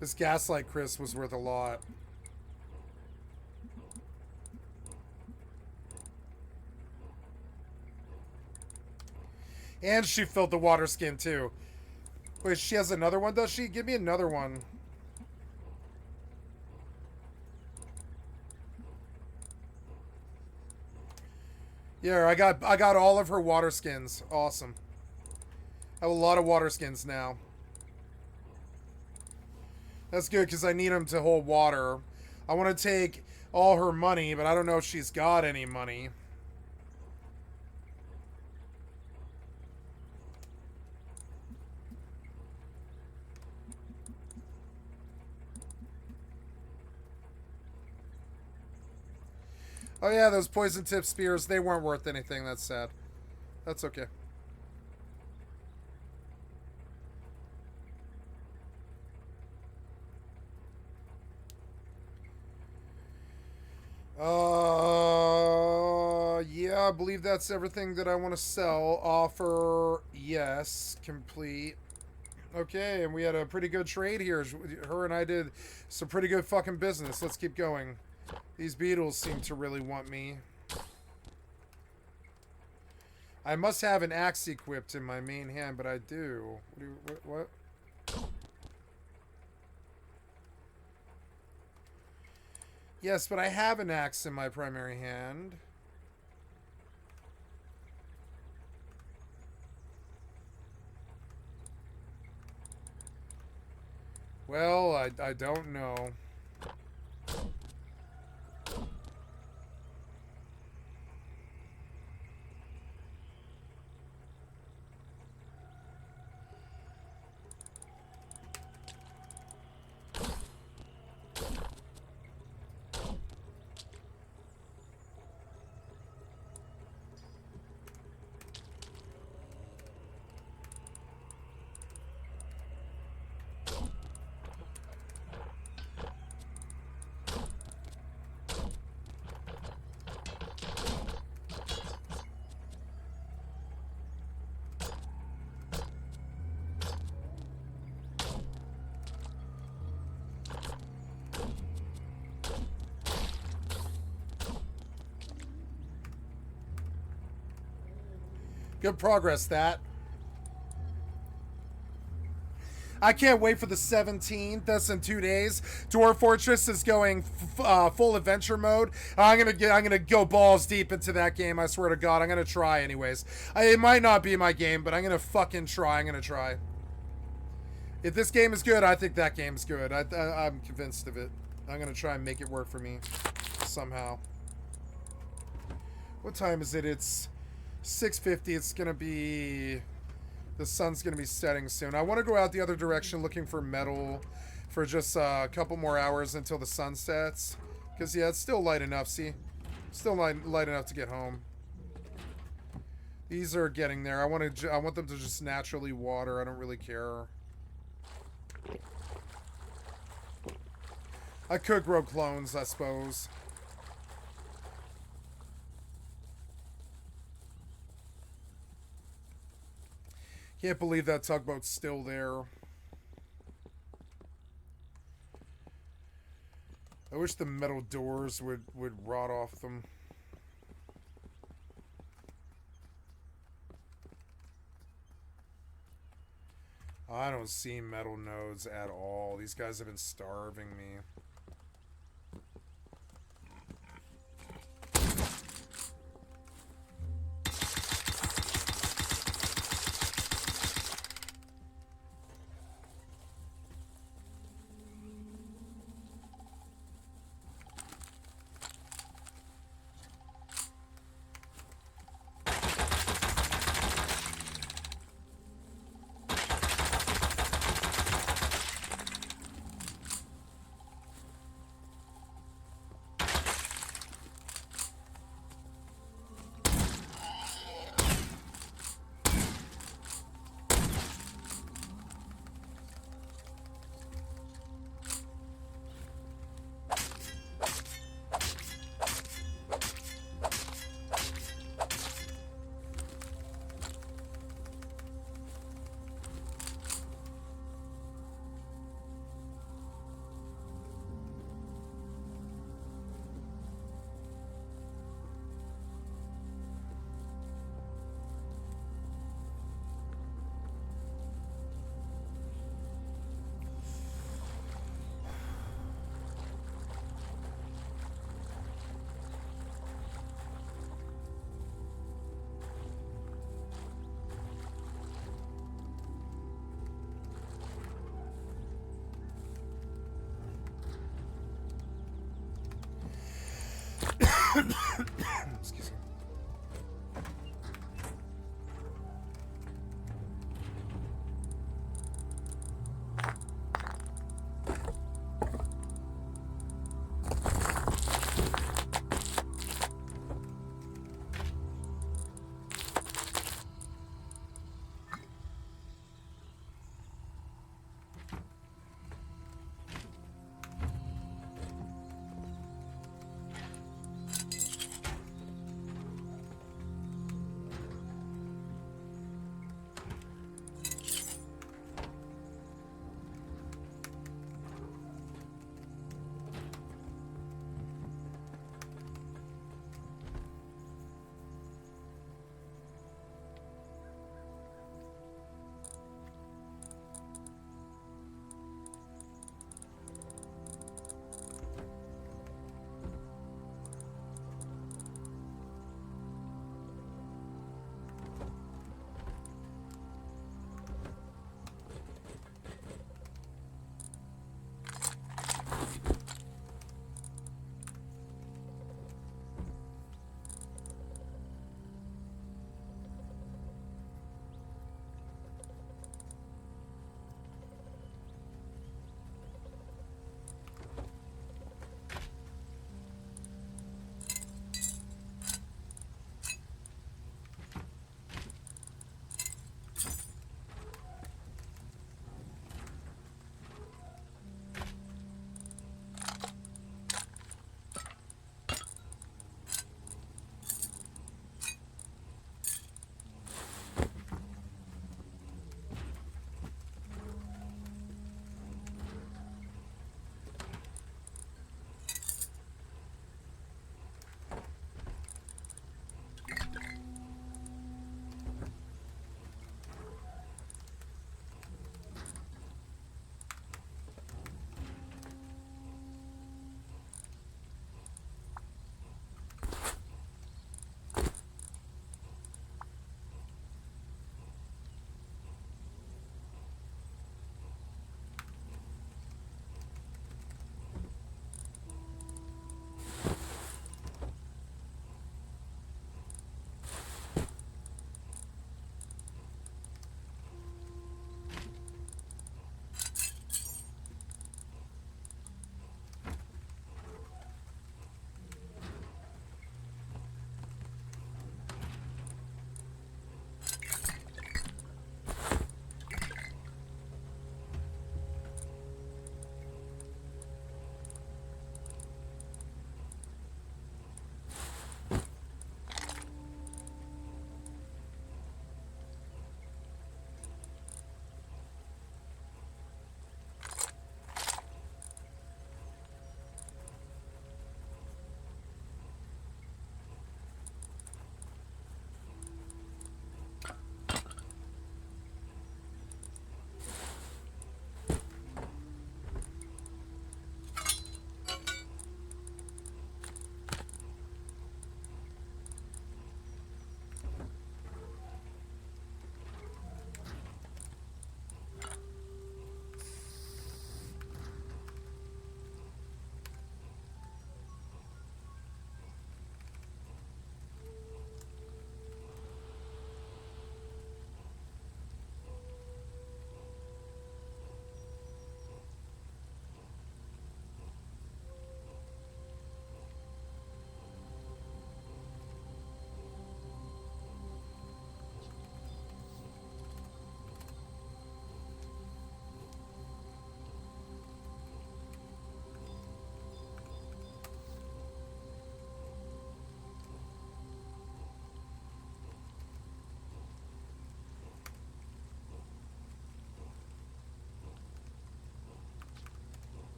This Gaslight Crisp was worth a lot. And she filled the water skin too. Wait, she has another one, does she? Give me another one. Yeah, I got all of her water skins. Awesome. I have a lot of water skins now. That's good because I need them to hold water. I want to take all her money, but I don't know if she's got any money. Oh yeah, those poison tip spears, they weren't worth anything. That's sad. That's okay. Yeah, I believe that's everything that I want to sell. Offer, yes, complete. Okay, and we had a pretty good trade here. Her and I did some pretty good fucking business. Let's keep going. These beetles seem to really want me. I must have an axe equipped in my main hand, but I do. What? Yes, but I have an axe in my primary hand. Well, I don't know. Good progress, that. I can't wait for the 17th. That's in 2 days. Dwarf Fortress is going full adventure mode. I'm gonna go balls deep into that game. I swear to God, I'm gonna try anyways. It might not be my game, but I'm gonna fucking try. I'm gonna try. If this game is good, I think that game's good. I'm convinced of it. I'm gonna try and make it work for me somehow. What time is it? It's 6:50. It's gonna be... The sun's gonna be setting soon. I want to go out the other direction looking for metal for just a couple more hours until the sun sets. Because, yeah, it's still light enough, see? Still light enough to get home. These are getting there. I want them to just naturally water. I don't really care. I could grow clones, I suppose. Can't believe that tugboat's still there. I wish the metal doors would rot off them. I don't see metal nodes at all. These guys have been starving me.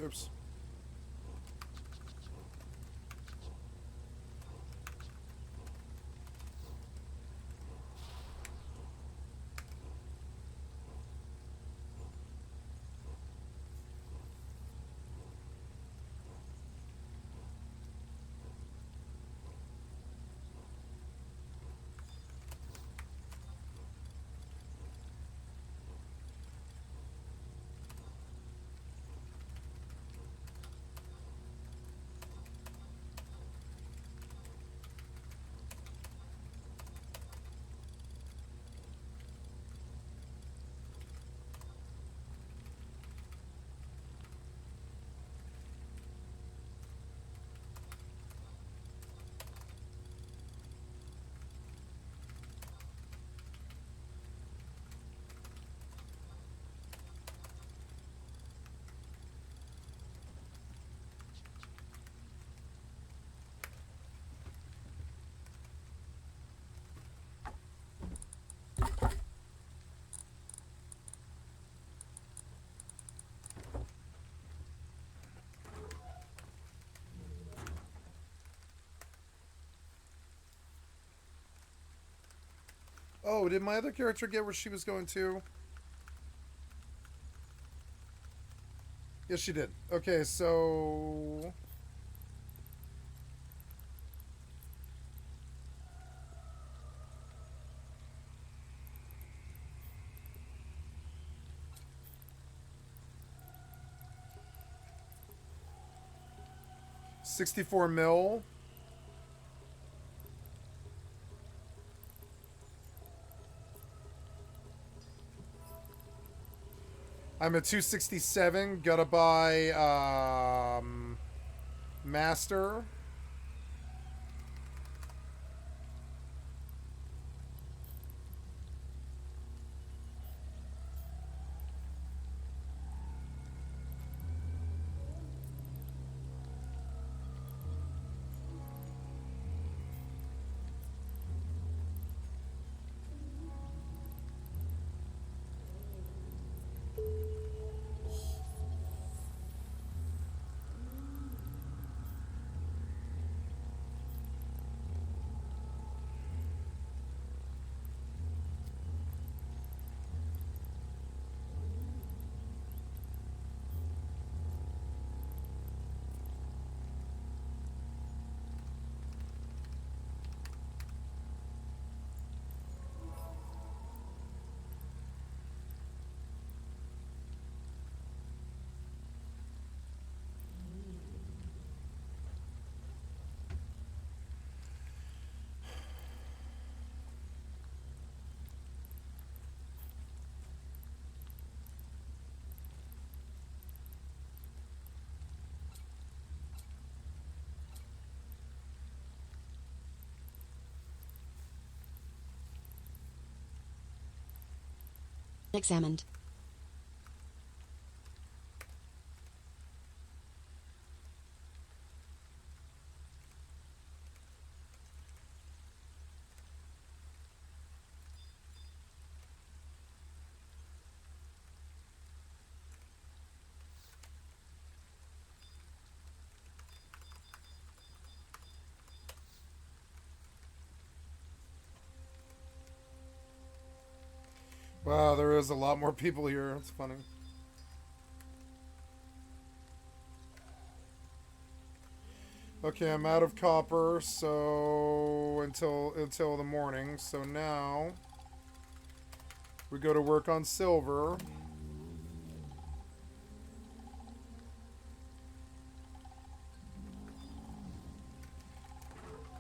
Oops. Oh, did my other character get where she was going to? Yes, she did. Okay, so... $64 mil. I'm at 267. Gotta buy Master. Examined. Wow, there is a lot more people here. It's funny. Okay, I'm out of copper, so until the morning. So now we go to work on silver.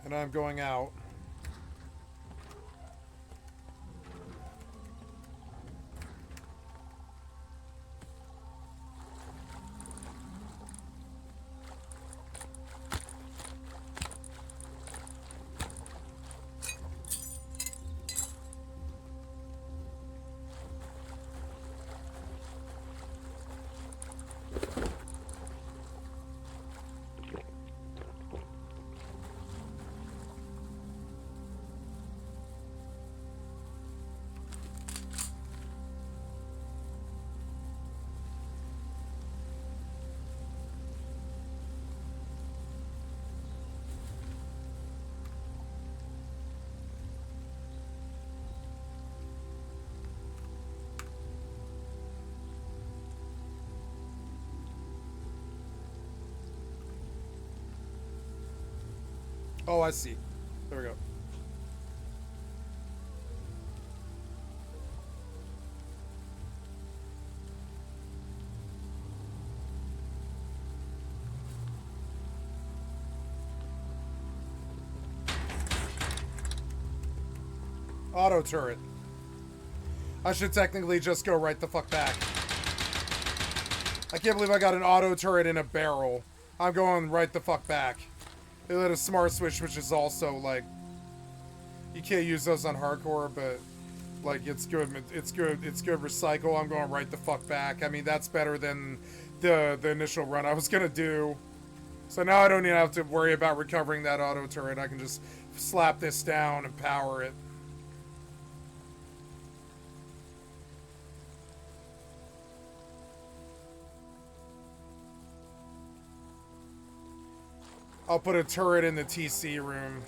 And I'm going out. Oh, I see. There we go. Auto turret. I should technically just go right the fuck back. I can't believe I got an auto turret in a barrel. I'm going right the fuck back. They lit a smart switch, which is also, like... You can't use those on hardcore, but... Like, it's good. It's good. It's good recycle. I'm going right the fuck back. I mean, that's better than the initial run I was gonna do. So now I don't even have to worry about recovering that auto turret. I can just slap this down and power it. I'll put a turret in the TC room.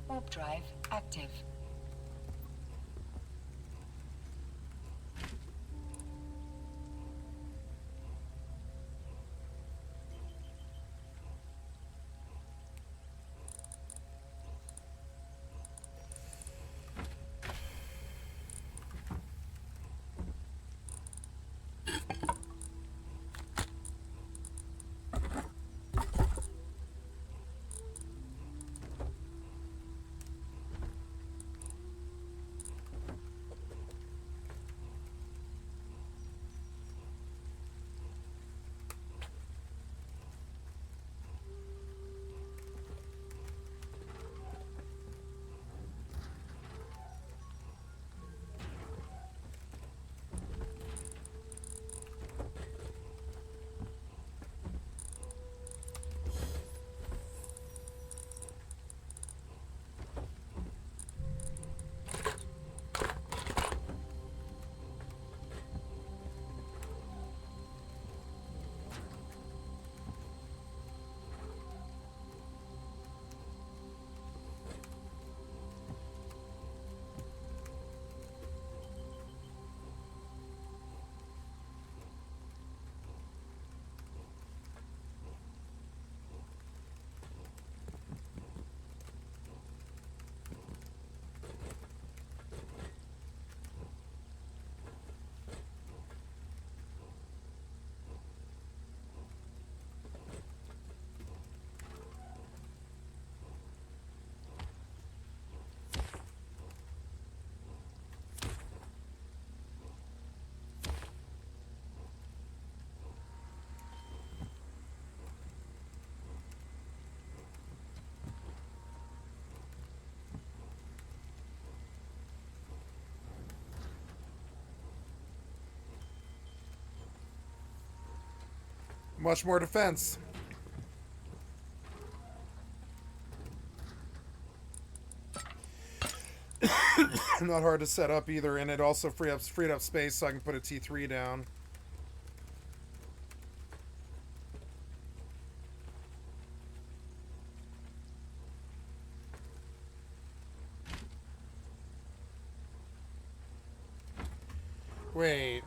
Warp drive active. Much more defense. Not hard to set up either, and it also freed up space so I can put a T3 down. Wait.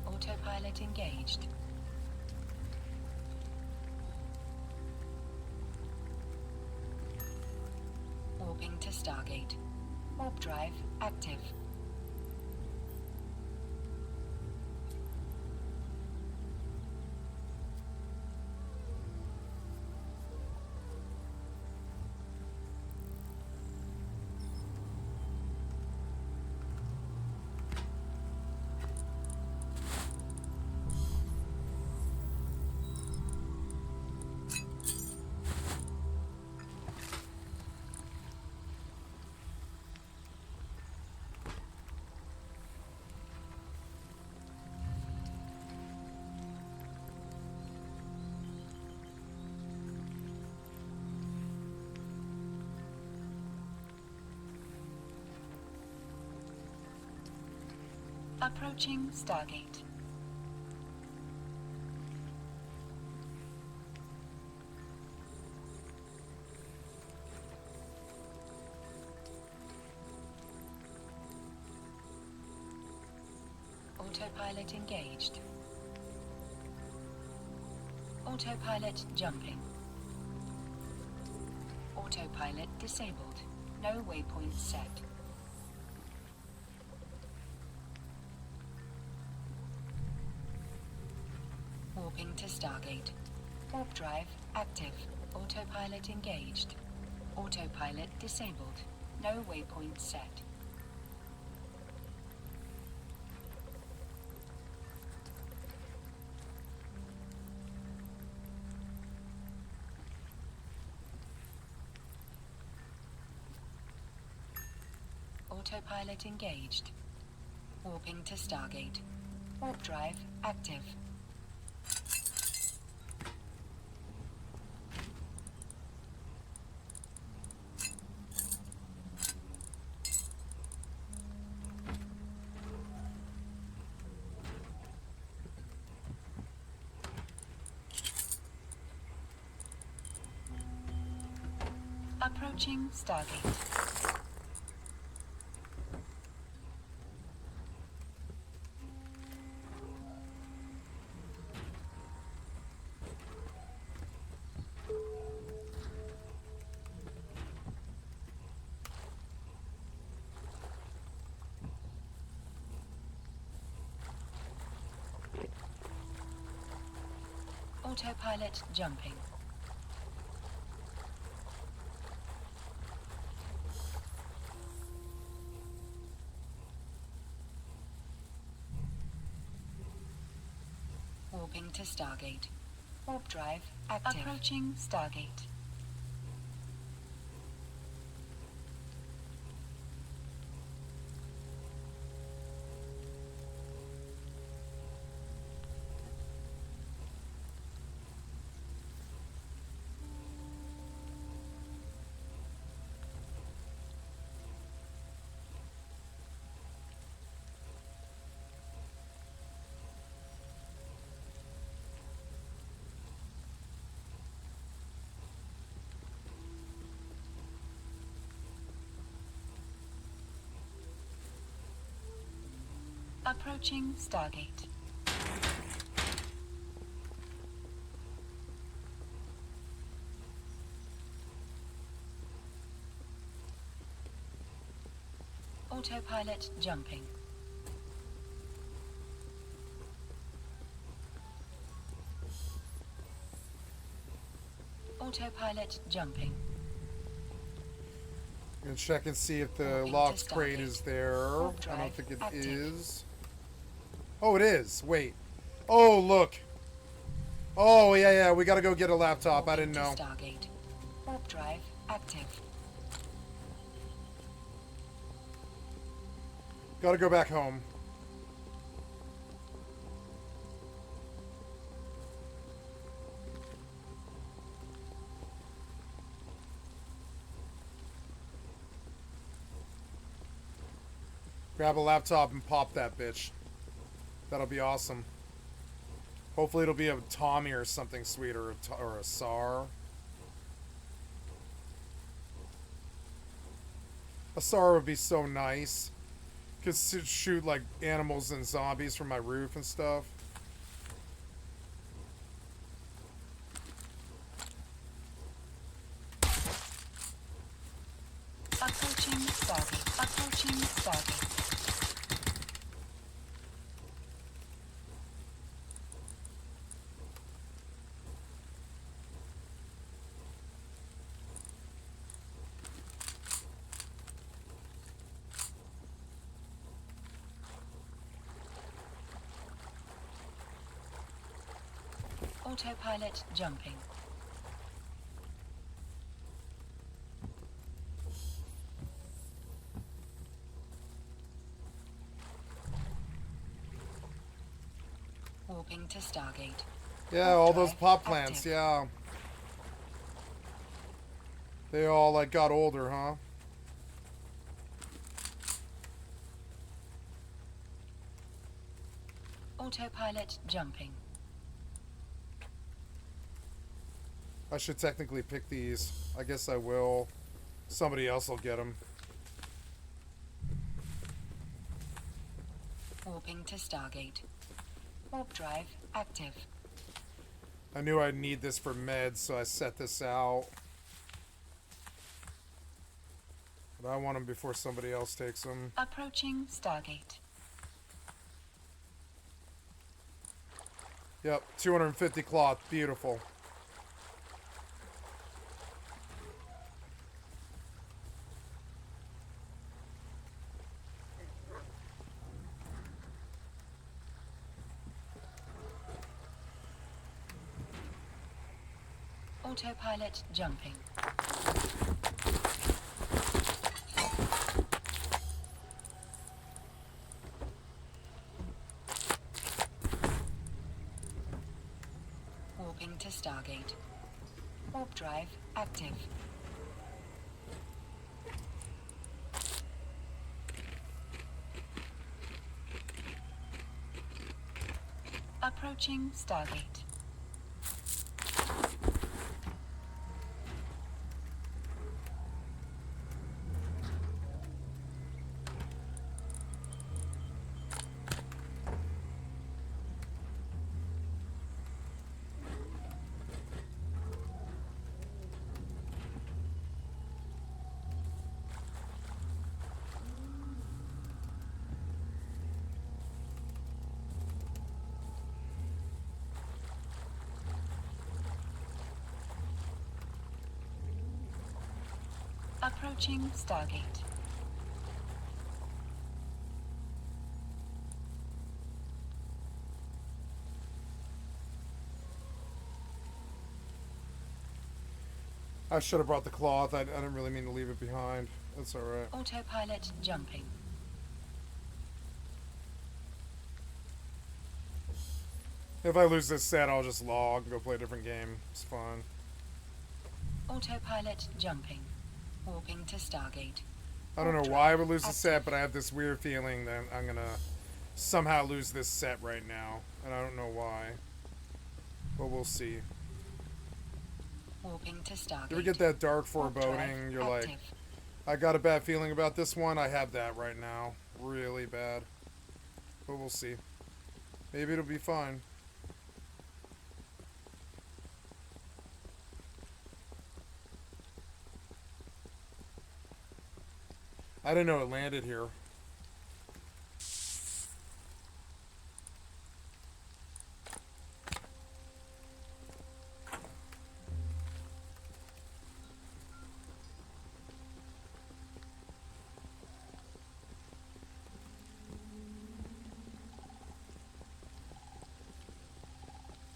Autopilot engaged. Warping to Stargate. Warp drive active. Approaching Stargate. Autopilot engaged. Autopilot jumping. Autopilot disabled. No waypoint set. Warping to Stargate. Warp drive active. Autopilot engaged. Autopilot disabled. No waypoint set. Autopilot engaged. Warping to Stargate. Warp drive active. Approaching Stargate. Autopilot jumping. Warping to Stargate. Warp drive active. Approaching Stargate. Approaching Stargate. Autopilot jumping. Autopilot jumping. I'm gonna check and see if the Warping locked to crate Stargate. is there. Warp I drive don't think it active. is. Oh, it is. Wait. Oh, look. Oh, yeah. We gotta go get a laptop. I Warping didn't to know. Stargate. Warp drive active. Gotta go back home. Grab a laptop and pop that bitch. That'll be awesome. Hopefully it'll be a Tommy or something sweet, or a SAR. A SAR would be so nice. Could shoot like animals and zombies from my roof and stuff. Approaching Stargate. Approaching Stargate. Autopilot jumping. Warping to Stargate. Yeah, all those pot plants, yeah. They all, like, got older, huh? Autopilot jumping. I should technically pick these. I guess I will. Somebody else will get them. Warping to Stargate. Warp drive active. I knew I'd need this for meds, so I set this out. But I want them before somebody else takes them. Approaching Stargate. Yep, 250 cloth. Beautiful. Autopilot jumping. Warping to Stargate. Warp drive active. Approaching Stargate. Approaching Stargate. I should have brought the cloth. I didn't really mean to leave it behind. That's alright. Autopilot jumping. If I lose this set, I'll just log and go play a different game. It's fine. Autopilot jumping. Warping to Stargate. I don't know why I would lose the set, but I have this weird feeling that I'm gonna somehow lose this set right now. And I don't know why. But we'll see. Warping to Stargate. You ever get that dark Warp drive foreboding? You're like, active. I got a bad feeling about this one. I have that right now. Really bad. But we'll see. Maybe it'll be fine. I didn't know it landed here.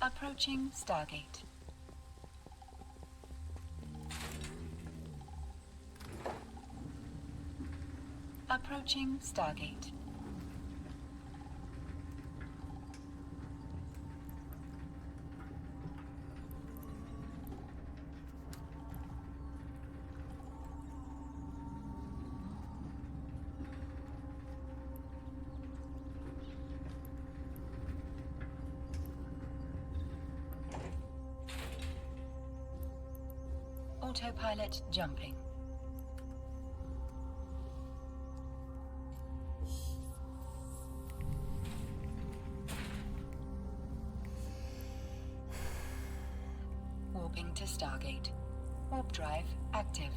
Approaching Stargate. Approaching Stargate. Autopilot jumping. Warping to Stargate. Warp drive active.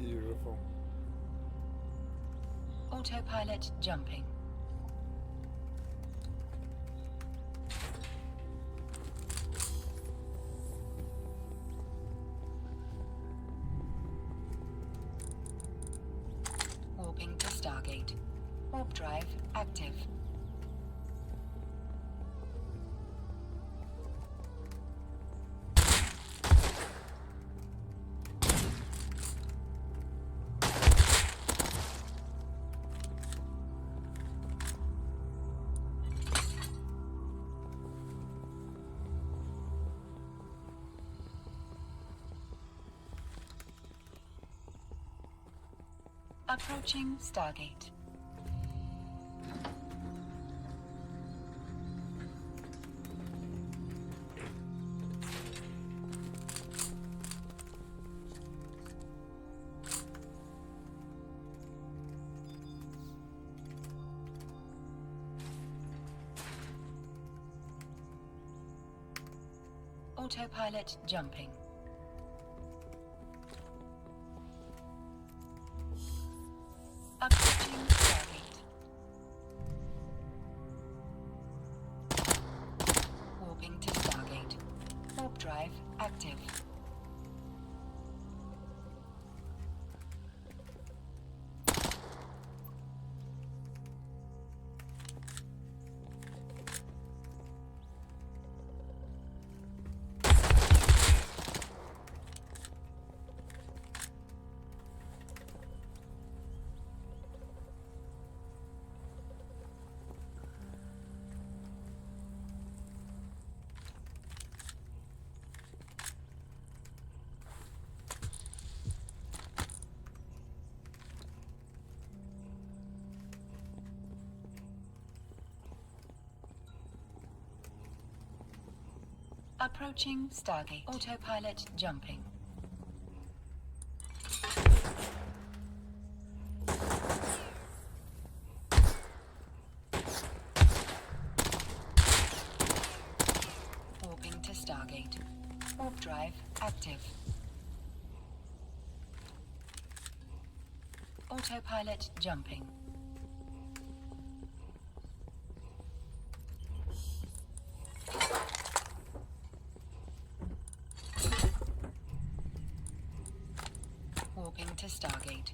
Beautiful. Autopilot jumping. Warping to Stargate. Warp drive active. Approaching Stargate. Autopilot jumping. Approaching Stargate. Warping to Stargate. Warp drive active. Approaching Stargate. Autopilot jumping. Warping to Stargate. Warp drive active. Autopilot jumping. Warping to Stargate.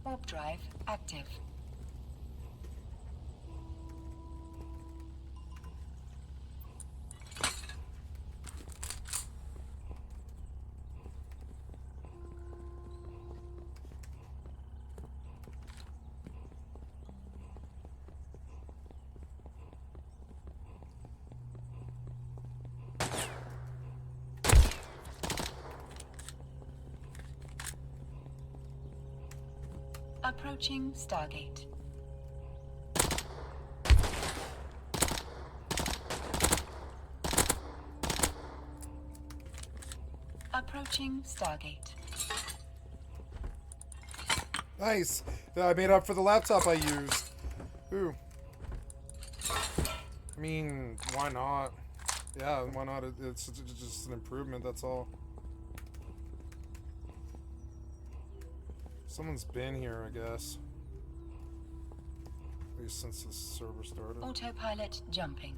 Warp drive active. Approaching Stargate. Approaching Stargate. Nice. I made up for the laptop I used. Ooh. I mean, why not? Yeah, why not? It's just an improvement, that's all. Someone's been here, I guess. At least since the server started. Autopilot jumping.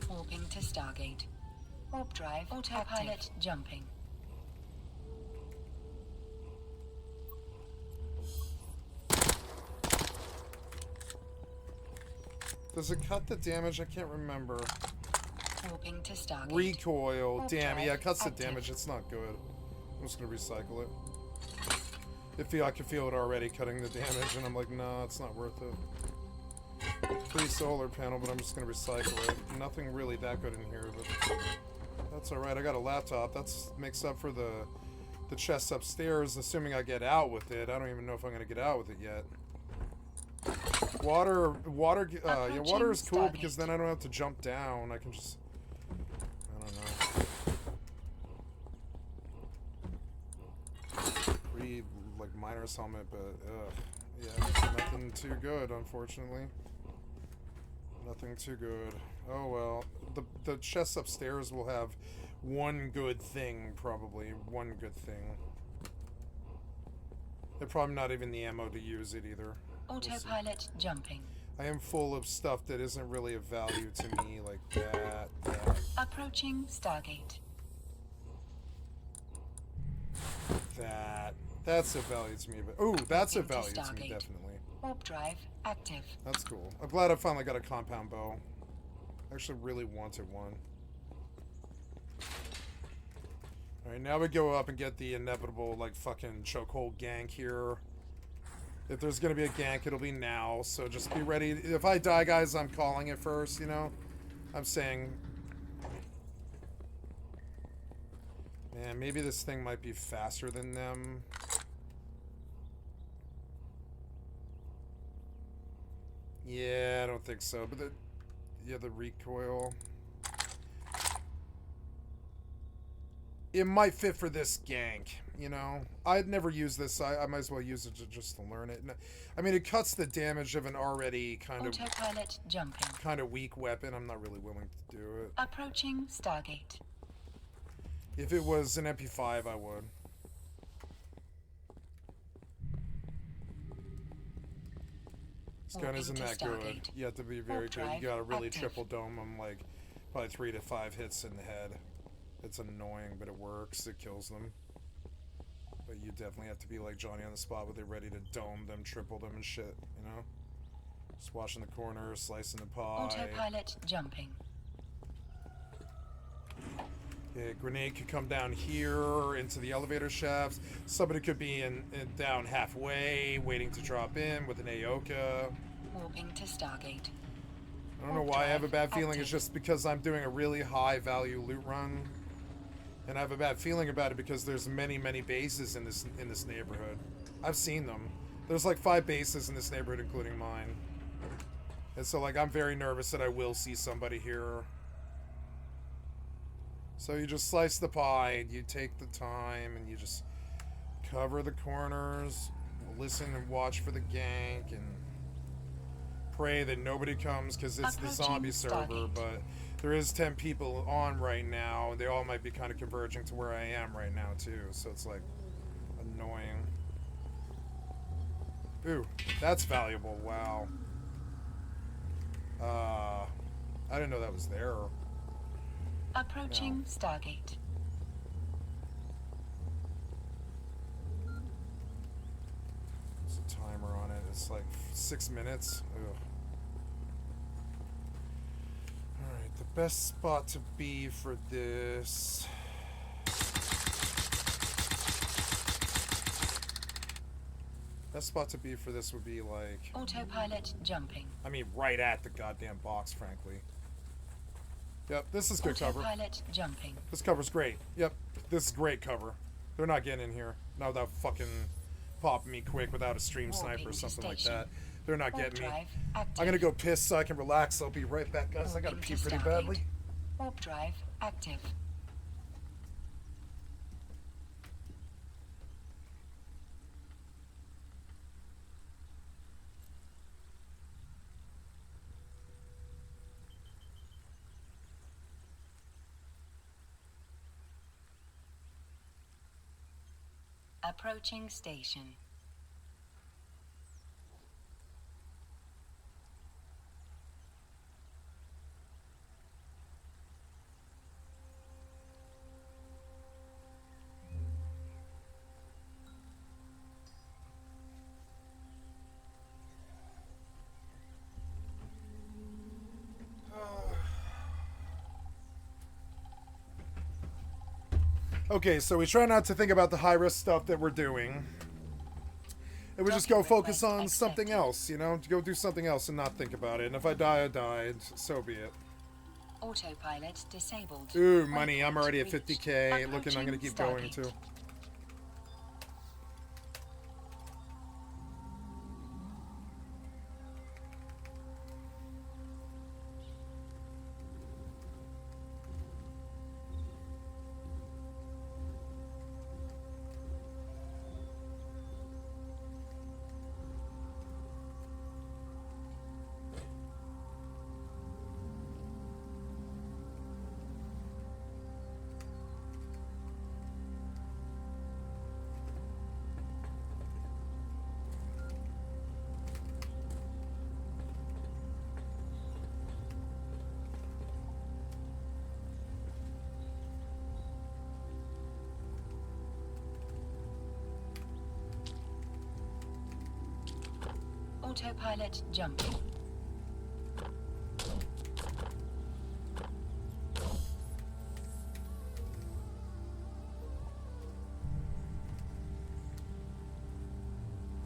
Warping to Stargate. Warp drive. Autopilot jumping. Does it cut the damage? I can't remember. Warping to Stargate. Recoil. Warp Damn, drive yeah, it cuts the active. damage. It's not good. I'm just gonna recycle it. I can feel it already cutting the damage, and I'm like, nah, it's not worth it. Free solar panel, but I'm just gonna recycle it. Nothing really that good in here, but that's alright. I got a laptop. That's makes up for the chest upstairs, assuming I get out with it. I don't even know if I'm gonna get out with it yet. Water yeah, water is cool because then I don't have to jump down. I can just, I don't know. Like miner's helmet, but Yeah, nothing too good, unfortunately. Nothing too good. Oh well. The chests upstairs will have one good thing, probably. One good thing. They're probably not even the ammo to use it either. Autopilot jumping. I am full of stuff that isn't really of value to me, like that. Approaching Stargate. That's of value to me, but ooh, that's of value to me, definitely. Warp drive active. That's cool. I'm glad I finally got a compound bow. I actually really wanted one. Alright, now we go up and get the inevitable, like, fucking chokehold gank here. If there's gonna be a gank, it'll be now, so just be ready. If I die, guys, I'm calling it first, you know? I'm saying... Man, maybe this thing might be faster than them. Yeah, I don't think so, but the recoil. It might fit for this gank, you know? I'd never use this, I might as well use it just to learn it. I mean, it cuts the damage of an already kind of weak weapon. I'm not really willing to do it. Approaching Stargate. If it was an MP5, I would. This gun isn't that good. You have to be very good. You gotta really triple dome them, like, probably 3 to 5 hits in the head. It's annoying, but it works. It kills them. But you definitely have to be like Johnny on the spot with it, ready to dome them, triple them and shit, you know? Just watching the corners, slicing the pie. Autopilot jumping. Yeah, grenade could come down here into the elevator shafts. Somebody could be down halfway, waiting to drop in with an Aoka. Warping to Stargate. I don't know why I have a bad feeling. It's just because I'm doing a really high value loot run. And I have a bad feeling about it because there's many, many bases in this neighborhood. I've seen them. There's like 5 bases in this neighborhood, including mine. And so, like, I'm very nervous that I will see somebody here. So you just slice the pie, you take the time, and you just cover the corners, listen and watch for the gank, and pray that nobody comes, because it's the zombie server, but there is 10 people on right now, and they all might be kind of converging to where I am right now, too, so it's, like, annoying. Ooh, that's valuable, wow. I didn't know that was there. Approaching Stargate. There's a timer on it. It's like 6 minutes. Ugh. Alright, the best spot to be for this... Best spot to be for this would be like... Autopilot jumping. I mean, right at the goddamn box, frankly. Yep, this is good cover. Autopilot jumping. This cover's great. Yep, this is great cover. They're not getting in here. Not without fucking popping me quick without a stream sniper or something like that. They're not getting me. I'm gonna go piss so I can relax. I'll be right back, guys. I gotta pee pretty badly. Warp drive active. Approaching station. Okay, so we try not to think about the high-risk stuff that we're doing. And we just go focus on something else, you know? To go do something else and not think about it. And if I die, I died. So be it. Autopilot disabled. Ooh, money. I'm already at 50k. Looking, I'm going to keep going, too. Autopilot jumping.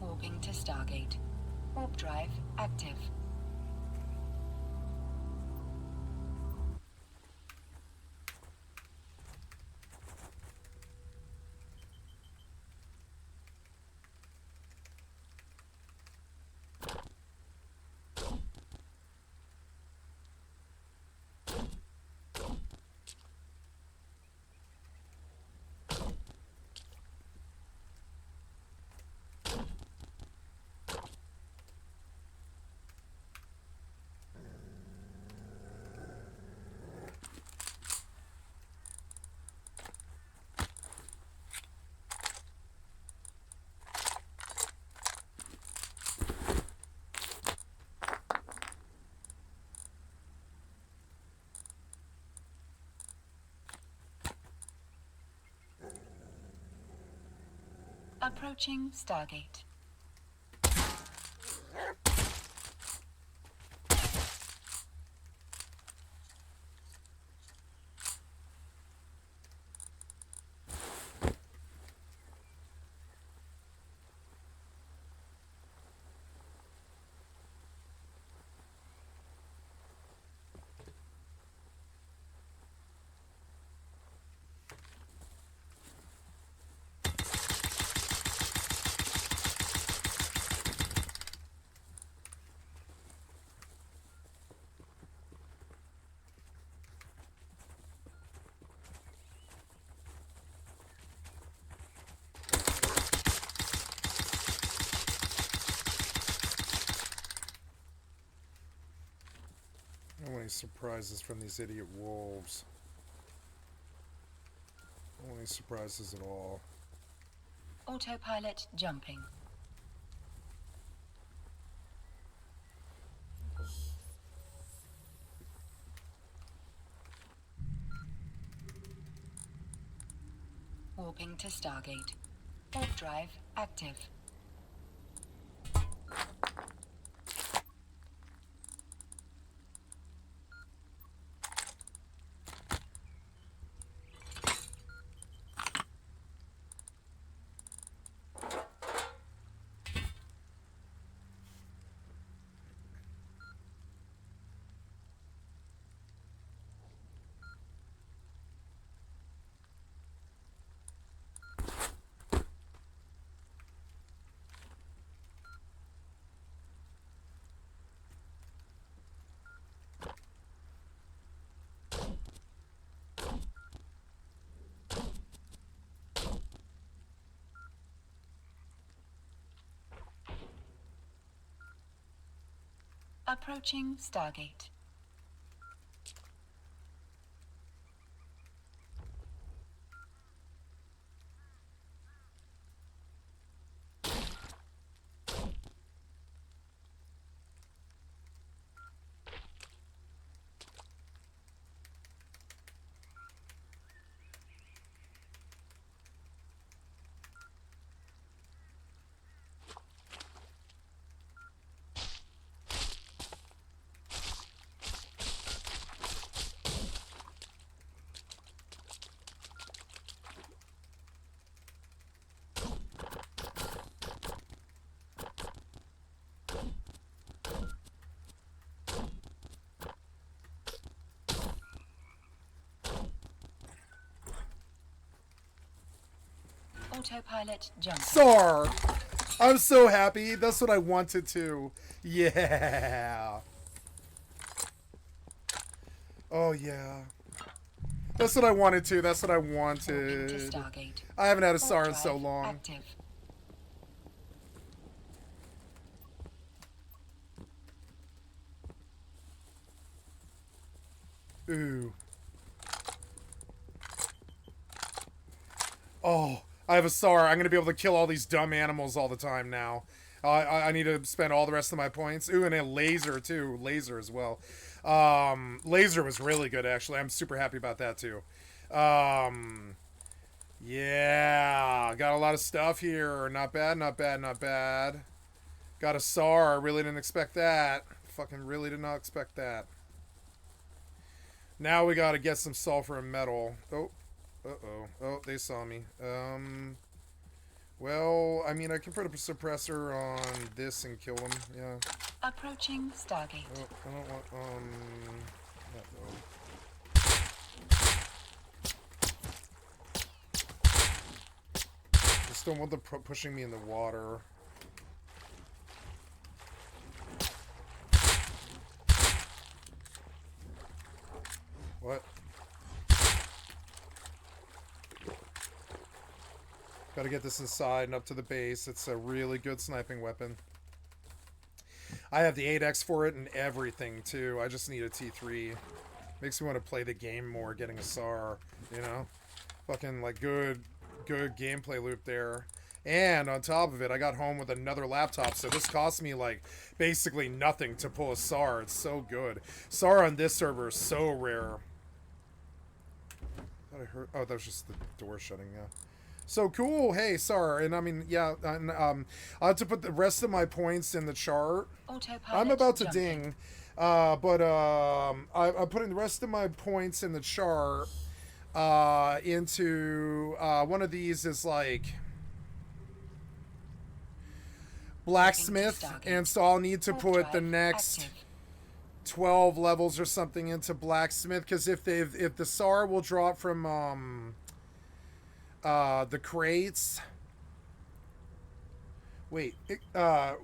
Warping to Stargate. Warp drive active. Approaching Stargate. No any surprises from these idiot wolves. No any surprises at all. Autopilot jumping. Warping to Stargate. Warp drive active. Approaching Stargate. Autopilot jumping. SAR! I'm so happy. That's what I wanted to. Yeah. Oh, yeah. That's what I wanted to. That's what I wanted. To Stargate. I haven't had a Warp SAR in drive so long. active. Ooh. Oh, I have a SAR. I'm going to be able to kill all these dumb animals all the time now. I need to spend all the rest of my points. Ooh, and a laser, too. Laser as well. Laser was really good, actually. I'm super happy about that, too. Yeah. Got a lot of stuff here. Not bad, not bad, not bad. Got a SAR. I really didn't expect that. Fucking really did not expect that. Now we gotta get some sulfur and metal. Oh. Uh-oh. Oh, they saw me. Well, I mean, I can put a suppressor on this and kill them. Yeah. Approaching Stargate. Oh, I don't want, uh-oh. Just don't want them pushing me in the water. What? Gotta get this inside and up to the base. It's a really good sniping weapon. I have the 8X for it and everything, too. I just need a T3. Makes me want to play the game more, getting a SAR, you know? Fucking, like, good gameplay loop there. And on top of it, I got home with another laptop, so this cost me, like, basically nothing to pull a SAR. It's so good. SAR on this server is so rare. I thought I heard... Oh, that was just the door shutting, yeah. So cool. Hey, SAR. And I mean, yeah, and, I have to put the rest of my points in the chart. I'm about to ding. But I'm putting the rest of my points in the chart into one of these is like blacksmith, and so I'll need to put the next 12 levels or something into blacksmith, because if the SAR will drop from the crates. Wait,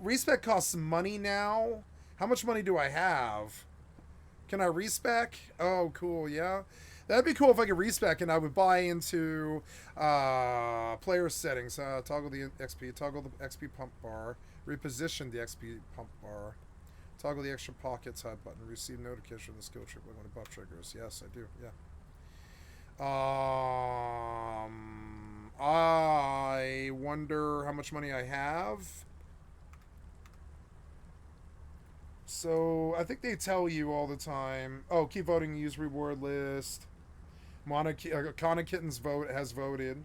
respec costs money now. How much money do I have? Can I respec? Oh, cool. Yeah, that'd be cool if I could respec, and I would buy into player settings. Toggle the XP, toggle the XP pump bar, reposition the XP pump bar, toggle the extra pockets HUD button, receive notification of the skill trip when a buff triggers. Yes, I do. Yeah. I wonder how much money I have. So, I think they tell you all the time. Oh, keep voting, use reward list. Kana Kitten's vote has voted.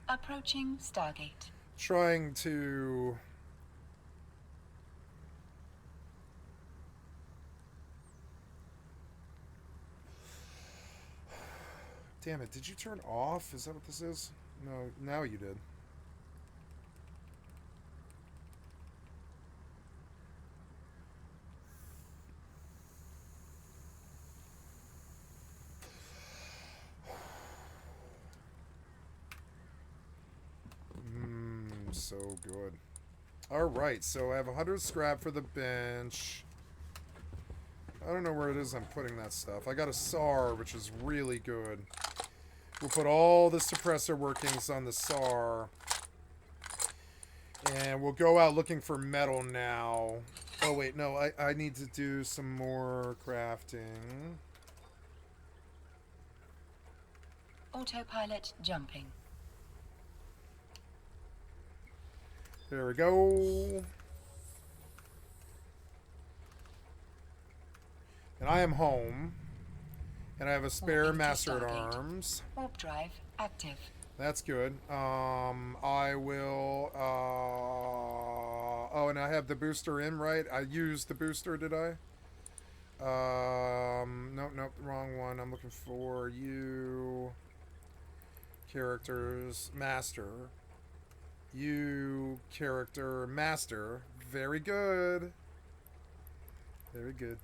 Approaching Stargate. Trying to... Damn it, did you turn off? Is that what this is? No, now you did. So good. Alright, so I have 100 scrap for the bench. I don't know where it is I'm putting that stuff. I got a SAR, which is really good. We'll put all the suppressor workings on the SAR. And we'll go out looking for metal now. Oh, wait, no, I need to do some more crafting. Autopilot jumping. There we go. And I am home. And I have a spare Master at Arms. Warp drive active. That's good. I will... oh, and I have the booster in, right? I used the booster, did I? Nope, wrong one. I'm looking for you. Characters. Master. You. Character. Master. Very good. Very good.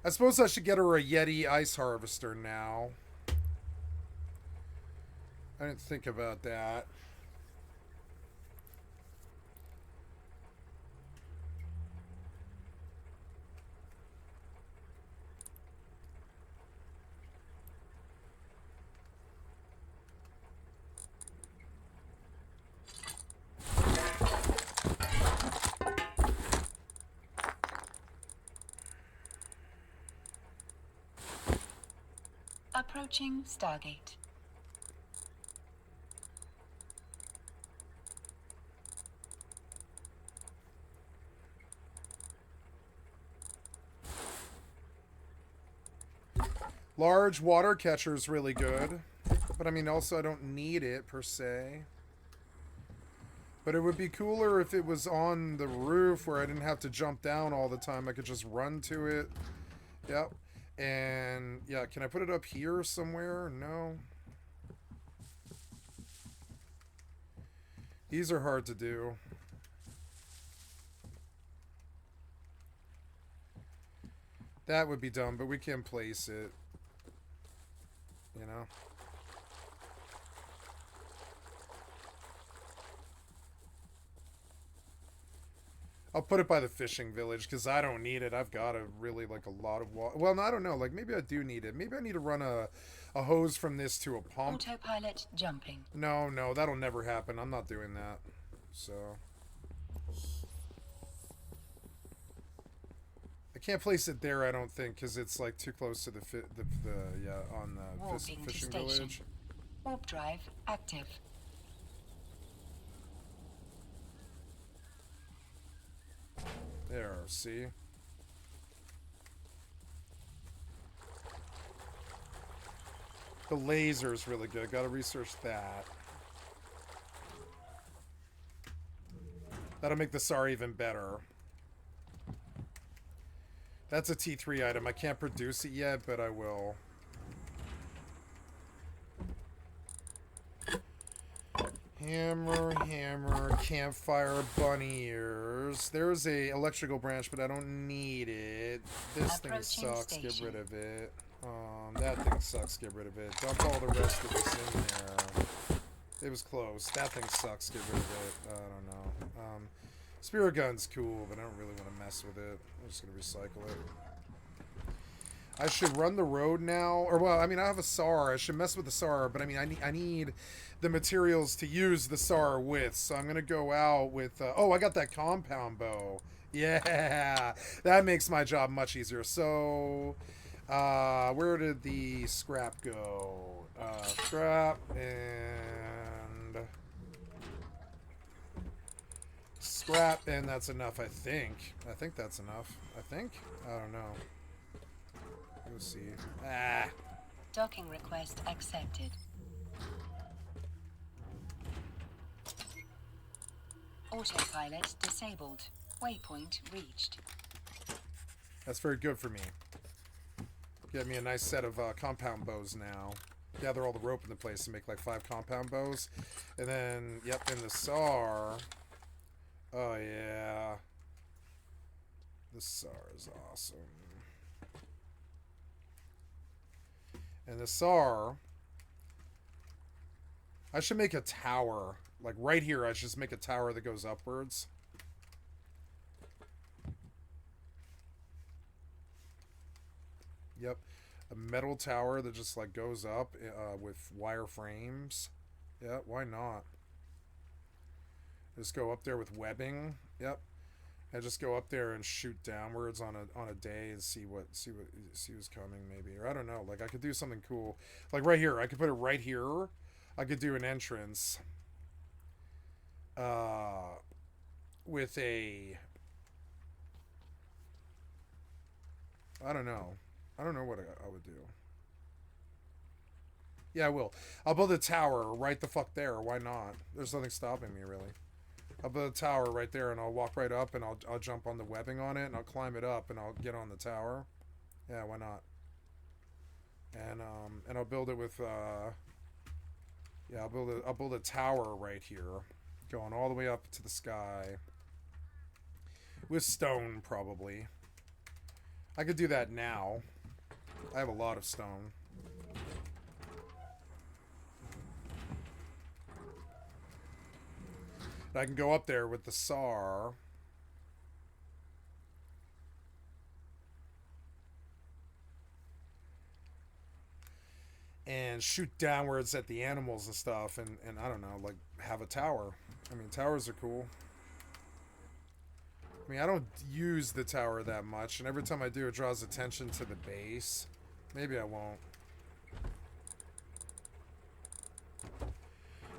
I suppose I should get her a Yeti Ice Harvester now. I didn't think about that. Approaching Stargate. Large water catcher is really good. But I mean, also I don't need it per se. But it would be cooler if it was on the roof where I didn't have to jump down all the time. I could just run to it. Yep. And yeah, can I put it up here somewhere? No. These are hard to do. That would be dumb, but we can place it. You know? I'll put it by the fishing village because I don't need it. I've got a really like a lot of water. Well, no, I don't know. Like maybe I do need it. Maybe I need to run a hose from this to a pump. Autopilot jumping. No, that'll never happen. I'm not doing that. So I can't place it there. I don't think because it's like too close to the on the fishing village. Warp drive active. There, see? The laser is really good. Gotta research that. That'll make the SAR even better. That's a T3 item. I can't produce it yet, but I will. Hammer, campfire, bunny ears. There's a electrical branch, but I don't need it. This thing sucks. Station. Get rid of it. That thing sucks. Get rid of it. Dump all the rest of this in there. It was close. That thing sucks. Get rid of it. I don't know. Spirit gun's cool, but I don't really want to mess with it. I'm just gonna recycle it. I should run the road now, or well, I mean, I have a SAR. I should mess with the SAR, but I mean, I need the materials to use the SAR with. So I'm gonna go out with. Oh, I got that compound bow. Yeah, that makes my job much easier. So, where did the scrap go? Scrap and scrap, and that's enough. I think. I think that's enough. I think. I don't know. Let's see. Ah. Docking request accepted. Autopilot disabled. Waypoint reached. That's very good for me. Get me a nice set of compound bows now. Gather all the rope in the place and make like 5 compound bows. And then, yep, in the SAR. Oh, yeah. The SAR is awesome. And the SAR, I should make a tower. Like right here, I should just make a tower that goes upwards. Yep. A metal tower that just like goes up with wire frames. Yeah, why not? Just go up there with webbing. Yep. And just go up there and shoot downwards on a day and see who's coming maybe, or I don't know. Like I could do something cool, like right here. I could put it right here. I could do an entrance, with a. I don't know. I don't know what I would do. Yeah, I will. I'll build a tower right the fuck there. Why not? There's nothing stopping me really. I'll build a tower right there, and I'll walk right up, and I'll jump on the webbing on it, and I'll climb it up, and I'll get on the tower. Yeah, why not? And I'll build it with yeah, I'll build a tower right here, going all the way up to the sky. With stone, probably. I could do that now. I have a lot of stone. I can go up there with the SAR. And shoot downwards at the animals and stuff. And I don't know, like, have a tower. I mean, towers are cool. I mean, I don't use the tower that much. And every time I do, it draws attention to the base. Maybe I won't.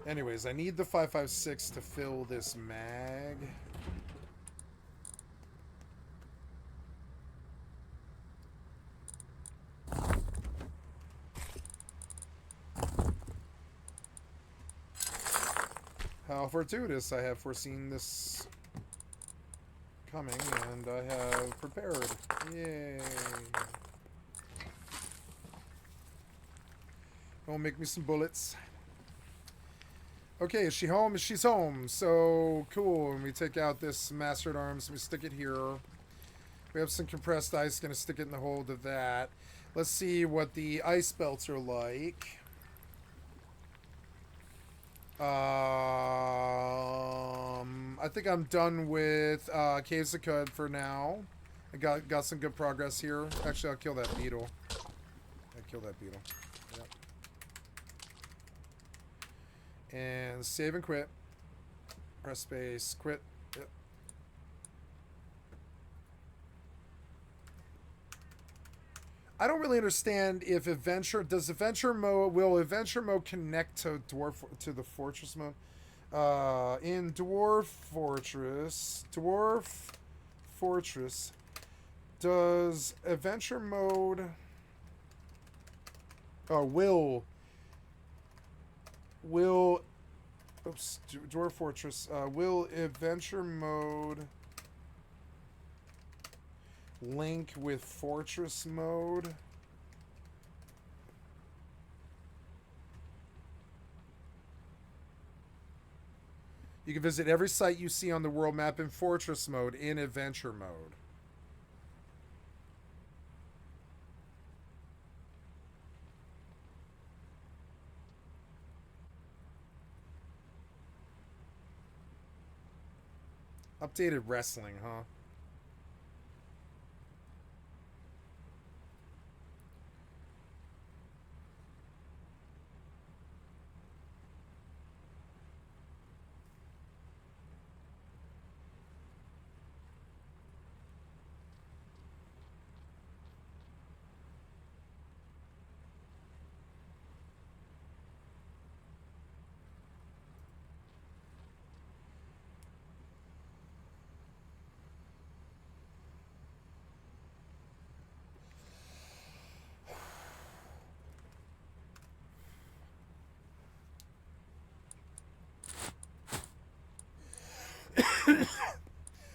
Anyways, I need the 5.56 to fill this mag. How fortuitous. I have foreseen this coming, and I have prepared. Yay. Gonna make me some bullets. Okay, is she home? She's home. So, cool. And we take out this Master at Arms, and we stick it here. We have some compressed ice. Gonna stick it in the hold of that. Let's see what the ice belts are like. I think I'm done with Caves of Cud for now. I got some good progress here. Actually, I'll kill that beetle. Yep. And save and quit. Press space. Quit. Yep. I don't really understand if adventure will adventure mode connect to the fortress mode? In Dwarf Fortress, does adventure mode will Dwarf Fortress will adventure mode link with fortress mode? You can visit every site you see on the world map in fortress mode in adventure mode. Updated wrestling, huh?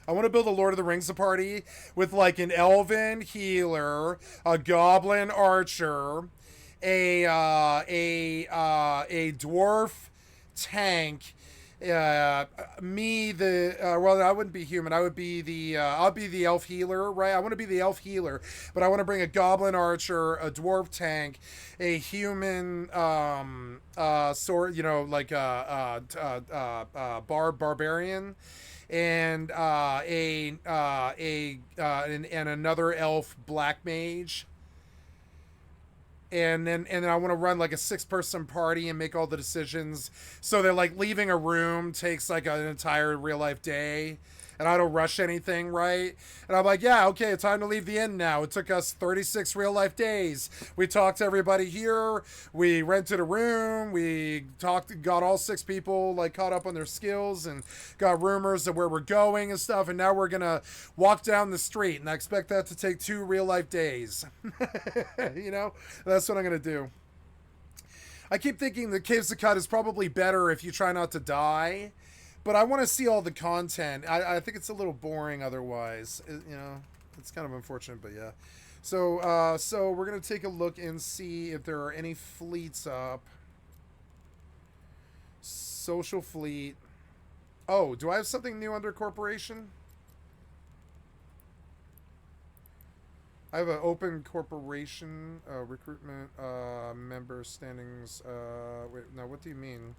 I want to build a Lord of the Rings party with like an elven healer, a goblin archer, a dwarf tank, well, I wouldn't be human. I would be I'll be the elf healer, right? I want to be the elf healer, but I want to bring a goblin archer, a dwarf tank, a human sword, like a barbarian, and and another elf black mage. And then I want to run like a 6-person party and make all the decisions. So they're like leaving a room takes like an entire real life day, and I don't rush anything, right? And I'm like, yeah, okay, time to leave the inn now. It took us 36 real life days. We talked to everybody here. We rented a room. We got all 6 people like caught up on their skills and got rumors of where we're going and stuff. And now we're gonna walk down the street, and I expect that to take 2 real life days. That's what I'm gonna do. I keep thinking the Caves of Cut is probably better if you try not to die, but I want to see all the content. I think it's a little boring otherwise. It's kind of unfortunate, but yeah. So we're gonna take a look and see if there are any fleets up. Social fleet. Oh, do I have something new under corporation? I have an open corporation, recruitment, member standings. Wait, no, what do you mean?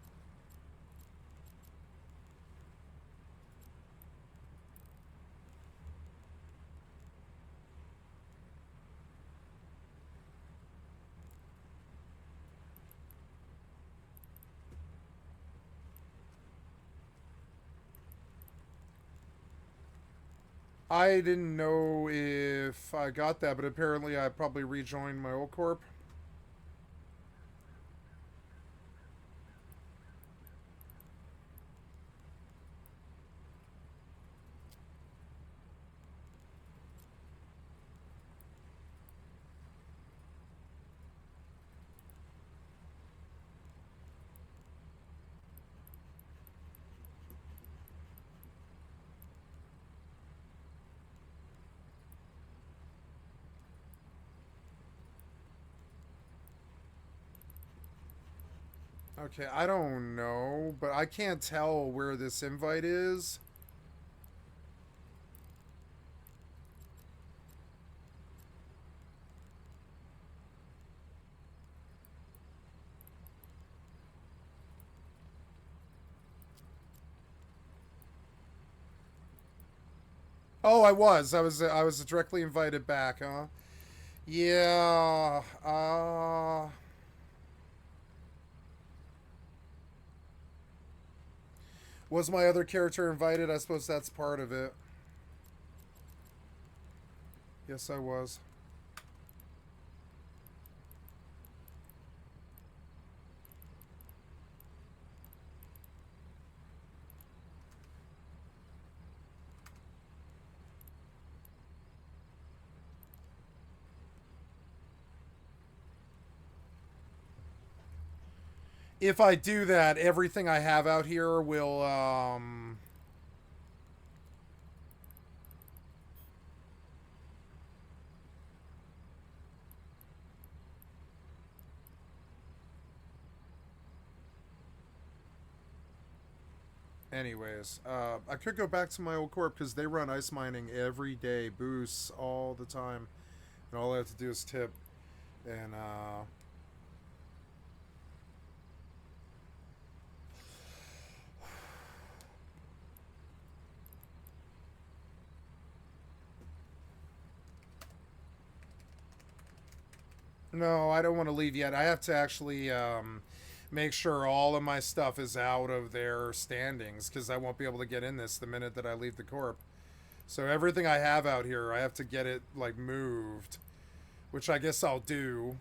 I didn't know if I got that, but apparently I probably rejoined my old corp. Okay, I don't know, but I can't tell where this invite is. Oh, I was directly invited back, huh? Yeah. Was my other character invited? I suppose that's part of it. Yes, I was. If I do that, everything I have out here will, anyways, I could go back to my old corp because they run ice mining every day, boosts all the time, and all I have to do is tip, and no, I don't want to leave yet. I have to actually make sure all of my stuff is out of their standings because I won't be able to get in this the minute that I leave the corp. So everything I have out here, I have to get it like moved, which I guess I'll do.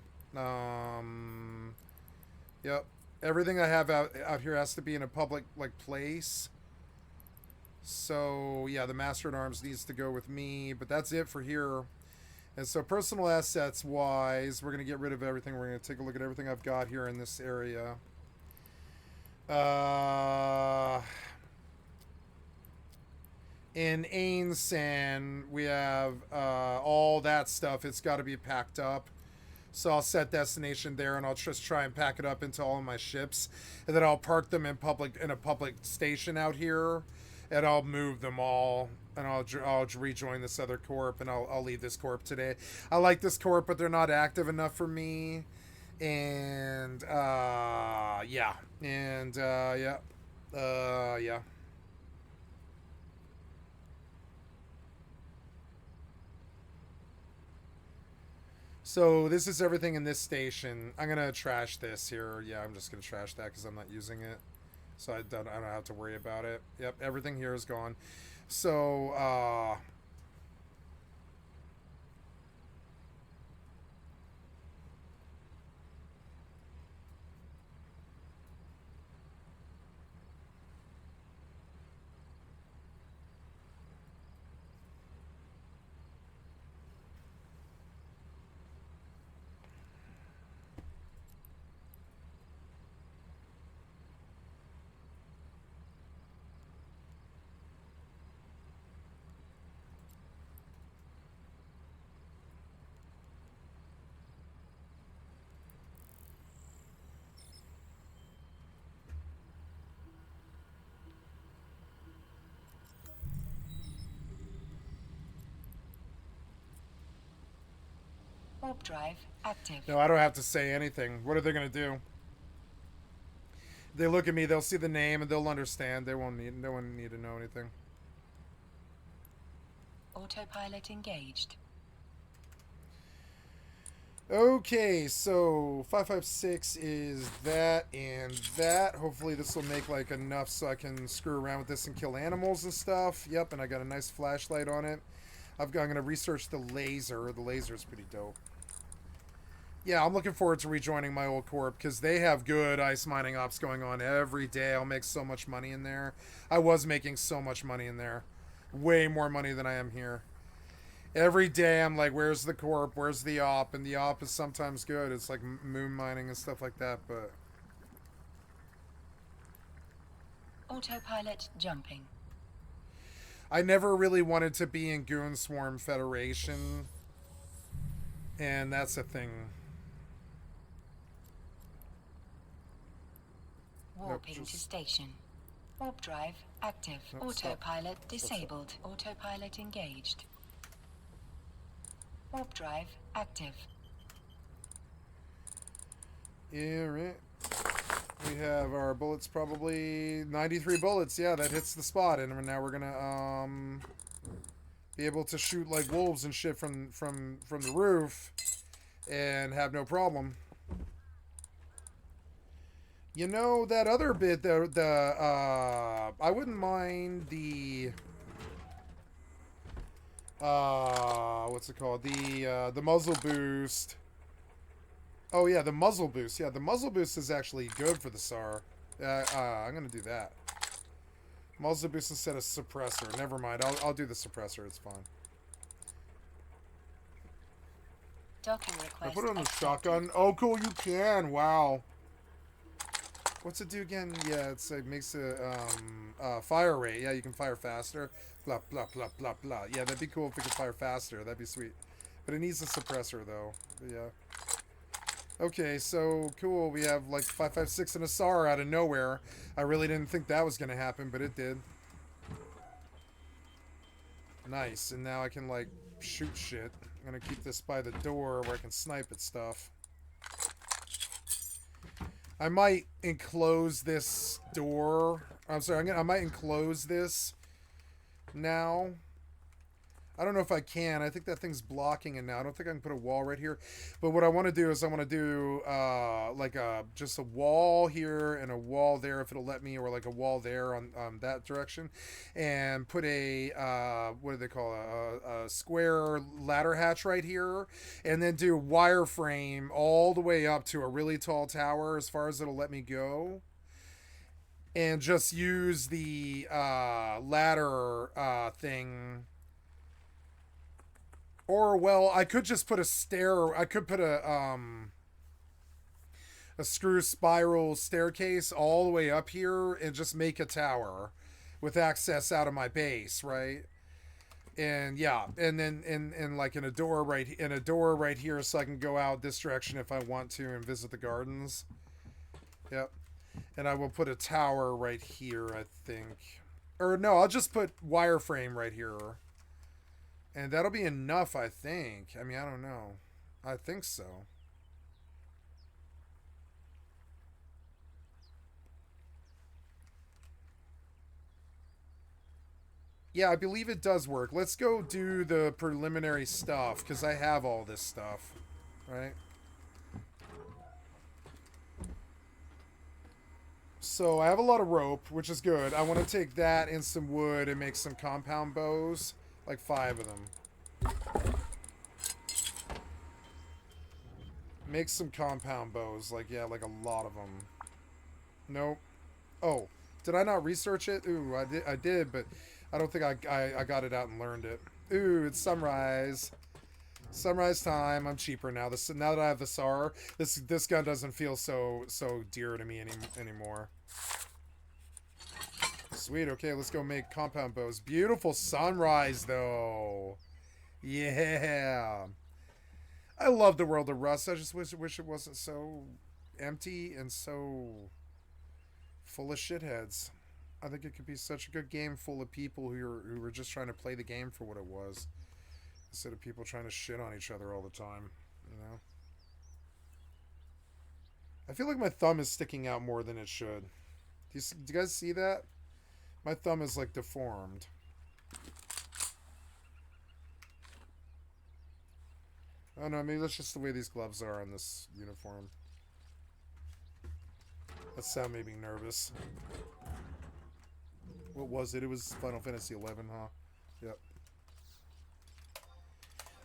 Yep. Everything I have out here has to be in a public like place. So yeah, the Master at Arms needs to go with me, but that's it for here. And so personal assets wise, we're gonna get rid of everything. We're gonna take a look at everything I've got here in this area. In Ainsan, we have all that stuff. It's got to be packed up. So I'll set destination there, and I'll just try and pack it up into all of my ships, and then I'll park them in a public station out here, and I'll move them all, and I'll rejoin this other corp, and I'll leave this corp today. I like this corp, but they're not active enough for me, and yeah, and yeah, yeah. So this is everything in this station. I'm gonna trash this here. Yeah, I'm just gonna trash that because I'm not using it, so I don't have to worry about it. Yep, everything here is gone. So Warp drive active. no, I don't have to say anything. What are they gonna do? They look at me. They'll see the name and they'll understand. They won't need. No one need to know anything. Autopilot engaged. Okay, so 556 is that and that. Hopefully this will make like enough so I can screw around with this and kill animals and stuff. Yep, and I got a nice flashlight on it. I'm going to research the laser. The laser is pretty dope. Yeah, I'm looking forward to rejoining my old corp because they have good ice mining ops going on every day. I'll make so much money in there. I was making so much money in there. Way more money than I am here. Every day I'm like, where's the corp? Where's the op? And the op is sometimes good. It's like moon mining and stuff like that, but... Autopilot jumping. I never really wanted to be in Goon Swarm Federation. And that's a thing. Warping to station. Warp drive active. Nope, Autopilot stop. disabled. Autopilot engaged. Warp drive active. Yeah, right. We have our bullets, probably 93 bullets. Yeah, that hits the spot, and now we're gonna be able to shoot like wolves and shit from the roof, and have no problem. You know, that other bit, I wouldn't mind the what's it called? The muzzle boost. Oh yeah, the muzzle boost. Yeah, the muzzle boost is actually good for the SAR. I'm gonna do that. Muzzle boost instead of suppressor. Never mind. I'll do the suppressor. It's fine. Docking I request put it on the accepted. shotgun. Oh, cool. You can. Wow. What's it do again? Yeah, it makes a fire rate. Yeah, you can fire faster. Blah blah blah blah blah. Yeah, that'd be cool if we could fire faster. That'd be sweet. But it needs a suppressor though. But yeah. Okay, so cool. We have like 5.56 and a SAR out of nowhere. I really didn't think that was gonna happen, but it did. Nice. And now I can like shoot shit. I'm gonna keep this by the door where I can snipe at stuff. I might enclose this door. I'm sorry. I might enclose this now. I don't know if I can. I think that thing's blocking it now. I don't think I can put a wall right here. But what I want to do is I want to do like just a wall here and a wall there if it'll let me, or like a wall there on that direction, and put a what do they call a square ladder hatch right here, and then do wireframe all the way up to a really tall tower as far as it'll let me go. And just use the ladder thing. Or, well, I could just put a stair. I could put a screw spiral staircase all the way up here and just make a tower with access out of my base, right? And yeah, and then in like in a door right here, so I can go out this direction if I want to and visit the gardens. Yep. And I will put a tower right here, I think. Or no, I'll just put wireframe right here. And that'll be enough, I think. I mean, I don't know. I think so. Yeah, I believe it does work. Let's go do the preliminary stuff, because I have all this stuff. Right? So, I have a lot of rope, which is good. I want to take that and some wood and make some compound bows. Like 5 of them. Make some compound bows. Like, yeah, like a lot of them. Nope. Oh, did I not research it? Ooh, I did, but I don't think I got it out and learned it. Ooh, it's sunrise. Sunrise time. I'm cheaper now. Now that I have the SAR, this gun doesn't feel so dear to me anymore. Sweet. Okay, let's go make compound bows. Beautiful sunrise, though. Yeah. I love the world of Rust. I just wish it wasn't so empty and so full of shitheads. I think it could be such a good game full of people who were just trying to play the game for what it was, instead of people trying to shit on each other all the time, you know? I feel like my thumb is sticking out more than it should. Do you guys see that? My thumb is like deformed. Oh no, maybe that's just the way these gloves are on this uniform. That sound made me nervous. What was it? It was Final Fantasy XI, huh? Yep.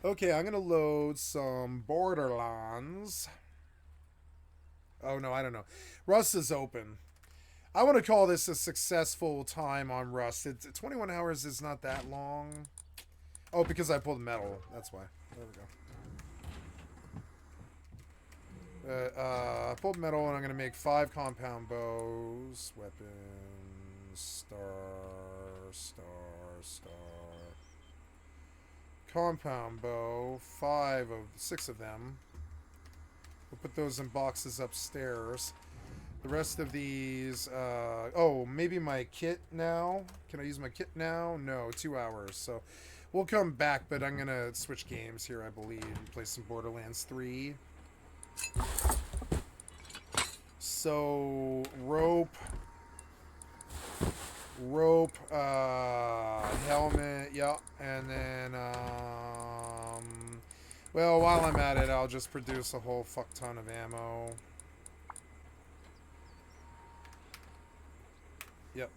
Okay, I'm gonna load some Borderlands. Oh no, I don't know. Rust is open. I want to call this a successful time on Rust. 21 hours is not that long. Oh, because I pulled metal. That's why. There we go. I pulled metal, and I'm going to make 5 compound bows. Weapons. Star. Compound bow. 6 of them. We'll put those in boxes upstairs. The rest of these, oh, maybe my kit now. Can I use my kit now? No, 2 hours. So we'll come back, but I'm going to switch games here, I believe, and play some Borderlands 3. So, rope, helmet, yep, and then, well, while I'm at it, I'll just produce a whole fuck ton of ammo. Yep.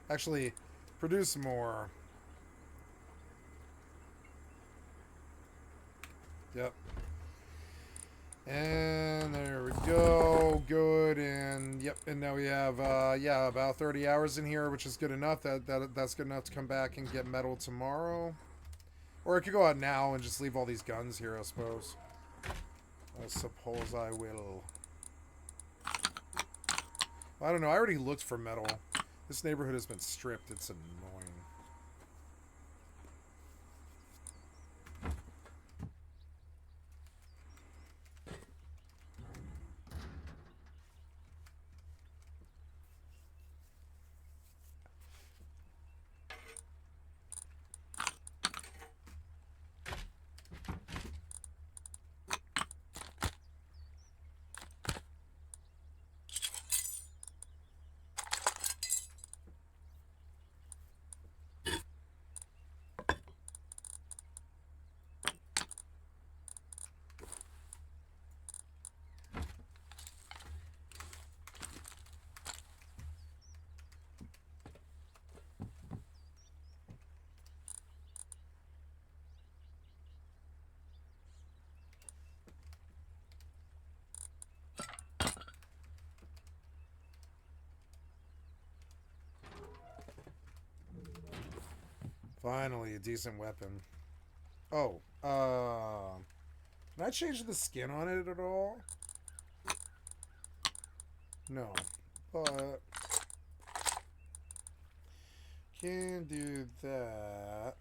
Actually, produce more. Yep. And there we go. Good. And yep. And now we have yeah, about 30 hours in here, which is good enough. That's good enough to come back and get metal tomorrow. Or I could go out now and just leave all these guns here, I suppose. I suppose I will. I don't know. I already looked for metal. This neighborhood has been stripped. It's annoying. Finally, a decent weapon. Oh, can I change the skin on it at all? No, but can do that.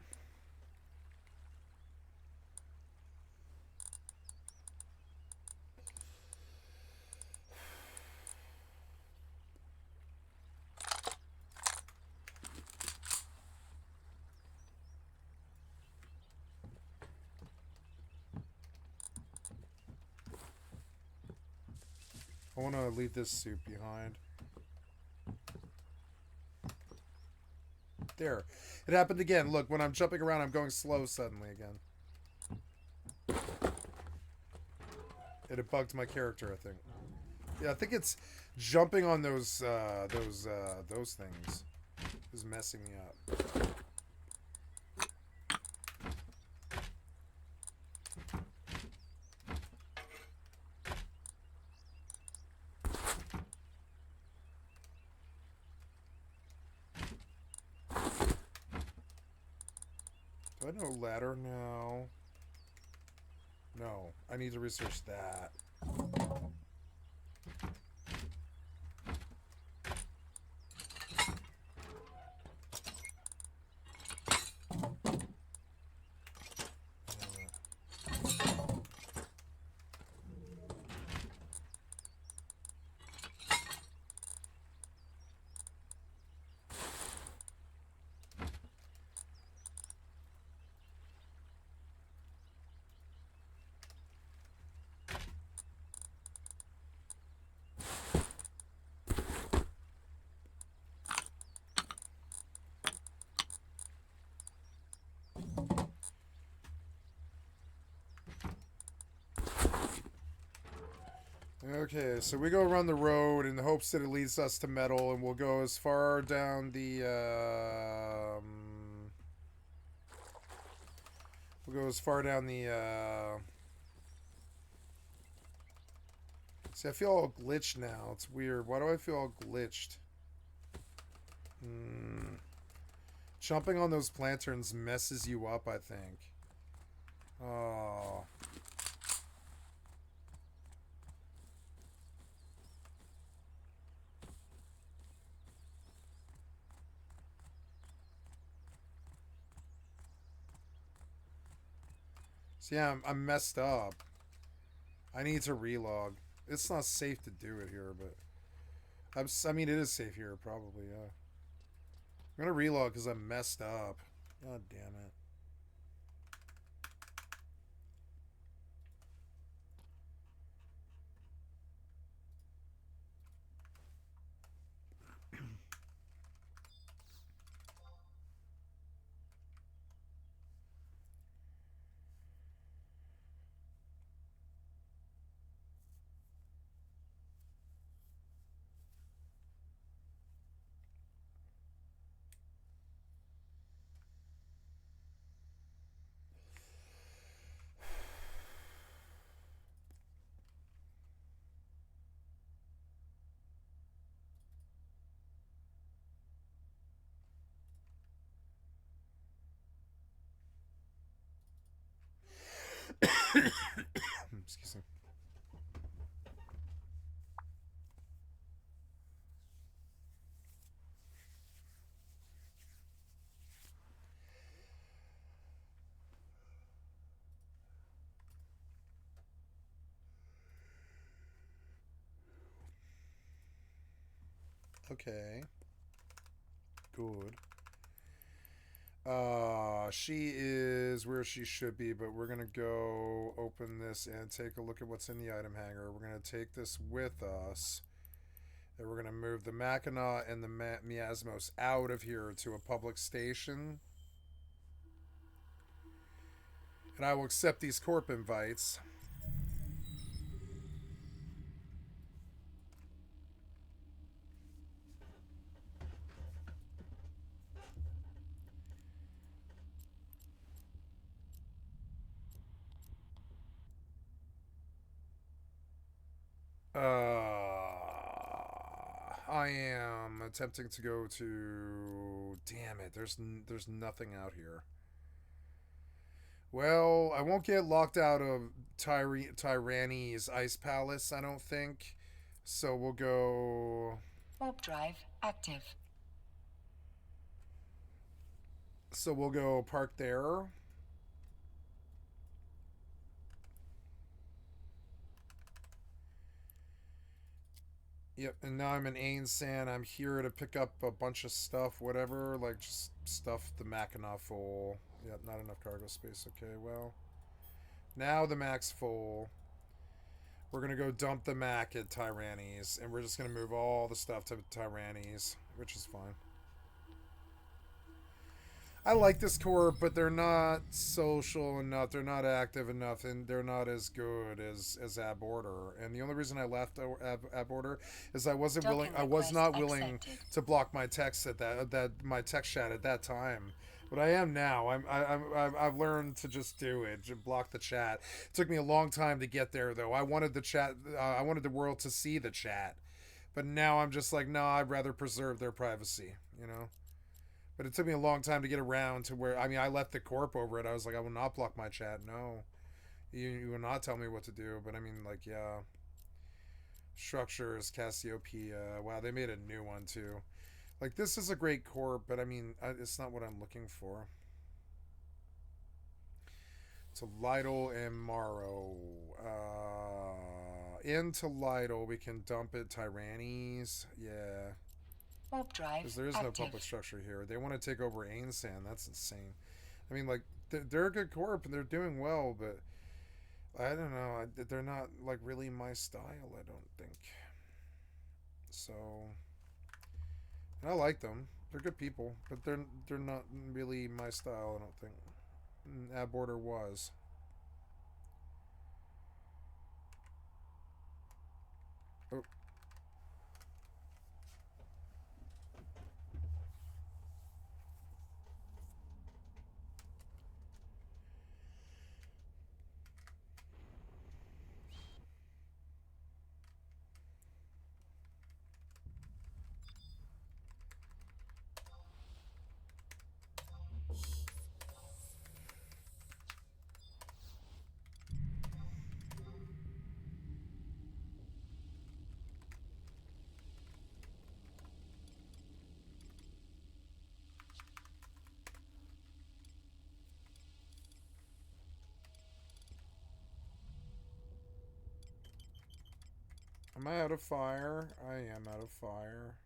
I want to leave this suit behind. There. It happened again. Look, when I'm jumping around, I'm going slow suddenly again. It bugged my character, I think. Yeah, I think it's jumping on those things is messing me up. Do I know ladder now? No, I need to research that. Okay, so we go around the road in the hopes that it leads us to metal, and we'll go as far down the, we'll go as far down the, see, I feel all glitched now. It's weird. Why do I feel all glitched? Jumping on those lanterns messes you up, I think. Oh... See, I'm messed up. I need to relog. It's not safe to do it here, but I mean, it is safe here, probably. Yeah. I'm gonna reload because I'm messed up. God damn it. Excuse me. Okay. Good. She is where she should be, but we're gonna go open this and take a look at what's in the item hanger. We're gonna take this with us, and we're gonna move the Mackinac and the Miasmos out of here to a public station. And I will accept these corp invites. I am attempting to go to. Damn it! There's nothing out here. Well, I won't get locked out of Tyranny's Ice Palace, I don't think. So we'll go. Warp drive active. So we'll go park there. Yep, and now I'm in Ainsan. I'm here to pick up a bunch of stuff, whatever, like just stuff the Mackinac full. Yep, not enough cargo space. Okay, well. Now the Mac's full. We're gonna go dump the Mac at Tyranny's, and we're just gonna move all the stuff to Tyranny's, which is fine. I like this corp, but they're not social enough. They're not active enough, and they're not as good as Ab Order. And the only reason I left Ab Order is I wasn't willing. I was not willing to block my text at that my text chat at that time. But I am now. I've learned to just do it. Just block the chat. It took me a long time to get there, though. I wanted the chat. I wanted the world to see the chat. But now I'm just like, no, I'd rather preserve their privacy. You know. But it took me a long time to get around to where, I mean, I left the corp over it. I was like, I will not block my chat. No. You will not tell me what to do. But I mean, like, yeah. Structures, Cassiopeia. Wow, they made a new one, too. Like, this is a great corp, but I mean, it's not what I'm looking for. So, Lytle and Morrow. Into Lytle, we can dump it. Tyrannies. Yeah. Warp drive Because there is no public structure here. They want to take over Ainsan. That's insane. I mean, like, they're a good corp and they're doing well, but I don't know. They're not, like, really my style, I don't think. So, and I like them. They're good people, but they're not really my style, I don't think. Ab Order was. Oh. Am I out of fire? I am out of fire.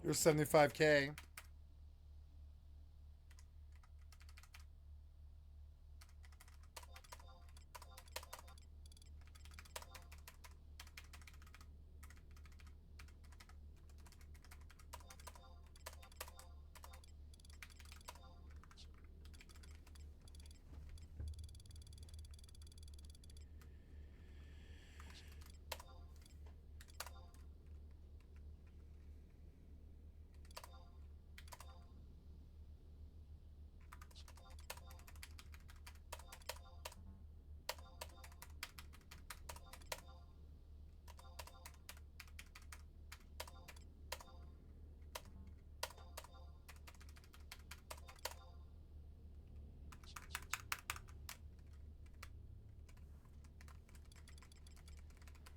You're 75K.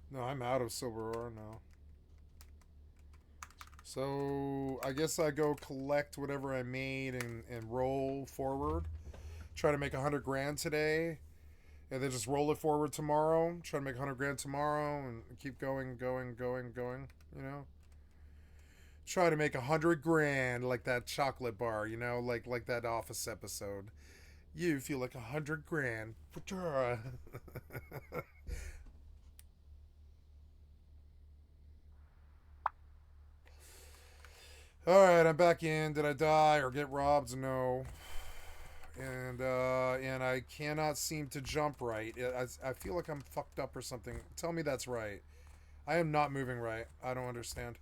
No, I'm out of silver ore now. So I guess I go collect whatever I made and roll forward. Try to make 100 grand today, and then just roll it forward tomorrow. Try to make 100 grand tomorrow, and keep going, going, going, going. You know, try to make 100 grand like that chocolate bar. You know, like that Office episode. You feel like 100 grand. All right, I'm back in. Did I die or get robbed? No. And I cannot seem to jump right. I feel like I'm fucked up or something. Tell me that's right. I am not moving right. I don't understand.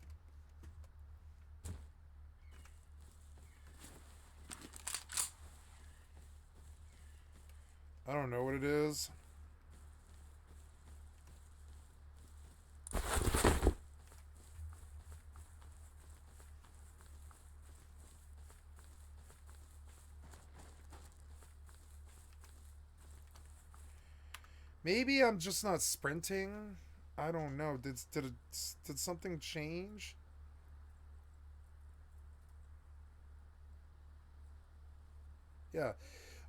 I don't know what it is. Maybe I'm just not sprinting. I don't know. Did something change? Yeah.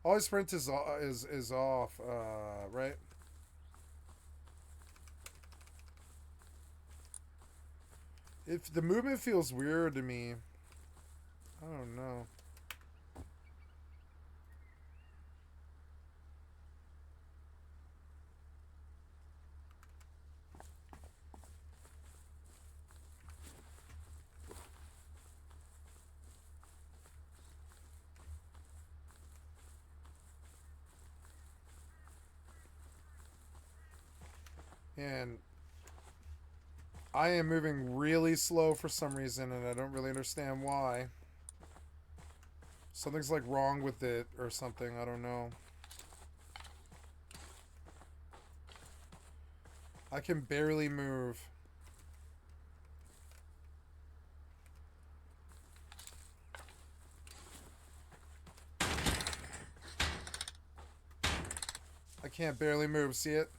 Always sprint is off, right? If the movement feels weird to me, I don't know. And I am moving really slow for some reason, and I don't really understand why. Something's like wrong with it or something. I don't know. I can barely move. I can't barely move. See it?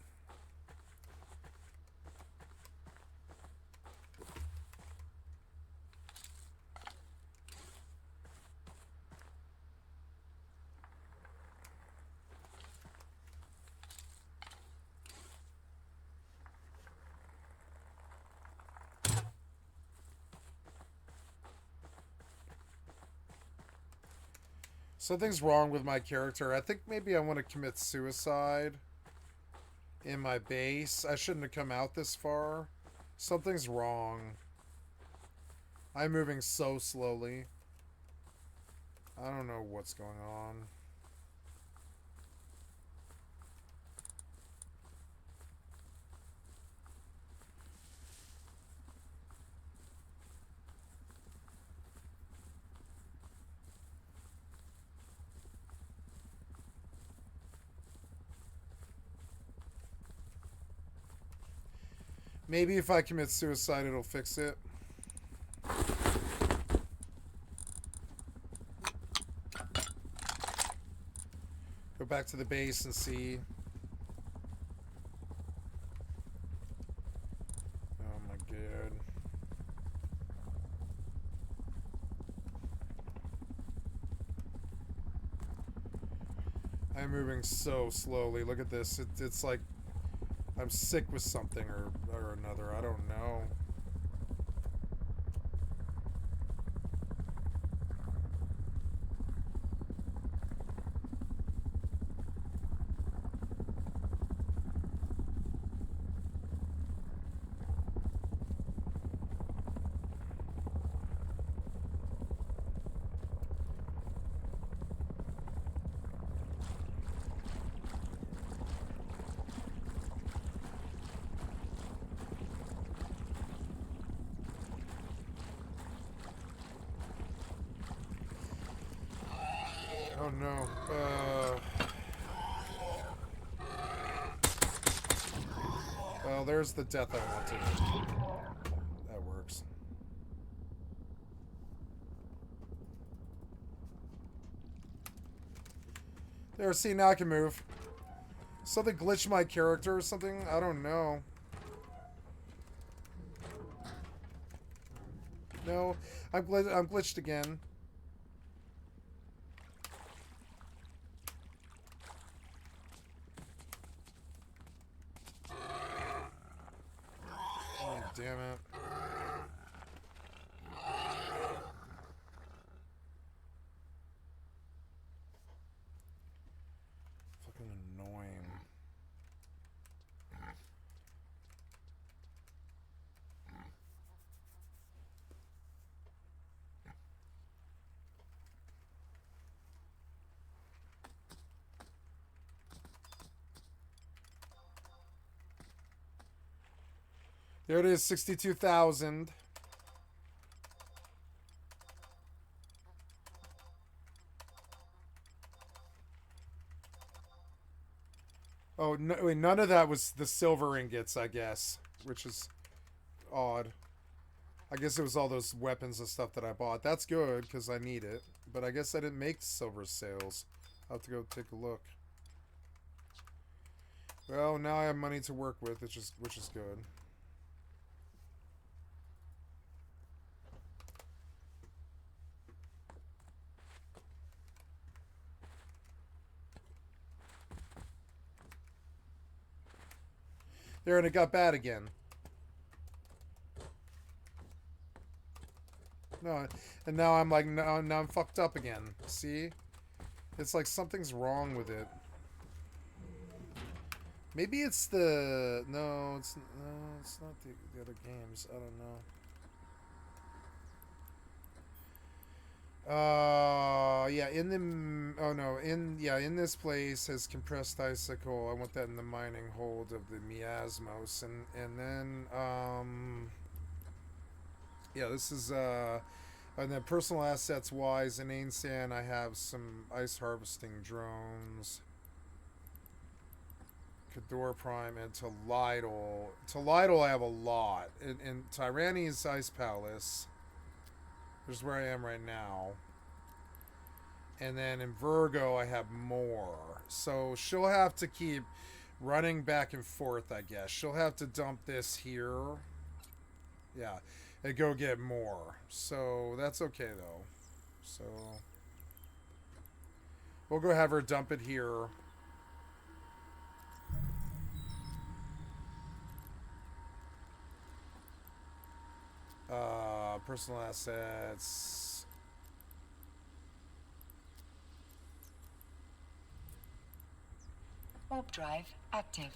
Something's wrong with my character. I think maybe I want to commit suicide in my base. I shouldn't have come out this far. Something's wrong. I'm moving so slowly. I don't know what's going on. Maybe if I commit suicide, it'll fix it. Go back to the base and see. Oh my god. I'm moving so slowly. Look at this. It's like I'm sick with something or another. I don't know. Oh no. Well, there's the death I wanted. That works. There, see, now I can move. Something glitched my character or something? I don't know. No, I'm glitched again. Oh, damn it. Fucking annoying. There it is, 62,000. Oh, no, wait, none of that was the silver ingots, I guess, which is odd. I guess it was all those weapons and stuff that I bought. That's good, because I need it. But I guess I didn't make silver sales. I'll have to go take a look. Well, now I have money to work with, which is good. There, and it got bad again. No, and now I'm like, no, now I'm fucked up again. See? It's like something's wrong with it. Maybe it's the... No, it's not the other games. I don't know. Yeah, in the... Oh, no. In this place has compressed icicle. I want that in the mining hold of the miasmos. And then, yeah, this is, and then personal assets wise, in Ainsan, I have some ice harvesting drones. Cador Prime and Tolidal. Tolidal I have a lot. In Tyranni's Ice Palace, which is where I am right now. And then in Virgo I have more. So she'll have to keep running back and forth, I guess. She'll have to dump this here. Yeah. And go get more. So that's okay though. So we'll go have her dump it here. Personal assets. Warp drive active.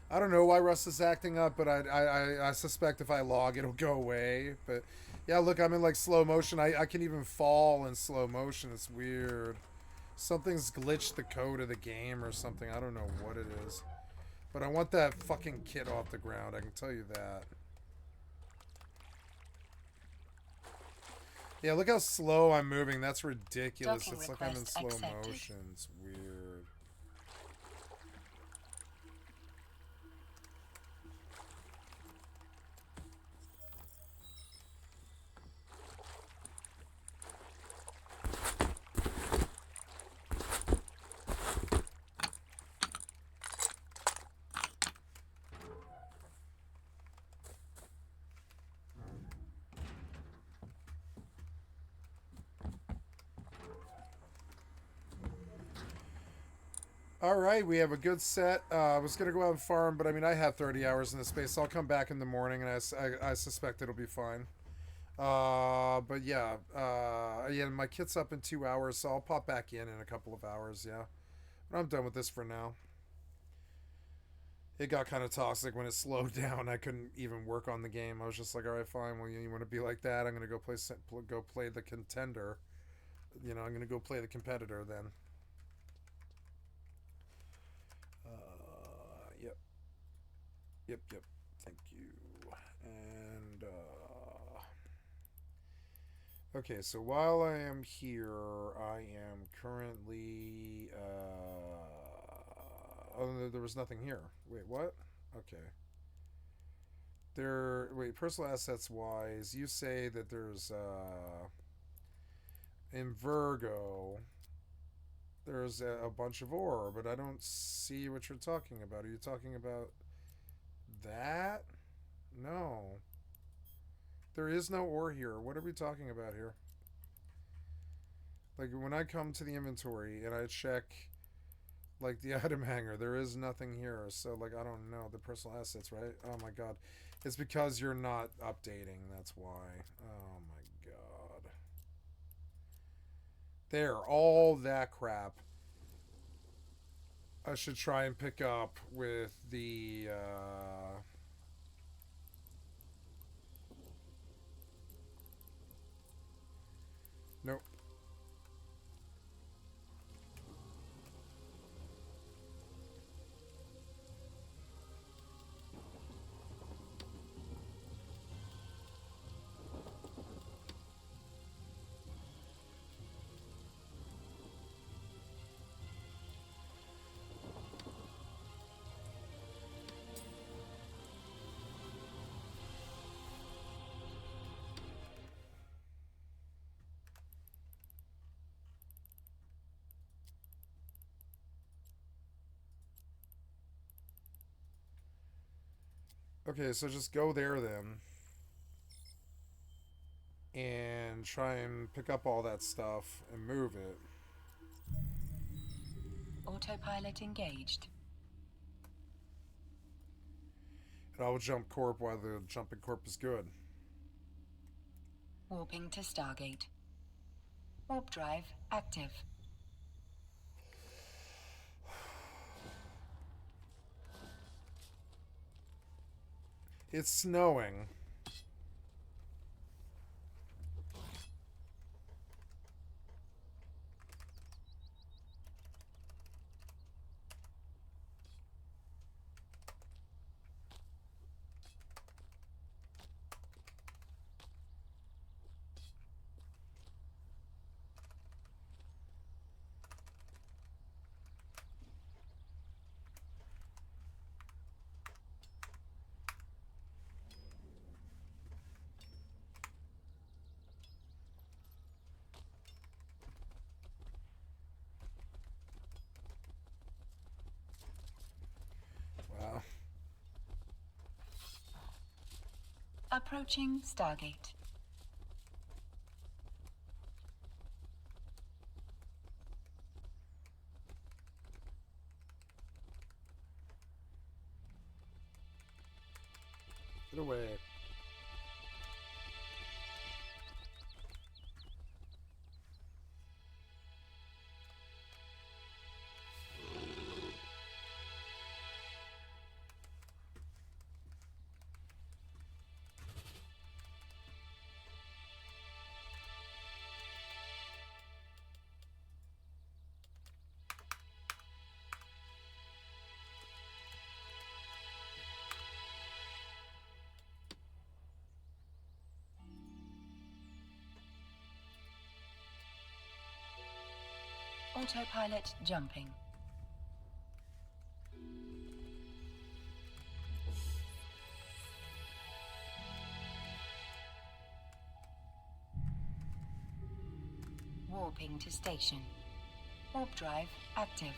I don't know why Russ is acting up, but I suspect if I log, it'll go away. But yeah, look, I'm in like slow motion. I can even fall in slow motion. It's weird. Something's glitched the code of the game or something. I don't know what it is. But I want that fucking kit off the ground. I can tell you that. Yeah, look how slow I'm moving. That's ridiculous. Docking It's like I'm in request slow accepted. motion. It's weird. All right, we have a good set. I was gonna go out and farm, but I mean, I have 30 hours in this space, so I'll come back in the morning, and I suspect it'll be fine. But yeah, yeah, my kit's up in 2 hours, so I'll pop back in a couple of hours. Yeah, but I'm done with this for now. It got kind of toxic when it slowed down. I couldn't even work on the game. I was just like, all right, fine. Well, you want to be like that? I'm gonna go play the contender. I'm gonna go play the competitor then. Yep, yep. Thank you. And okay, so while I am here, I am currently. Oh, no, there was nothing here. Wait, what? Okay. Wait, personal assets wise, you say that there's in Virgo. There's a bunch of ore, but I don't see what you're talking about. Are you talking about that? No. There is no ore here. What are we talking about here? Like, when I come to the inventory and I check, like, the item hanger, there is nothing here. So, like, I don't know. The personal assets, right? Oh, my God. It's because you're not updating. That's why. Oh, my God. There. All that crap I should try and pick up with the, Nope. Okay, so just go there then and try and pick up all that stuff and move it. Autopilot engaged. And I'll jump corp while the jumping corp is good. Warping to Stargate. Warp drive active. It's snowing. Wow. Approaching Stargate. Get away. Autopilot jumping. Warping to station. Warp drive active.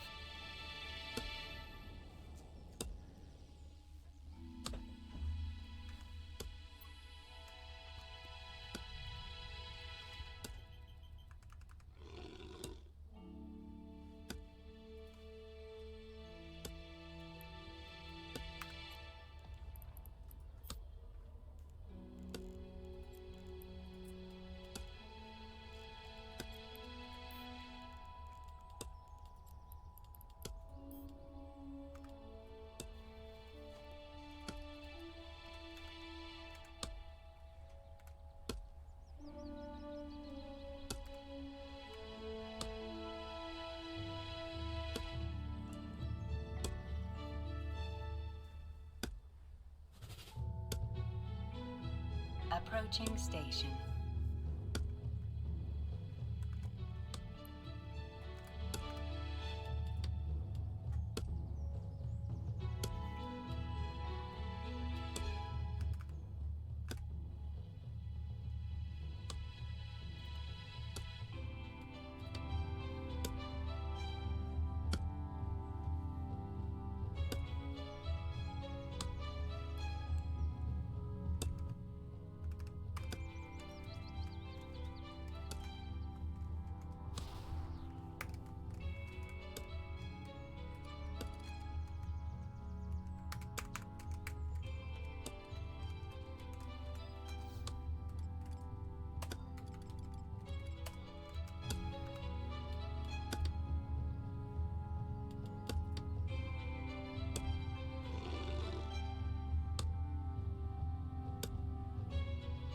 Approaching station.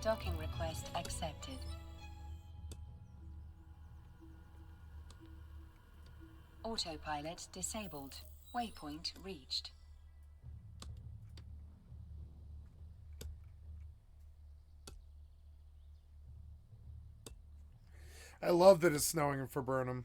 Docking request accepted. Autopilot disabled. Waypoint reached. I love that it's snowing for Burnham.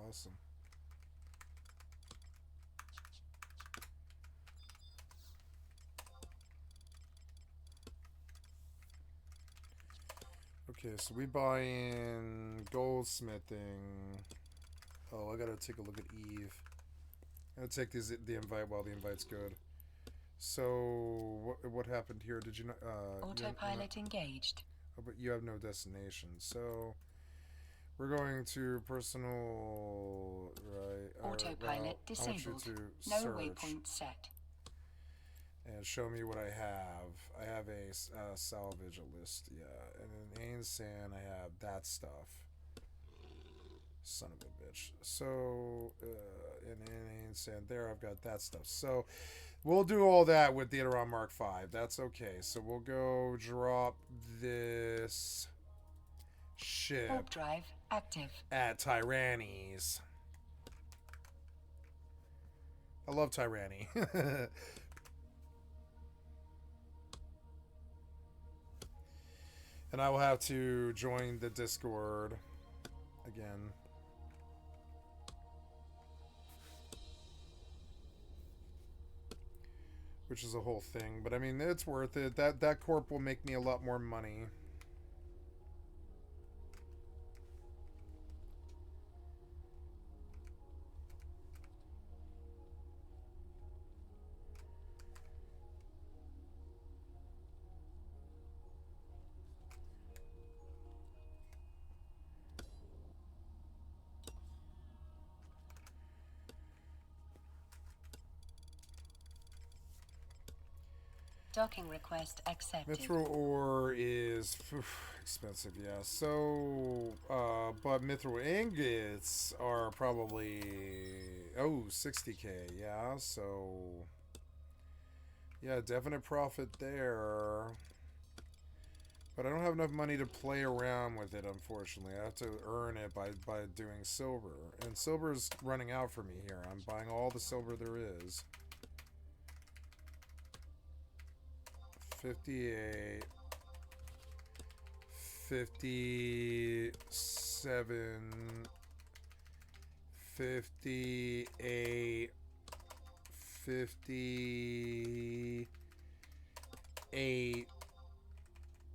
Awesome. Okay, so we buy in goldsmithing. Oh, I gotta take a look at EvE. I'm gonna take the invite while the invite's good. So, what happened here? Did you not? Autopilot engaged. Oh, but you have no destination. So, we're going to personal, right? Autopilot disabled. No waypoint set. And show me what I have. I have a salvage list, yeah. And in Ain Sand, I have that stuff. Son of a bitch. So, in Ain Sand, there I've got that stuff. So, we'll do all that with the Iteron Mark V. That's okay. So, we'll go drop this ship. Warp drive active. At Tyrannies. I love Tyranny. And I will have to join the Discord again. Which is a whole thing. But I mean, it's worth it. That corp will make me a lot more money. Docking request accepted. Mithril ore is expensive, yeah. So, but mithril ingots are probably 60k, yeah. So, yeah, definite profit there. But I don't have enough money to play around with it, unfortunately. I have to earn it by doing silver, and silver's running out for me here. I'm buying all the silver there is. 58, 57, 58, 58,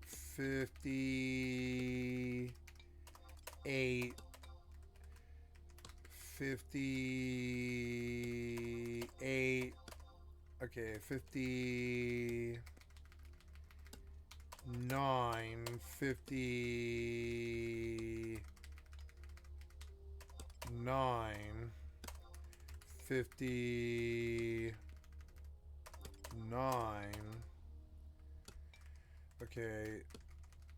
58, 58, okay, 59, 59, 59, okay,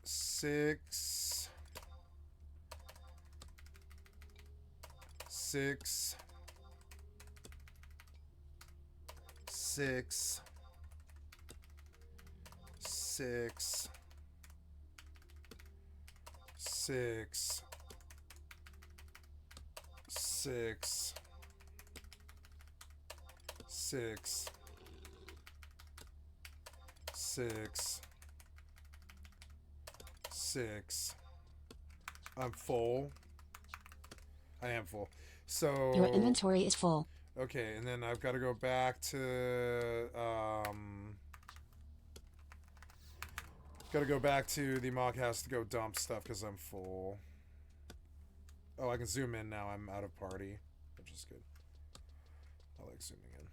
6, 6, 6, 6, 6, 6, 6, 6, 6. I'm full. I am full. So your inventory is full. Okay, and then I've got to go back to the mock house to go dump stuff because I'm full. Oh, I can zoom in now. I'm out of party, which is good. I like zooming in.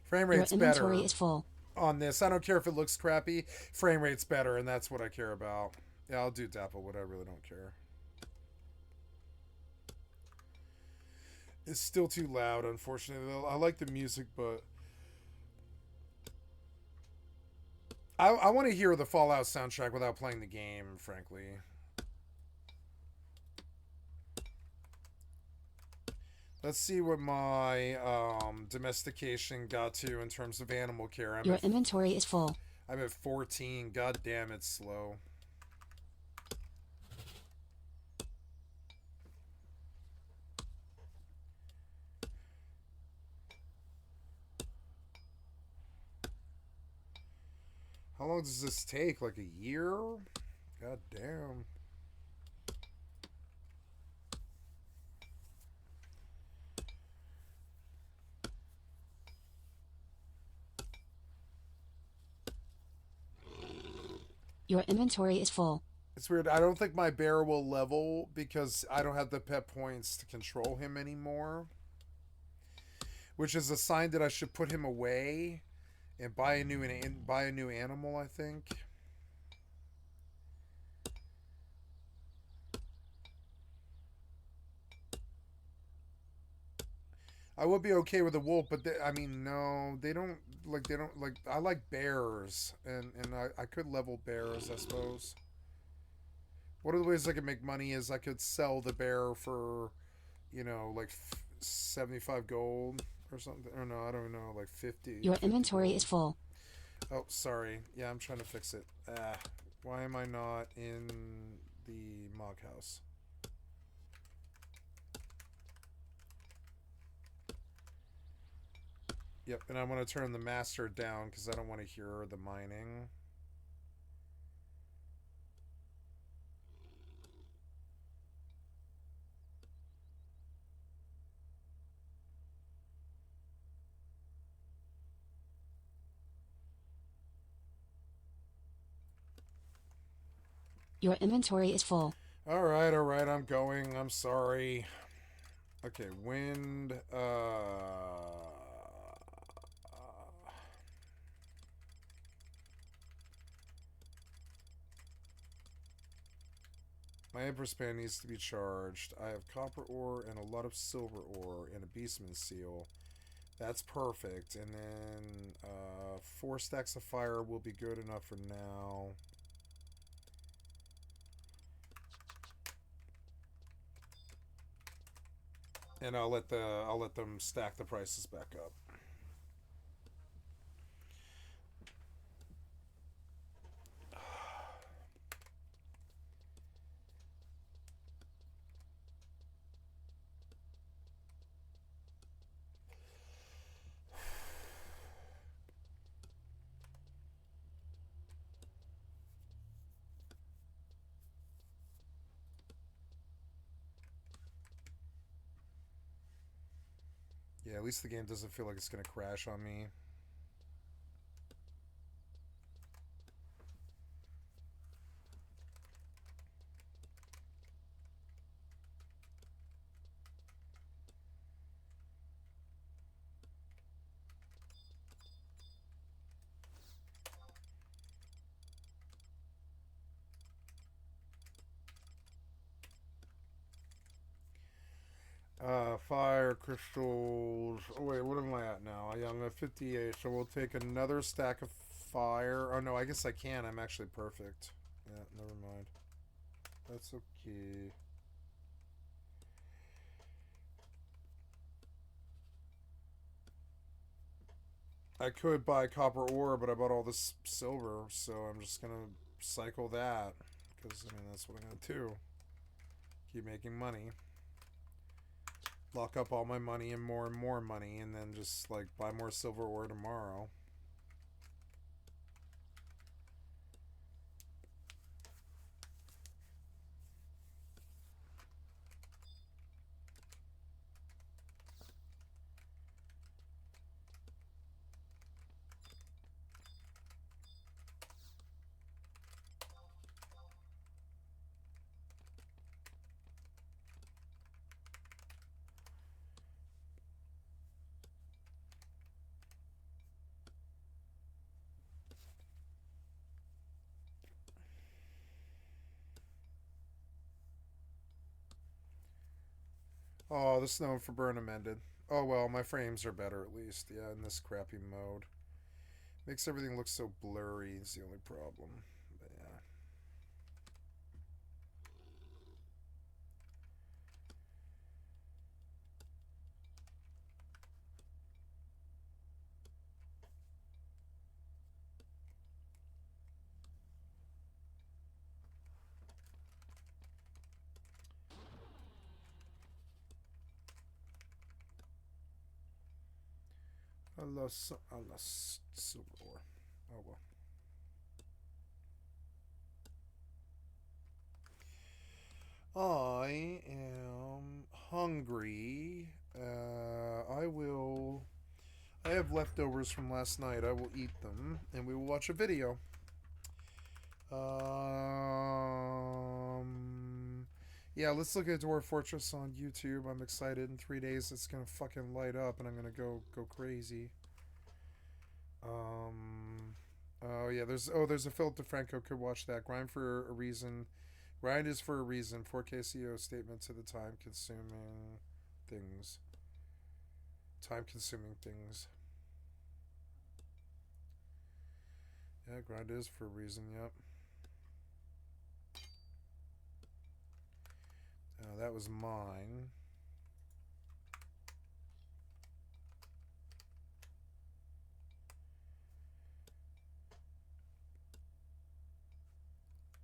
Frame rate's your inventory better is full. on this. I don't care if it looks crappy. Frame rate's better, and that's what I care about. Yeah, I'll do Dapplewood. I really don't care. It's still too loud, unfortunately. I like the music, but I want to hear the Fallout soundtrack without playing the game, frankly. Let's see what my domestication got to in terms of animal care. Your inventory is full. I'm at 14. God damn, it's slow. How long does this take? Like a year? God damn. Your inventory is full. It's weird. I don't think my bear will level because I don't have the pet points to control him anymore. Which is a sign that I should put him away and buy a new animal, I think. I would be okay with a wolf, but I mean, no, they don't like. I like bears, and I could level bears, I suppose. One of the ways I could make money is I could sell the bear for, like 75 gold or something. Or no, I don't know, like 50. Your 50 inventory gold. is full. Oh, sorry. Yeah, I'm trying to fix it. Why am I not in the mock house? Yep, and I want to turn the master down because I don't want to hear the mining. Your inventory is full. Alright, I'm going. I'm sorry. Okay, wind, My Empress Band needs to be charged. I have copper ore and a lot of silver ore and a Beastman seal. That's perfect. And then 4 stacks of fire will be good enough for now. And I'll let them stack the prices back up. Yeah, at least the game doesn't feel like it's gonna crash on me. Fire crystals. Oh wait, what am I at now? Yeah, I'm at 58. So we'll take another stack of fire. Oh no, I guess I can. I'm actually perfect. Yeah, never mind. That's okay. I could buy copper ore, but I bought all this silver, so I'm just gonna cycle that. Because, I mean, that's what I'm gonna do. Keep making money. Lock up all my money and more money, and then just, like, buy more silver ore tomorrow. Oh, the snow for Burnham ended. Oh well, my frames are better at least. Yeah, in this crappy mode. Makes everything look so blurry is the only problem. But yeah. I lost silver ore. Oh well. I am hungry. I have leftovers from last night. I will eat them, and we will watch a video. Yeah, let's look at Dwarf Fortress on YouTube. I'm excited. In 3 days, it's gonna fucking light up, and I'm gonna go crazy. Oh yeah, there's a Philip DeFranco. Could watch that. Grind for a reason. Grind is for a reason. 4K CEO statement to the time-consuming things. Time-consuming things. Yeah, grind is for a reason. Yep. That was mine.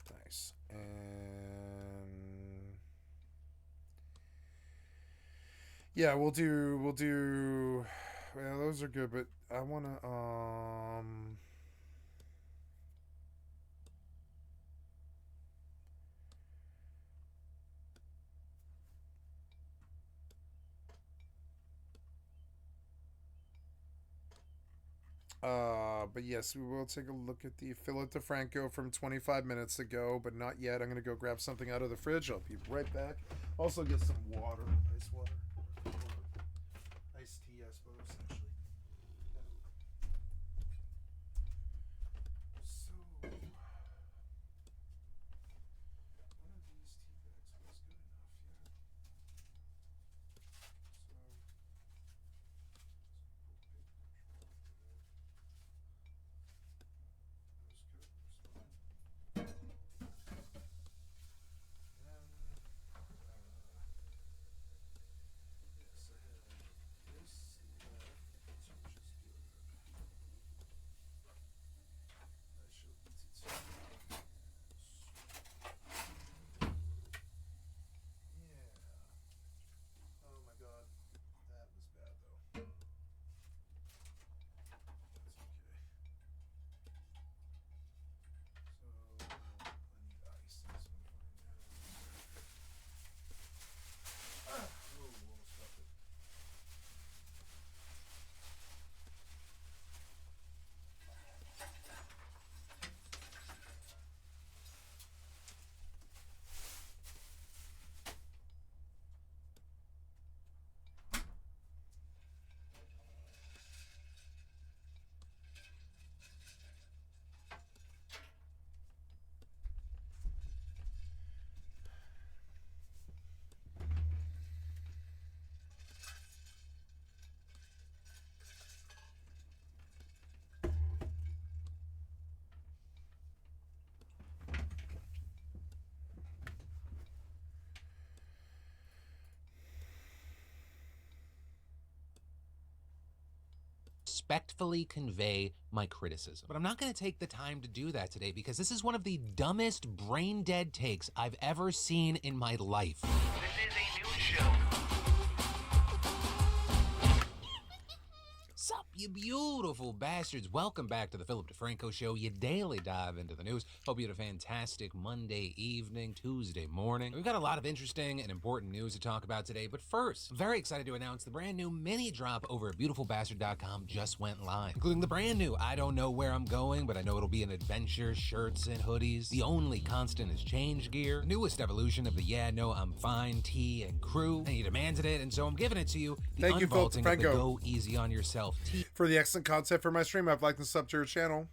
Nice. And yeah, we'll do well, those are good, but I wanna but yes, we will take a look at the Philip DeFranco from 25 minutes ago, but not yet. I'm gonna go grab something out of the fridge. I'll be right back. Also get some water, ice water, or iced tea, I suppose, actually. So, one of these tea bags. respectfully convey my criticism. But I'm not going to take the time to do that today because this is one of the dumbest brain-dead takes I've ever seen in my life. This is a news show. Sup, you beautiful bastards. Welcome back to the Philip DeFranco Show, your daily dive into the news. Hope you had a fantastic Monday evening, Tuesday morning. We've got a lot of interesting and important news to talk about today, but first, I'm very excited to announce the brand new mini drop over at beautifulbastard.com just went live, including the brand new I don't know where I'm going, but I know it'll be an adventure, shirts and hoodies. The only constant is change gear, the newest evolution of the yeah, no, I'm fine tee and crew, and you demanded it, and so I'm giving it to you. The Thank you, Philip unvaulting of the DeFranco. Go Easy on Yourself tee. For the excellent content for my stream, I've liked and subbed to your channel.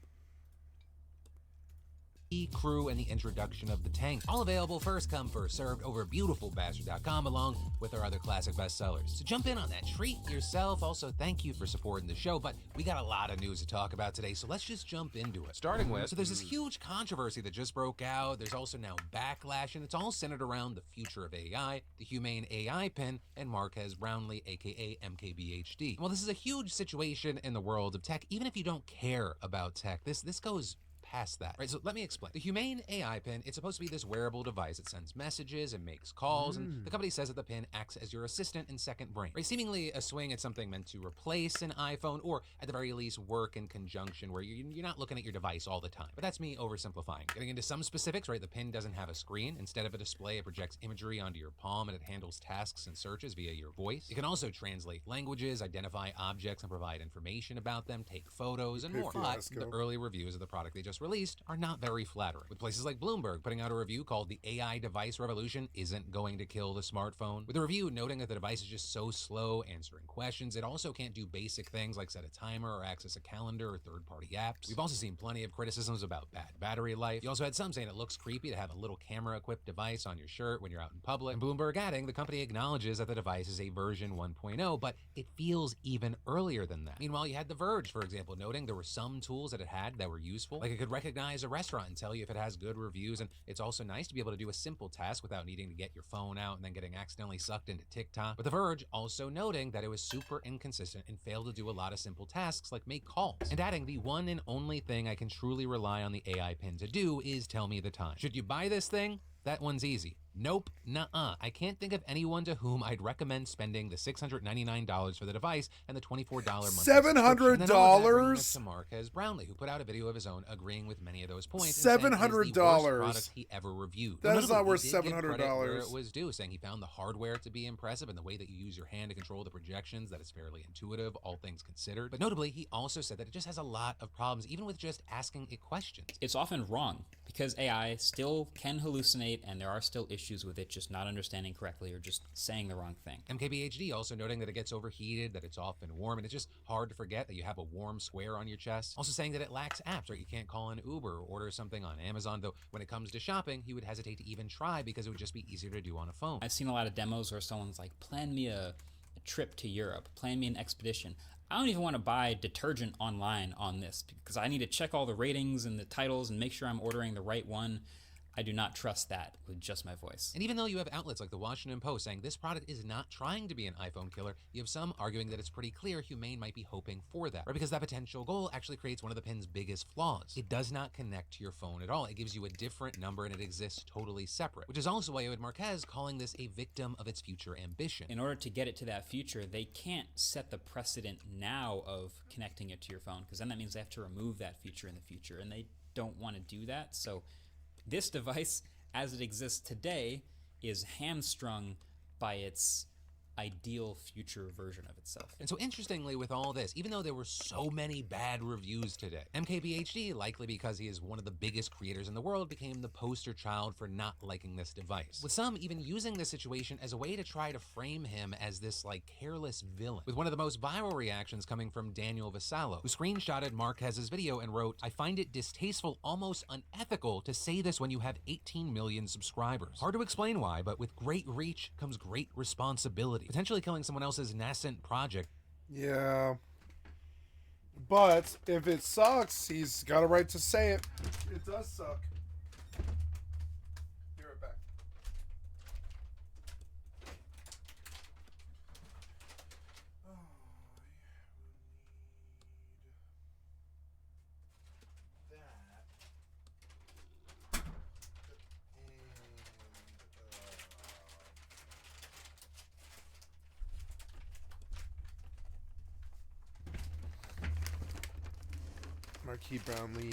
Crew and the introduction of the tank. All available first come, first served over at beautifulbastard.com along with our other classic bestsellers. So jump in on that, treat yourself. Also, thank you for supporting the show, but we got a lot of news to talk about today, so let's just jump into it. Starting with, so there's this huge controversy that just broke out. There's also now backlash, and it's all centered around the future of AI, the humane AI pin, and Marquez Brownlee, aka MKBHD. Well, this is a huge situation in the world of tech. Even if you don't care about tech, this goes past that, right? So let me explain. The humane AI pin, it's supposed to be this wearable device. It sends messages and makes calls, and the company says that the pin acts as your assistant and second brain, right? Seemingly a swing at something meant to replace an iPhone, or at the very least work in conjunction where you're not looking at your device all the time. But that's me oversimplifying. Getting into some specifics, right? The pin doesn't have a screen. Instead of a display, it projects imagery onto your palm, and it handles tasks and searches via your voice. It can also translate languages, identify objects, and provide information about them, take photos, and more. But the early reviews of the product they just released are not very flattering, with places like Bloomberg putting out a review called "The AI Device Revolution Isn't Going to Kill the Smartphone," with a review noting that the device is just so slow answering questions. It also can't do basic things like set a timer or access a calendar or third-party apps. We've also seen plenty of criticisms about bad battery life. You also had some saying it looks creepy to have a little camera-equipped device on your shirt when you're out in public. And Bloomberg adding, the company acknowledges that the device is a version 1.0, but it feels even earlier than that. Meanwhile, you had The Verge, for example, noting there were some tools that it had that were useful, like it could recognize a restaurant and tell you if it has good reviews, and it's also nice to be able to do a simple task without needing to get your phone out and then getting accidentally sucked into TikTok. But The Verge also noting that it was super inconsistent and failed to do a lot of simple tasks like make calls, and adding, the one and only thing I can truly rely on the AI pin to do is tell me the time. Should you buy this thing? That one's easy. Nope, nuh-uh. I can't think of anyone to whom I'd recommend spending the $699 for the device and the $24 monthly $700? to Marquez Brownlee, who put out a video of his own agreeing with many of those points. $700? The worst product he ever reviewed. That is not worth He did give credit $700. where it was due, saying he found the hardware to be impressive and the way that you use your hand to control the projections, that is fairly intuitive, all things considered. But notably, he also said that it just has a lot of problems, even with just asking it questions. It's often wrong because AI still can hallucinate, and there are still issues with it just not understanding correctly or just saying the wrong thing. MKBHD also noting that it gets overheated, that it's often warm, and it's just hard to forget that you have a warm square on your chest. Also saying that it lacks apps, right? You can't call an Uber or order something on Amazon, though when it comes to shopping, he would hesitate to even try because it would just be easier to do on a phone. I've seen a lot of demos where someone's like, plan me a trip to Europe, plan me an expedition. I don't even want to buy detergent online on this because I need to check all the ratings and the titles and make sure I'm ordering the right one. I do not trust that with just my voice. And even though you have outlets like the Washington Post saying this product is not trying to be an iPhone killer, you have some arguing that it's pretty clear Humane might be hoping for that, right? Because that potential goal actually creates one of the pin's biggest flaws. It does not connect to your phone at all. It gives you a different number and it exists totally separate, which is also why you had Marquez calling this a victim of its future ambition. In order to get it to that future, they can't set the precedent now of connecting it to your phone because then that means they have to remove that feature in the future, and they don't want to do that. So this device, as it exists today, is hamstrung by its ideal future version of itself. And so interestingly with all this, even though there were so many bad reviews today, MKBHD, likely because he is one of the biggest creators in the world, became the poster child for not liking this device, with some even using this situation as a way to try to frame him as this like careless villain, with one of the most viral reactions coming from Daniel Vasallo, who screenshotted Marquez's video and wrote, "I find it distasteful, almost unethical to say this when you have 18 million subscribers. Hard to explain why, but with great reach comes great responsibility. Potentially killing someone else's nascent project." Yeah. But if it sucks, he's got a right to say it. It does suck. Be right back. Marquis Brownlee.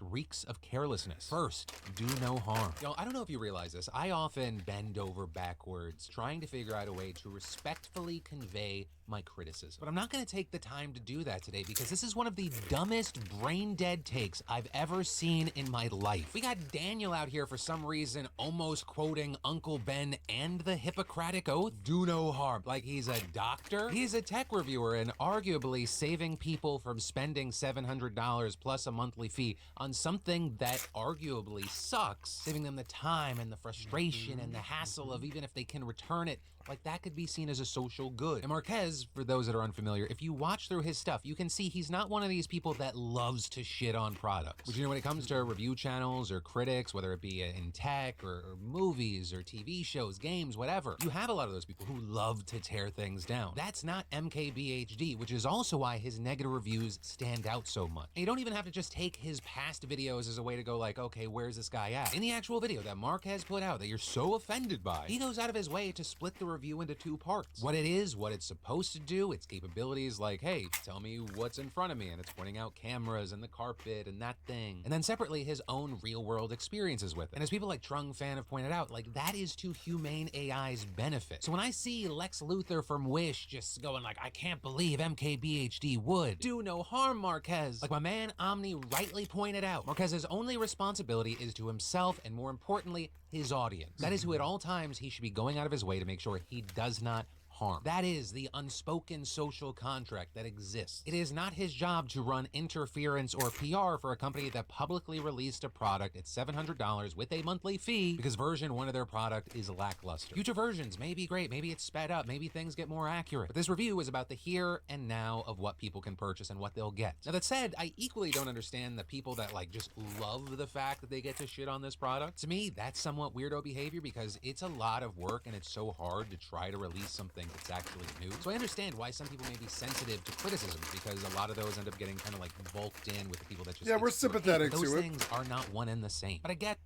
Reeks of carelessness. First, do no harm. Y'all, I don't know if you realize this. I often bend over backwards trying to figure out a way to respectfully convey my criticism. But I'm not going to take the time to do that today because this is one of the dumbest brain-dead takes I've ever seen in my life. We got Daniel out here for some reason almost quoting Uncle Ben and the Hippocratic Oath. Do no harm. Like he's a doctor? He's a tech reviewer and arguably saving people from spending $700 plus a monthly fee on something that arguably sucks, saving them the time and the frustration and the hassle of even if they can return it, like that could be seen as a social good. And Marquez, for those that are unfamiliar, if you watch through his stuff, you can see he's not one of these people that loves to shit on products. Which, you know, when it comes to review channels or critics, whether it be in tech or movies or TV shows, games, whatever, you have a lot of those people who love to tear things down. That's not MKBHD, which is also why his negative reviews stand out so much. And you don't even have to just take his past videos as a way to go like, okay, where's this guy at? In the actual video that Marquez put out that you're so offended by, he goes out of his way to split the review into two parts. What it is, what it's supposed to do, its capabilities, like, hey, tell me what's in front of me, and it's pointing out cameras and the carpet and that thing. And then separately, his own real-world experiences with it. And as people like Trung Fan have pointed out, like, that is to humane AI's benefit. So when I see Lex Luthor from Wish just going like, I can't believe MKBHD would do no harm, Marquez, like my man Omni rightly pointed out, Marquez's only responsibility is to himself and, more importantly, his audience. That is who at all times he should be going out of his way to make sure he does not harm. That is the unspoken social contract that exists. It is not his job to run interference or PR for a company that publicly released a product at $700 with a monthly fee because version 1 of their product is lackluster. Future versions may be great, maybe it's sped up, maybe things get more accurate, but this review is about the here and now of what people can purchase and what they'll get. Now that said, I equally don't understand the people that like just love the fact that they get to shit on this product. To me, that's somewhat weirdo behavior because it's a lot of work and it's so hard to try to release something that's actually new. So I understand why some people may be sensitive to criticisms because a lot of those end up getting kind of like bulked in with the people that just Yeah, we're sympathetic those to it. things are not one and the same. But I get.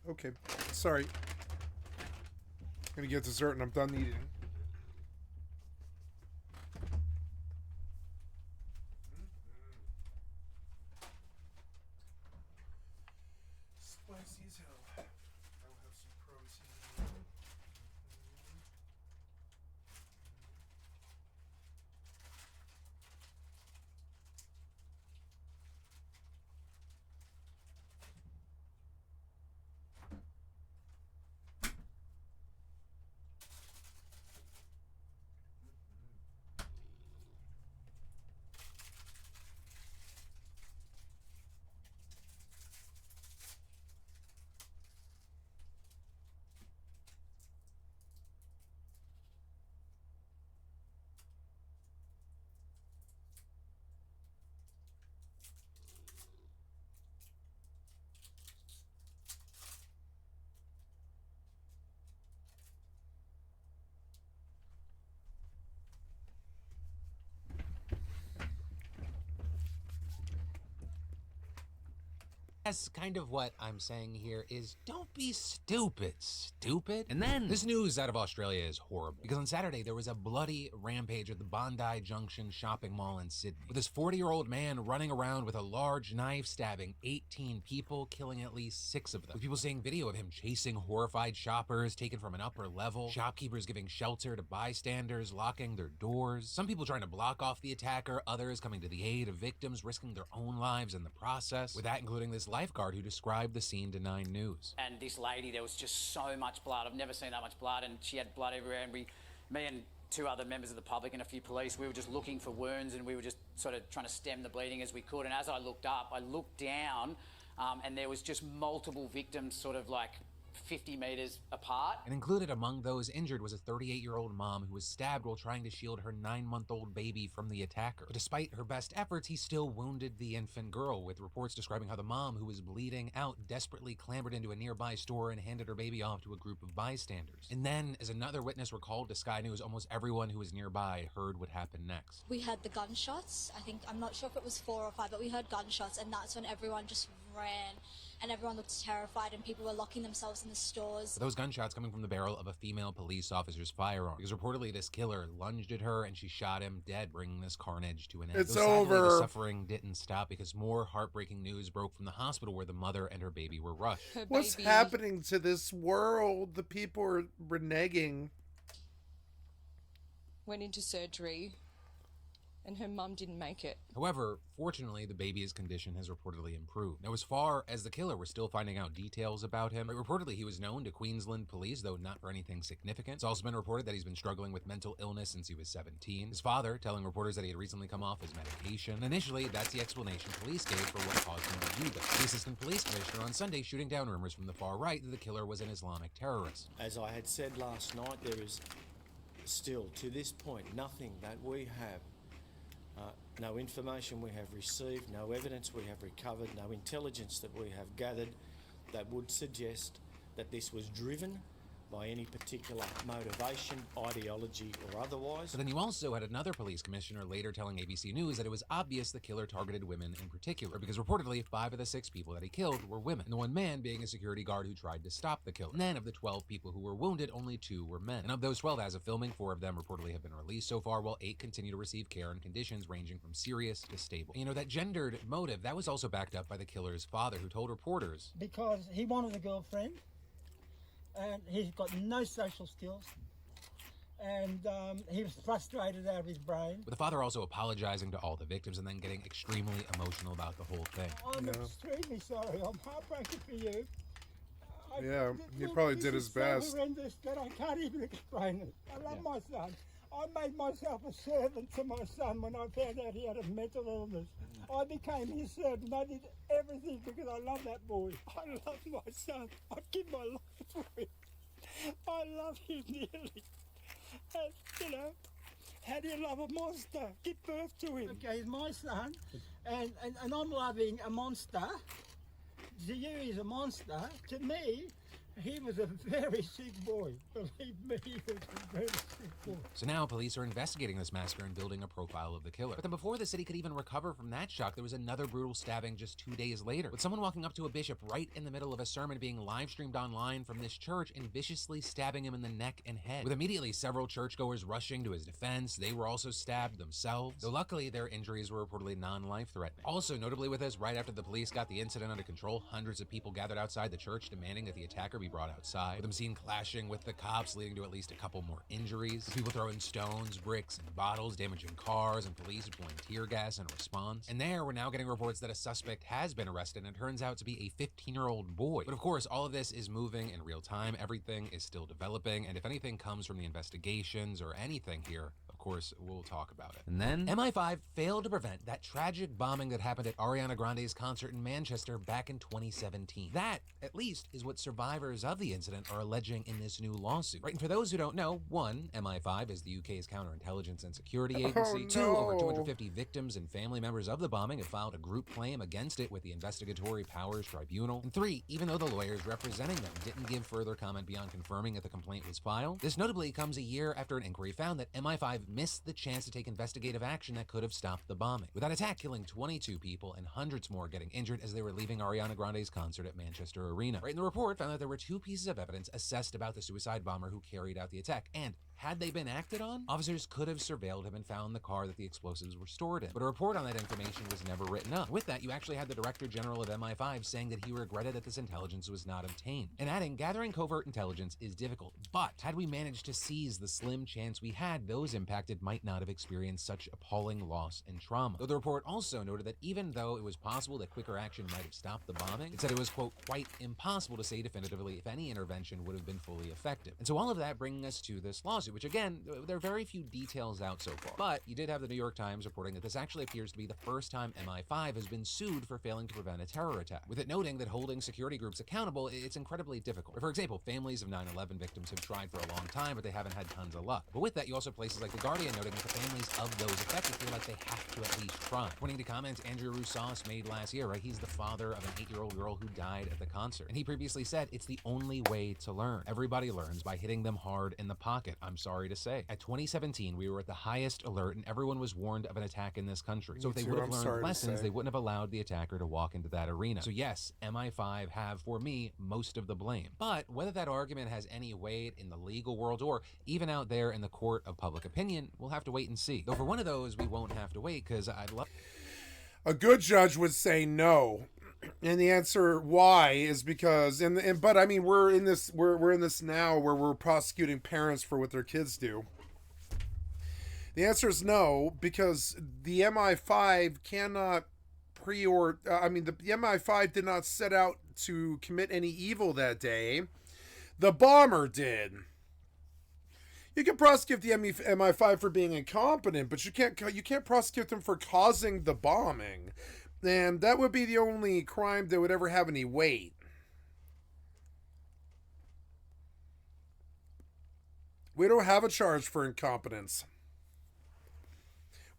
Okay, sorry. I'm gonna get dessert and I'm done eating. Spicy as hell. I'll have some protein. That's kind of what I'm saying here is don't be stupid. And then this news out of Australia is horrible because on Saturday there was a bloody rampage at the Bondi Junction shopping mall in Sydney with this 40-year-old man running around with a large knife stabbing 18 people, killing at least 6 of them. With people seeing video of him chasing horrified shoppers taken from an upper level, shopkeepers giving shelter to bystanders, locking their doors, some people trying to block off the attacker, others coming to the aid of victims, risking their own lives in the process, with that including this lifeguard who described the scene to 9 News. And this lady, there was just so much blood. I've never seen that much blood, and she had blood everywhere. And me and 2 other members of the public and a few police, we were just looking for wounds, and we were just sort of trying to stem the bleeding as we could. And as I looked up, I looked down, and there was just multiple victims sort of like 50 meters apart. And included among those injured was a 38-year-old mom who was stabbed while trying to shield her 9-month-old baby from the attacker. But despite her best efforts, he still wounded the infant girl, with reports describing how the mom, who was bleeding out, desperately clambered into a nearby store and handed her baby off to a group of bystanders. And then, as another witness recalled to Sky News, almost everyone who was nearby heard what happened next. We heard the gunshots. I'm not sure if it was 4 or 5, but we heard gunshots, and that's when everyone just ran, and everyone looked terrified, and people were locking themselves in the stores. Those gunshots coming from the barrel of a female police officer's firearm, because reportedly this killer lunged at her and she shot him dead, bringing this carnage to an end. It's Though sadly, over. the suffering didn't stop because more heartbreaking news broke from the hospital where the mother and her baby were rushed. What's happening to this world? The people are reneging. Went into surgery, and her mum didn't make it. However, fortunately, the baby's condition has reportedly improved. Now, as far as the killer, we're still finding out details about him. But reportedly, he was known to Queensland police, though not for anything significant. It's also been reported that he's been struggling with mental illness since he was 17. His father telling reporters that he had recently come off his medication. And initially, that's the explanation police gave for what caused him to do this. The assistant police commissioner on Sunday shooting down rumors from the far right that the killer was an Islamic terrorist. As I had said last night, there is still, to this point, nothing that we have, no information we have received, no evidence we have recovered, no intelligence that we have gathered that would suggest that this was driven by any particular motivation, ideology, or otherwise. But then you also had another police commissioner later telling ABC News that it was obvious the killer targeted women in particular, because reportedly 5 of the 6 people that he killed were women, and the one man being a security guard who tried to stop the kill. And then of the 12 people who were wounded, only 2 were men. And of those 12, as of filming, 4 of them reportedly have been released so far, while 8 continue to receive care in conditions ranging from serious to stable. And you know, that gendered motive, that was also backed up by the killer's father, who told reporters, because he wanted a girlfriend, and he's got no social skills, and he was frustrated out of his brain. With the father also apologizing to all the victims and then getting extremely emotional about the whole thing. I'm extremely sorry. I'm heartbroken for you. Yeah, he probably did his best. It's so horrendous that I can't even explain it. I love my son. I made myself a servant to my son when I found out he had a mental illness. I became his servant. I did everything because I love that boy. I love my son. I'd give my life for him. I love him dearly. And, you know, how do you love a monster? Give birth to him. Okay, he's my son, and I'm loving a monster. To you, he's a monster. To me, he was a very sick boy. Believe me, he was a very sick boy. So now police are investigating this massacre and building a profile of the killer. But then before the city could even recover from that shock, there was another brutal stabbing just 2 days later, with someone walking up to a bishop right in the middle of a sermon being live streamed online from this church and viciously stabbing him in the neck and head. With immediately several churchgoers rushing to his defense, they were also stabbed themselves, though luckily their injuries were reportedly non-life-threatening. Also notably with this, right after the police got the incident under control, hundreds of people gathered outside the church demanding that the attacker be brought outside, with them seen clashing with the cops, leading to at least a couple more injuries. People throwing stones, bricks, and bottles, damaging cars, and police deploying tear gas in response. And there, we're now getting reports that a suspect has been arrested, and it turns out to be a 15-year-old boy. But of course, all of this is moving in real time. Everything is still developing, and if anything comes from the investigations or anything here, of course, we'll talk about it. And then, MI5 failed to prevent that tragic bombing that happened at Ariana Grande's concert in Manchester back in 2017. That, at least, is what survivors of the incident are alleging in this new lawsuit. Right, and for those who don't know, 1, MI5 is the UK's counterintelligence and security agency. 2, over 250 victims and family members of the bombing have filed a group claim against it with the Investigatory Powers Tribunal. And 3, even though the lawyers representing them didn't give further comment beyond confirming that the complaint was filed, this notably comes a year after an inquiry found that MI5 missed the chance to take investigative action that could have stopped the bombing, with that attack killing 22 people and hundreds more getting injured as they were leaving Ariana Grande's concert at Manchester Arena. Right, and the report found that there were 2 pieces of evidence assessed about the suicide bomber who carried out the attack, and had they been acted on, officers could have surveilled him and found the car that the explosives were stored in. But a report on that information was never written up. With that, you actually had the Director General of MI5 saying that he regretted that this intelligence was not obtained, and adding, gathering covert intelligence is difficult, but had we managed to seize the slim chance we had, those impacted might not have experienced such appalling loss and trauma. Though the report also noted that even though it was possible that quicker action might have stopped the bombing, it said it was, quote, quite impossible to say definitively if any intervention would have been fully effective. And so all of that bringing us to this lawsuit, which again, there are very few details out so far. But you did have the New York Times reporting that this actually appears to be the first time MI5 has been sued for failing to prevent a terror attack, with it noting that holding security groups accountable, it's incredibly difficult. For example, families of 9/11 victims have tried for a long time, but they haven't had tons of luck. But with that, you also have places like The Guardian noting that the families of those affected feel like they have to at least try. Pointing to comments Andrew Roussos made last year, right? He's the father of an 8-year-old girl who died at the concert. And he previously said, it's the only way to learn. Everybody learns by hitting them hard in the pocket. I'm sorry to say. At 2017, we were at the highest alert and everyone was warned of an attack in this country. So if they too, would have I'm learned sorry to lessons, say. they wouldn't have allowed the attacker to walk into that arena. So yes, MI5 have, for me, most of the blame. But whether that argument has any weight in the legal world or even out there in the court of public opinion, we'll have to wait and see. Though for one of those, we won't have to wait, because I'd love... A good judge would say no. And the answer why is because but I mean we're in this now where we're prosecuting parents for what their kids do. The answer is no, because the MI5 cannot the MI5 did not set out to commit any evil that day. The bomber did. You can prosecute the MI5 for being incompetent, but you can't prosecute them for causing the bombing. And that would be the only crime that would ever have any weight. We don't have a charge for incompetence.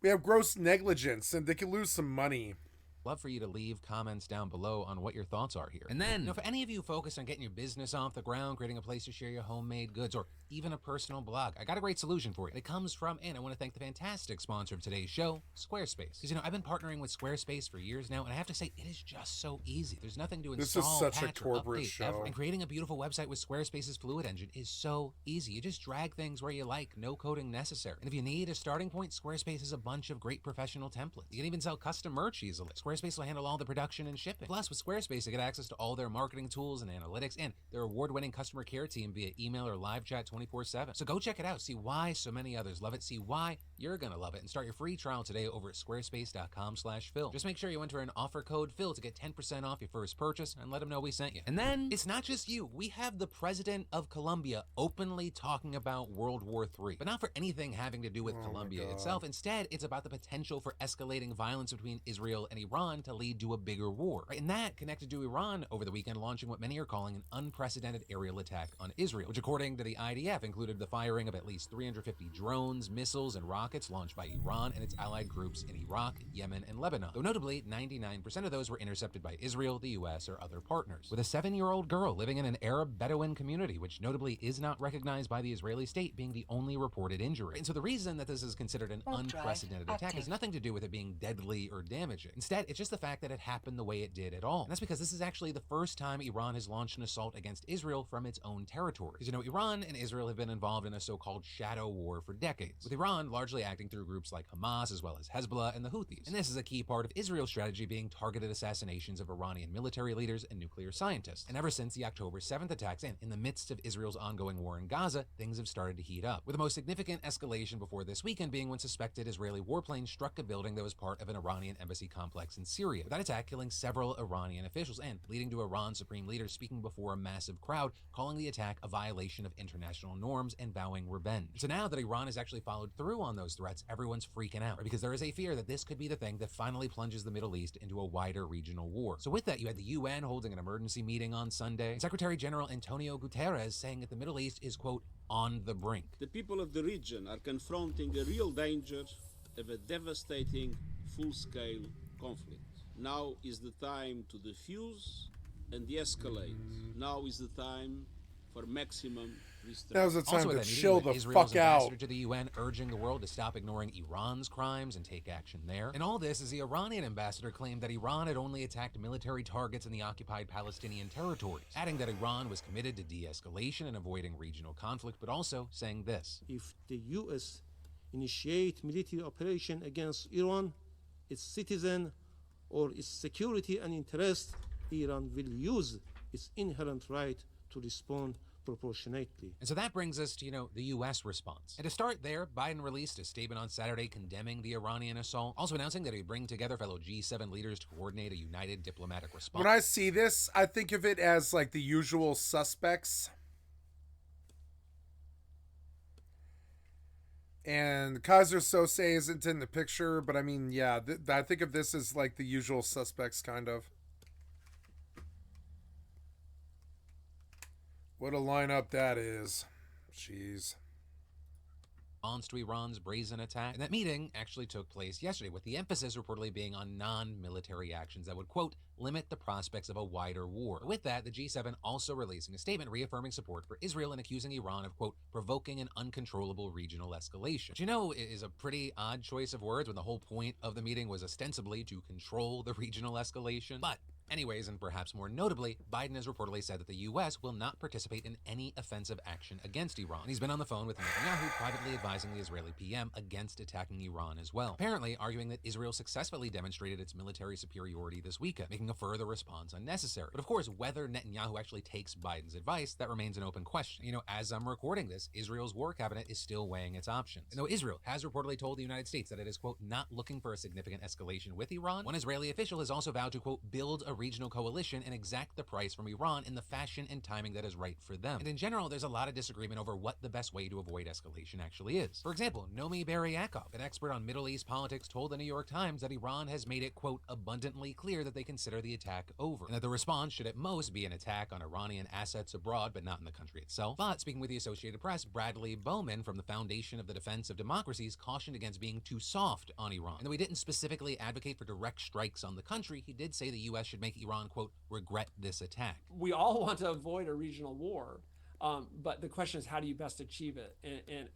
We have gross negligence, and they can lose some money. Love for you to leave comments down below on what your thoughts are here. And then, for any of you focused on getting your business off the ground, creating a place to share your homemade goods, or even a personal blog, I got a great solution for you. It comes from, and I want to thank the fantastic sponsor of today's show, Squarespace. Because, I've been partnering with Squarespace for years now, and I have to say, it is just so easy. There's nothing to install, This is such a patch, or corporate update show. ever. And creating a beautiful website with Squarespace's Fluid Engine is so easy. You just drag things where you like, no coding necessary. And if you need a starting point, Squarespace has a bunch of great professional templates. You can even sell custom merch easily. Squarespace will handle all the production and shipping. Plus, with Squarespace, you get access to all their marketing tools and analytics and their award-winning customer care team via email or live chat 24/7. So go check it out. See why so many others love it. See why you're going to love it. And start your free trial today over at squarespace.com/Phil. Just make sure you enter an offer code Phil to get 10% off your first purchase and let them know we sent you. And then, it's not just you. We have the president of Colombia openly talking about World War III. But not for anything having to do with Colombia itself. Instead, it's about the potential for escalating violence between Israel and Iran to lead to a bigger war. Right? And that connected to Iran over the weekend launching what many are calling an unprecedented aerial attack on Israel, which according to the IDF included the firing of at least 350 drones, missiles, and rockets launched by Iran and its allied groups in Iraq, Yemen, and Lebanon. Though notably, 99% of those were intercepted by Israel, the US, or other partners. With a 7-year-old girl living in an Arab Bedouin community, which notably is not recognized by the Israeli state, being the only reported injury. And so the reason that this is considered an unprecedented attack has nothing to do with it being deadly or damaging. Instead, it's just the fact that it happened the way it did at all. And that's because this is actually the first time Iran has launched an assault against Israel from its own territory. Because Iran and Israel have been involved in a so-called shadow war for decades, with Iran largely acting through groups like Hamas as well as Hezbollah and the Houthis. And this is a key part of Israel's strategy being targeted assassinations of Iranian military leaders and nuclear scientists. And ever since the October 7th attacks and in the midst of Israel's ongoing war in Gaza, things have started to heat up, with the most significant escalation before this weekend being when suspected Israeli warplanes struck a building that was part of an Iranian embassy complex in Syria. That attack killing several Iranian officials and leading to Iran's supreme leader speaking before a massive crowd, calling the attack a violation of international norms and vowing revenge. So now that Iran has actually followed through on those threats, everyone's freaking out, right? Because there is a fear that this could be the thing that finally plunges the Middle East into a wider regional war. So with that, you had the UN holding an emergency meeting on Sunday, and Secretary General Antonio Guterres saying that the Middle East is, quote, on the brink. The people of the region are confronting a real danger of a devastating full-scale conflict. Now is the time to defuse and de-escalate. Now is the time for maximum restraint. Now's the time Also, to chill the Israel's fuck out. ambassador to the UN urging the world to stop ignoring Iran's crimes and take action there. And all this as the Iranian ambassador claimed that Iran had only attacked military targets in the occupied Palestinian territories, adding that Iran was committed to de-escalation and avoiding regional conflict, but also saying this. If the US initiate military operation against Iran, its citizen, or its security and interest, Iran will use its inherent right to respond proportionately. And so that brings us to, the U.S. response. And to start there, Biden released a statement on Saturday condemning the Iranian assault, also announcing that he'd bring together fellow G7 leaders to coordinate a united diplomatic response. When I see this, I think of it as like the usual suspects. And Kaiser Sose isn't in the picture, but I mean, yeah, I think of this as like the usual suspects, kind of. What a lineup that is. Jeez. response to Iran's brazen attack. And that meeting actually took place yesterday, with the emphasis reportedly being on non-military actions that would, quote, limit the prospects of a wider war. But with that, the G7 also releasing a statement reaffirming support for Israel and accusing Iran of, quote, provoking an uncontrollable regional escalation. Which, you know, is a pretty odd choice of words when the whole point of the meeting was ostensibly to control the regional escalation. But anyways, and perhaps more notably, Biden has reportedly said that the U.S. will not participate in any offensive action against Iran. And he's been on the phone with Netanyahu, privately advising the Israeli PM against attacking Iran as well, apparently arguing that Israel successfully demonstrated its military superiority this weekend, making a further response unnecessary. But of course, whether Netanyahu actually takes Biden's advice, that remains an open question. You know, as I'm recording this, Israel's war cabinet is still weighing its options. And though Israel has reportedly told the United States that it is, quote, not looking for a significant escalation with Iran, one Israeli official has also vowed to, quote, build a regional coalition and exact the price from Iran in the fashion and timing that is right for them. And in general, there's a lot of disagreement over what the best way to avoid escalation actually is. For example, Nomi Beryakov, an expert on Middle East politics, told the New York Times that Iran has made it, quote, abundantly clear that they consider the attack over, and that the response should at most be an attack on Iranian assets abroad, but not in the country itself. But speaking with the Associated Press, Bradley Bowman from the Foundation of the Defense of Democracies cautioned against being too soft on Iran. And though he didn't specifically advocate for direct strikes on the country, he did say the U.S. should make Iran, quote, regret this attack. We all want to avoid a regional war, but the question is, how do you best achieve it?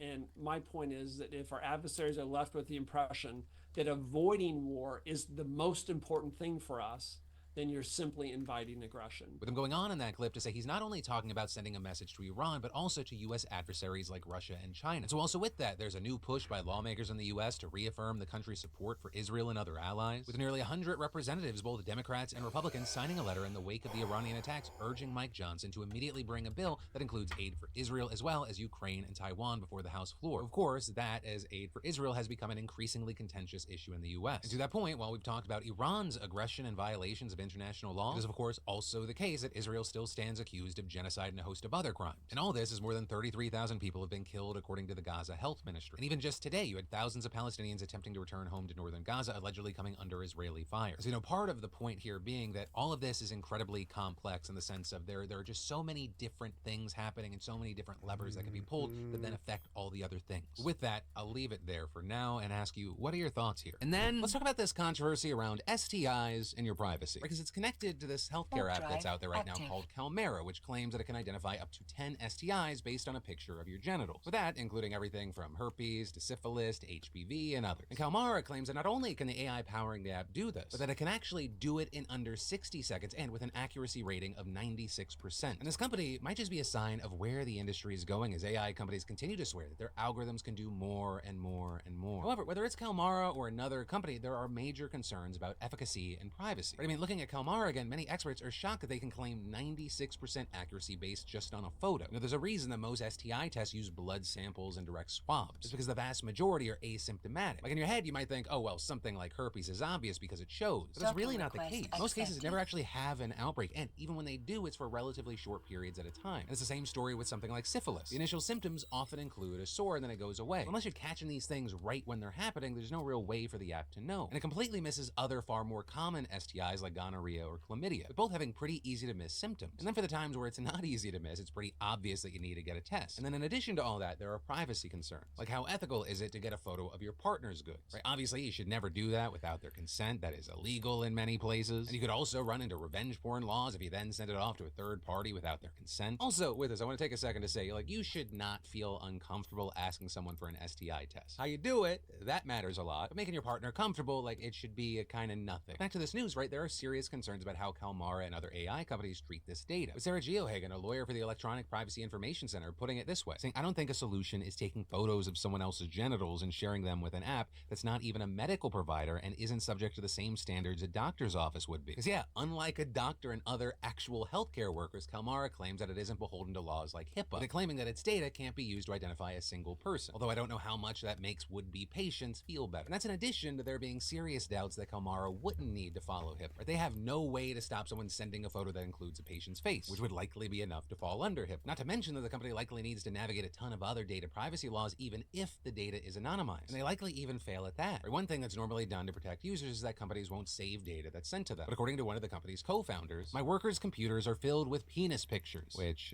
And my point is that if our adversaries are left with the impression that avoiding war is the most important thing for us, then you're simply inviting aggression. With him going on in that clip to say he's not only talking about sending a message to Iran, but also to U.S. adversaries like Russia and China. And so also with that, there's a new push by lawmakers in the U.S. to reaffirm the country's support for Israel and other allies, with nearly 100 representatives, both Democrats and Republicans, signing a letter in the wake of the Iranian attacks urging Mike Johnson to immediately bring a bill that includes aid for Israel as well as Ukraine and Taiwan before the House floor. Of course, that, as aid for Israel, has become an increasingly contentious issue in the U.S. And to that point, while we've talked about Iran's aggression and violations of international law, it is of course also the case that Israel still stands accused of genocide and a host of other crimes. And all this is more than 33,000 people have been killed according to the Gaza Health Ministry. And even just today, you had thousands of Palestinians attempting to return home to northern Gaza, allegedly coming under Israeli fire. So, you know, part of the point here being that all of this is incredibly complex in the sense of there are just so many different things happening and so many different levers that can be pulled that then affect all the other things. With that, I'll leave it there for now and ask you, what are your thoughts here? And then let's talk about this controversy around STIs and your privacy, because it's connected to this healthcare app that's out there right now called Calmera, which claims that it can identify up to 10 STIs based on a picture of your genitals. With that, including everything from herpes to syphilis to HPV and others. And Calmera claims that not only can the AI powering the app do this, but that it can actually do it in under 60 seconds and with an accuracy rating of 96%. And this company might just be a sign of where the industry is going as AI companies continue to swear that their algorithms can do more and more and more. However, whether it's Calmera or another company, there are major concerns about efficacy and privacy. I mean, looking at Calmera again, many experts are shocked that they can claim 96% accuracy based just on a photo. Now, there's a reason that most STI tests use blood samples and direct swabs. It's because the vast majority are asymptomatic. Like in your head, you might think, oh, well, something like herpes is obvious because it shows. But that's really not the case. Most cases never actually have an outbreak, and even when they do, it's for relatively short periods at a time. And it's the same story with something like syphilis. The initial symptoms often include a sore and then it goes away. But unless you're catching these things right when they're happening, there's no real way for the app to know. And it completely misses other far more common STIs like gonorrhea or chlamydia, but both having pretty easy to miss symptoms. And then for the times where it's not easy to miss, it's pretty obvious that you need to get a test. And then in addition to all that, there are privacy concerns. Like how ethical is it to get a photo of your partner's goods? Right? Obviously, you should never do that without their consent. That is illegal in many places. And you could also run into revenge porn laws if you then send it off to a third party without their consent. Also, with this, I want to take a second to say, like, you should not feel uncomfortable asking someone for an STI test. How you do it, that matters a lot. But making your partner comfortable, like, it should be a kind of nothing. Back to this news, right? There are serious concerns about how Calmera and other AI companies treat this data. With Sarah Geohagen, a lawyer for the Electronic Privacy Information Center, putting it this way, saying, I don't think a solution is taking photos of someone else's genitals and sharing them with an app that's not even a medical provider and isn't subject to the same standards a doctor's office would be. Because yeah, unlike a doctor and other actual healthcare workers, Calmera claims that it isn't beholden to laws like HIPAA, but claiming that its data can't be used to identify a single person. Although I don't know how much that makes would-be patients feel better. And that's in addition to there being serious doubts that Calmera wouldn't need to follow HIPAA. Right? They have no way to stop someone sending a photo that includes a patient's face, which would likely be enough to fall under HIPAA. Not to mention that the company likely needs to navigate a ton of other data privacy laws even if the data is anonymized. And they likely even fail at that. Right? One thing that's normally done to protect users is that companies won't save data that's sent to them. But according to one of the company's co-founders, my workers' computers are filled with penis pictures, which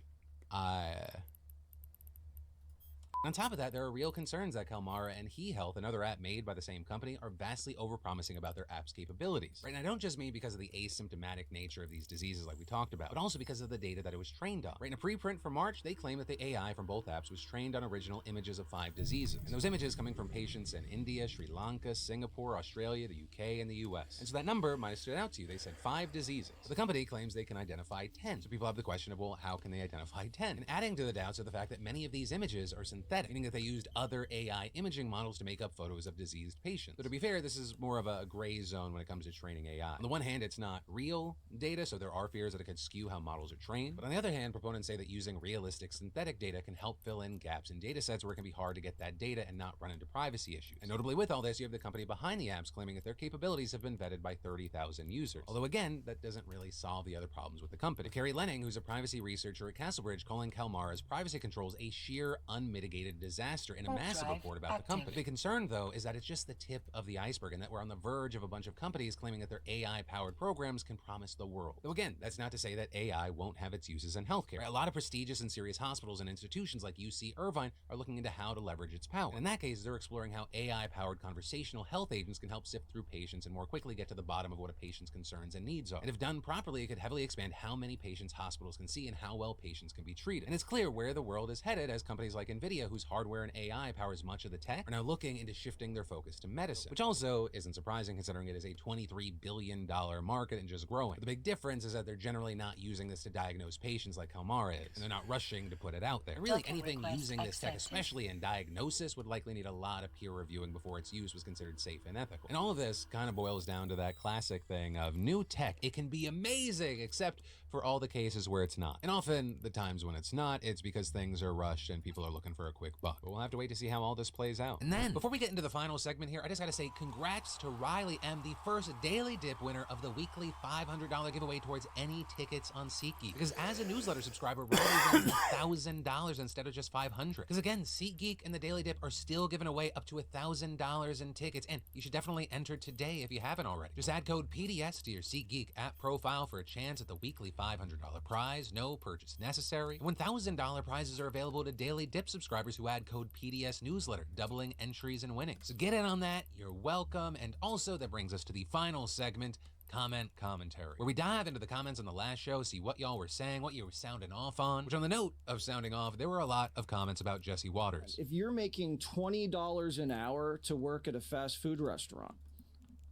On top of that, there are real concerns that Kalmara and HeHealth, another app made by the same company, are vastly overpromising about their app's capabilities. Right, and I don't just mean because of the asymptomatic nature of these diseases like we talked about, but also because of the data that it was trained on. Right, in a preprint from March, they claim that the AI from both apps was trained on original images of 5 diseases. And those images coming from patients in India, Sri Lanka, Singapore, Australia, the UK, and the US. And so that number might have stood out to you. They said 5 diseases. But the company claims they can identify 10. So people have the question of, well, how can they identify 10? And adding to the doubts are the fact that many of these images are synthetic, meaning that they used other AI imaging models to make up photos of diseased patients. So to be fair, this is more of a gray zone when it comes to training AI. On the one hand, it's not real data, so there are fears that it could skew how models are trained. But on the other hand, proponents say that using realistic synthetic data can help fill in gaps in data sets where it can be hard to get that data and not run into privacy issues. And notably with all this, you have the company behind the apps claiming that their capabilities have been vetted by 30,000 users. Although again, that doesn't really solve the other problems with the company. But Carrie Lenning, who's a privacy researcher at Castlebridge, calling Kalmara's privacy controls a sheer unmitigated disaster in a massive report about the company. The big concern, though, is that it's just the tip of the iceberg and that we're on the verge of a bunch of companies claiming that their AI-powered programs can promise the world. Though again, that's not to say that AI won't have its uses in healthcare. A lot of prestigious and serious hospitals and institutions like UC Irvine are looking into how to leverage its power. And in that case, they're exploring how AI-powered conversational health agents can help sift through patients and more quickly get to the bottom of what a patient's concerns and needs are. And if done properly, it could heavily expand how many patients hospitals can see and how well patients can be treated. And it's clear where the world is headed as companies like NVIDIA, whose hardware and AI powers much of the tech, are now looking into shifting their focus to medicine, which also isn't surprising considering it is a $23 billion market and just growing. But the big difference is that they're generally not using this to diagnose patients like Kalmara is, and they're not rushing to put it out there. And really, anything using this tech, especially in diagnosis, would likely need a lot of peer reviewing before its use was considered safe and ethical. And all of this kind of boils down to that classic thing of new tech. It can be amazing, except for all the cases where it's not. And often the times when it's not, it's because things are rushed and people are looking for a quick buck. But we'll have to wait to see how all this plays out. And then, before we get into the final segment here, I just gotta say congrats to Riley M., the first Daily Dip winner of the weekly $500 giveaway towards any tickets on SeatGeek. Because as a newsletter subscriber, Riley wins $1,000 instead of just $500. Because again, SeatGeek and the Daily Dip are still giving away up to $1,000 in tickets, and you should definitely enter today if you haven't already. Just add code PDS to your SeatGeek app profile for a chance at the weekly $500 prize. No purchase necessary. And $1,000 prizes are available to Daily Dip subscribers who add code PDS newsletter, doubling entries and winnings. So get in on that. You're welcome. And also, that brings us to the final segment, comment commentary, where we dive into the comments on the last show, see what y'all were saying, what you were sounding off on. Which, on the note of sounding off, there were a lot of comments about Jesse Waters. If you're making $20 an hour to work at a fast food restaurant,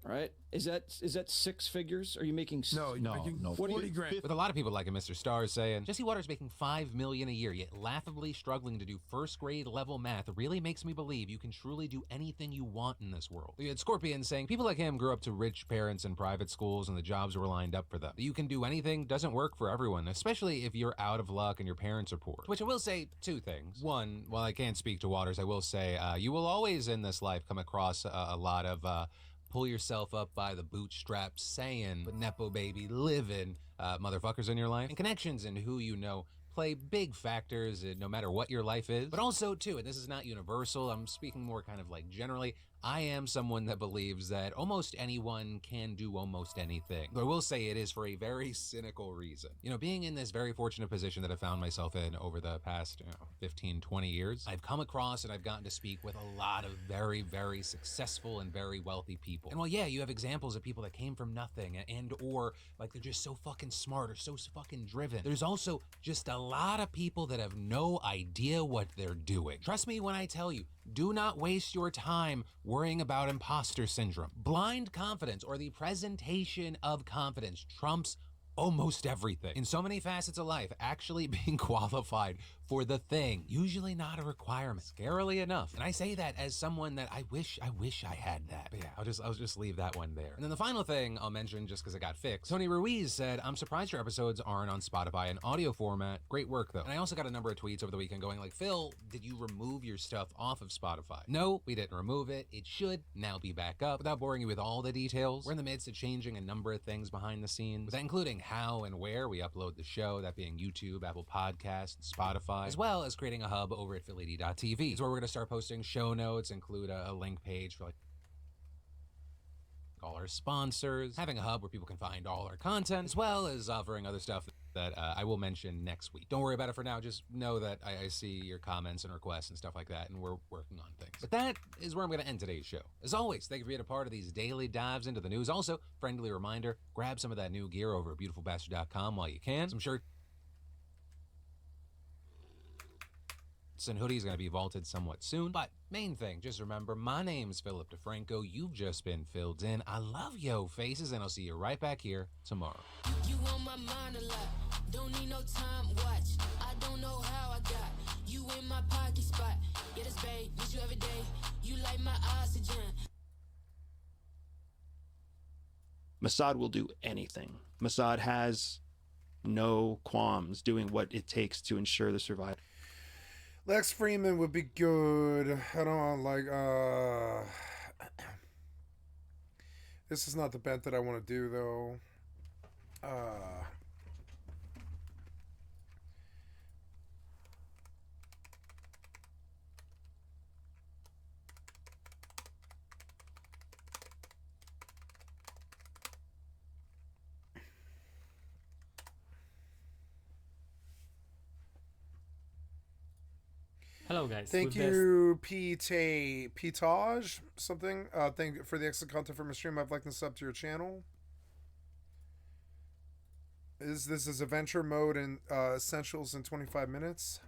right? Is that 6 figures? Are you making no? What 40 grand. With a lot of people like Mr. Stars saying, Jesse Waters making $5 million a year, yet laughably struggling to do first grade level math really makes me believe you can truly do anything you want in this world. You had Scorpion saying, people like him grew up to rich parents in private schools and the jobs were lined up for them. You can do anything doesn't work for everyone, especially if you're out of luck and your parents are poor. To which I will say 2 things. One, while I can't speak to Waters, I will say you will always in this life come across a lot of pull yourself up by the bootstraps saying, but Nepo baby living motherfuckers in your life. And connections and who you know play big factors no matter what your life is. But also, too, and this is not universal, I'm speaking more kind of like generally, I am someone that believes that almost anyone can do almost anything. But I will say it is for a very cynical reason. You know, being in this very fortunate position that I found myself in over the past 15, 20 years, I've come across and I've gotten to speak with a lot of very, very successful and very wealthy people. And while, yeah, you have examples of people that came from nothing and or like they're just so fucking smart or so fucking driven, there's also just a lot of people that have no idea what they're doing. Trust me when I tell you, do not waste your time worrying about imposter syndrome. Blind confidence, or the presentation of confidence, trumps almost everything. In so many facets of life, actually being qualified for the thing, usually not a requirement, scarily enough. And I say that as someone that I wish I had that. But yeah, I'll just leave that one there. And then the final thing I'll mention, just because it got fixed, Tony Ruiz said, I'm surprised your episodes aren't on Spotify in audio format. Great work though. And I also got a number of tweets over the weekend going like, Phil, did you remove your stuff off of Spotify? No, we didn't remove it. It should now be back up. Without boring you with all the details, we're in the midst of changing a number of things behind the scenes, with that including how and where we upload the show, that being YouTube, Apple Podcasts, Spotify, as well as creating a hub over at philly.tv. It's where we're going to start posting show notes, include a link page for like all our sponsors, having a hub where people can find all our content, as well as offering other stuff that I will mention next week. Don't worry about it for now. Just know that I see your comments and requests and stuff like that, and we're working on things. But that is where I'm going to end today's show. As always, thank you for being a part of these daily dives into the news. Also, friendly reminder, grab some of that new gear over at beautifulbastard.com while you can. Some shirts and hoodies going to be vaulted somewhat soon. But main thing, just remember, my name's Philip DeFranco. You've just been filled in. I love yo faces, and I'll see you right back here tomorrow. You on my mind a lot. Don't need no time watch. I don't know how I got you in my pocket spot. Yeah, that's babe. Miss you every day. You like my oxygen. Mossad will do anything. Mossad has no qualms doing what it takes to ensure the survival. Lex Freeman would be good. I don't like, this is not the bet that I want to do, though. Hello guys. Thank you, Pitage, something. Thank you for the excellent content from my stream. I've liked and sub to your channel. This is adventure mode and essentials in 25 minutes.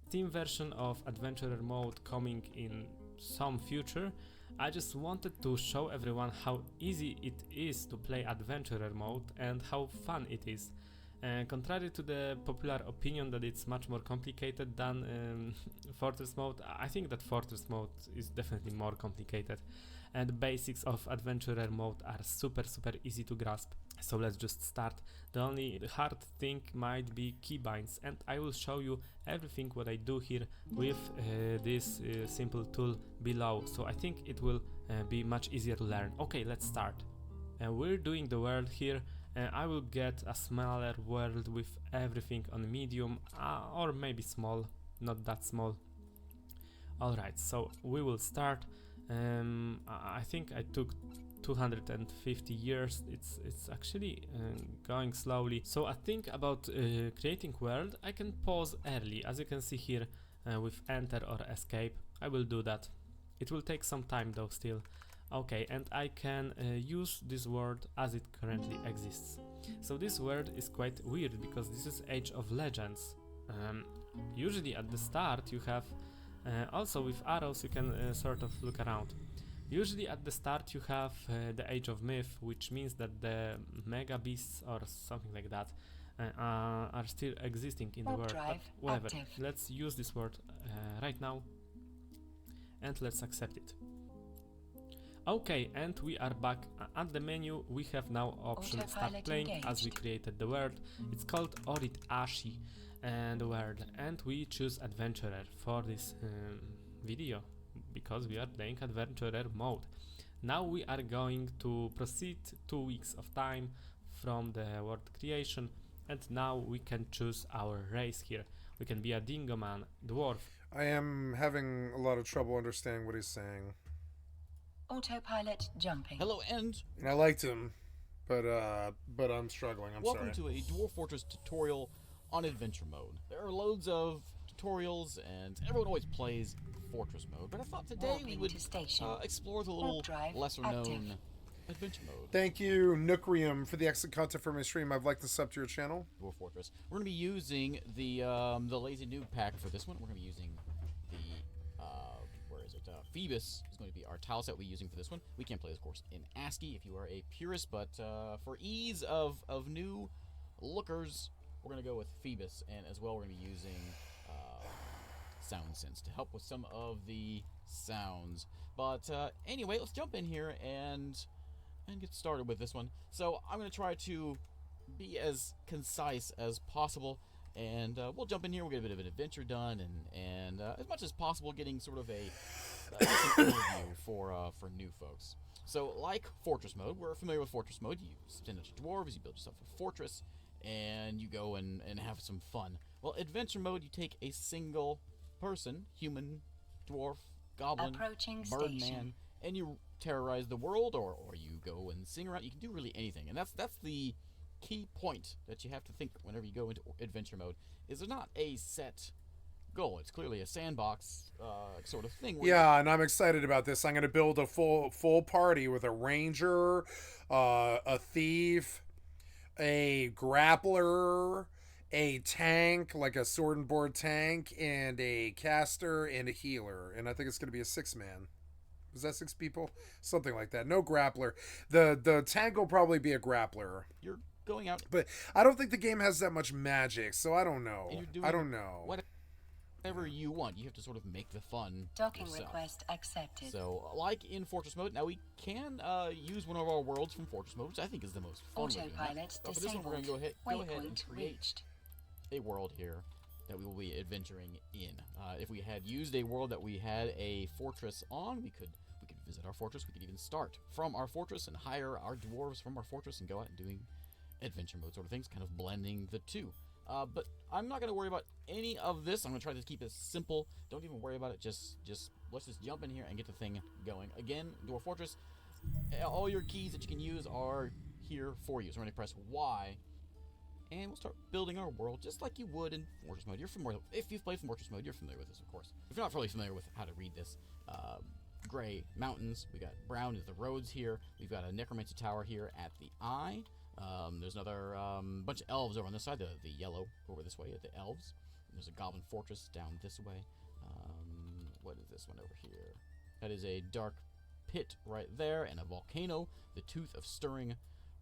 Steam version of adventurer mode coming in some future. I just wanted to show everyone how easy it is to play adventurer mode and how fun it is. Contrary to the popular opinion that it's much more complicated than Fortress mode, I think that Fortress mode is definitely more complicated, and the basics of adventurer mode are super easy to grasp. So let's just start. The only hard thing might be keybinds, and I will show you everything what I do here with this simple tool below, so I think it will be much easier to learn. Okay, let's start. We're doing the world here. I will get a smaller world with everything on medium, or maybe small, not that small. Alright, so we will start. I think I took 250 years. It's actually going slowly. So I think about creating world, I can pause early, as you can see here with enter or escape. I will do that. It will take some time though still. Okay, and I can use this world as it currently exists. So this world is quite weird because this is Age of Legends. Usually at the start you have, also with arrows you can sort of look around. Usually at the start you have the Age of Myth, which means that the mega beasts or something like that are still existing in the world. But whatever, let's use this word right now and let's accept it. Okay, and we are back at the menu. We have now option start playing engaged. As we created the world. It's called Orit Ashi and the world, and we choose adventurer for this video because we are playing adventurer mode. Now we are going to proceed 2 weeks of time from the world creation, and now we can choose our race here. We can be a dingo man, dwarf. I am having a lot of trouble understanding what he's saying. Autopilot jumping. Hello, and I liked him, but I'm struggling. I'm welcome sorry. to a Dwarf Fortress tutorial on adventure mode. There are loads of tutorials, and everyone always plays Fortress mode. But I thought today we would explore the little lesser-known adventure mode. Thank you, Nookrium, for the excellent content for my stream. I've liked the sub to your channel. Dwarf Fortress. We're going to be using the Lazy Noob pack for this one. We're going to be using the Phoebus is going to be our tile set we're using for this one. We can play this, of course, in ASCII if you are a purist, but for ease of new lookers, we're going to go with Phoebus, and as well we're going to be using SoundSense to help with some of the sounds. But anyway, let's jump in here and get started with this one. So I'm going to try to be as concise as possible, and we'll jump in here. We'll get a bit of an adventure done, and as much as possible, getting sort of a overview for new folks. So, like Fortress mode, we're familiar with Fortress mode. You send out your dwarves, you build yourself a fortress, and you go and have some fun. Well, adventure mode, you take a single person, human, dwarf, goblin, birdman, and you terrorize the world, or you go and sing around. You can do really anything, and that's the key point that you have to think whenever you go into adventure mode. Is there not a set goal? It's clearly a sandbox sort of thing. Yeah, and I'm excited about this. I'm going to build a full party with a ranger, a thief, a grappler, a tank, like a sword and board tank, and a caster and a healer. And I think it's going to be a 6-man. Was that 6 people? Something like that. No grappler. The tank will probably be a grappler. You're going out, but I don't think the game has that much magic, so I don't know. I don't know. Whatever you want, you have to sort of make the fun Docking yourself. request accepted. So, like in Fortress mode, now we can use one of our worlds from Fortress mode, which I think is the most fun way of doing that. But for this one, we're going to go ahead and create a world here that we will be adventuring in. If we had used a world that we had a fortress on, we could visit our fortress. We could even start from our fortress and hire our dwarves from our fortress and go out and doing adventure mode sort of things, kind of blending the two. But I'm not going to worry about any of this. I'm going to try to keep it simple. Don't even worry about it. Just let's just jump in here and get the thing going. Again, Dwarf Fortress, all your keys that you can use are here for you. So we're going to press Y, and we'll start building our world just like you would in Fortress mode. You're familiar. If you've played Fortress mode, you're familiar with this, of course. If you're not really familiar with how to read this, gray mountains. We got brown is the roads here. We've got a necromancy tower here at the eye. There's another bunch of elves over on this side, the yellow over this way at the elves. There's a goblin fortress down this way. What is this one over here? That is a dark pit right there, and a volcano, the Tooth of Stirring,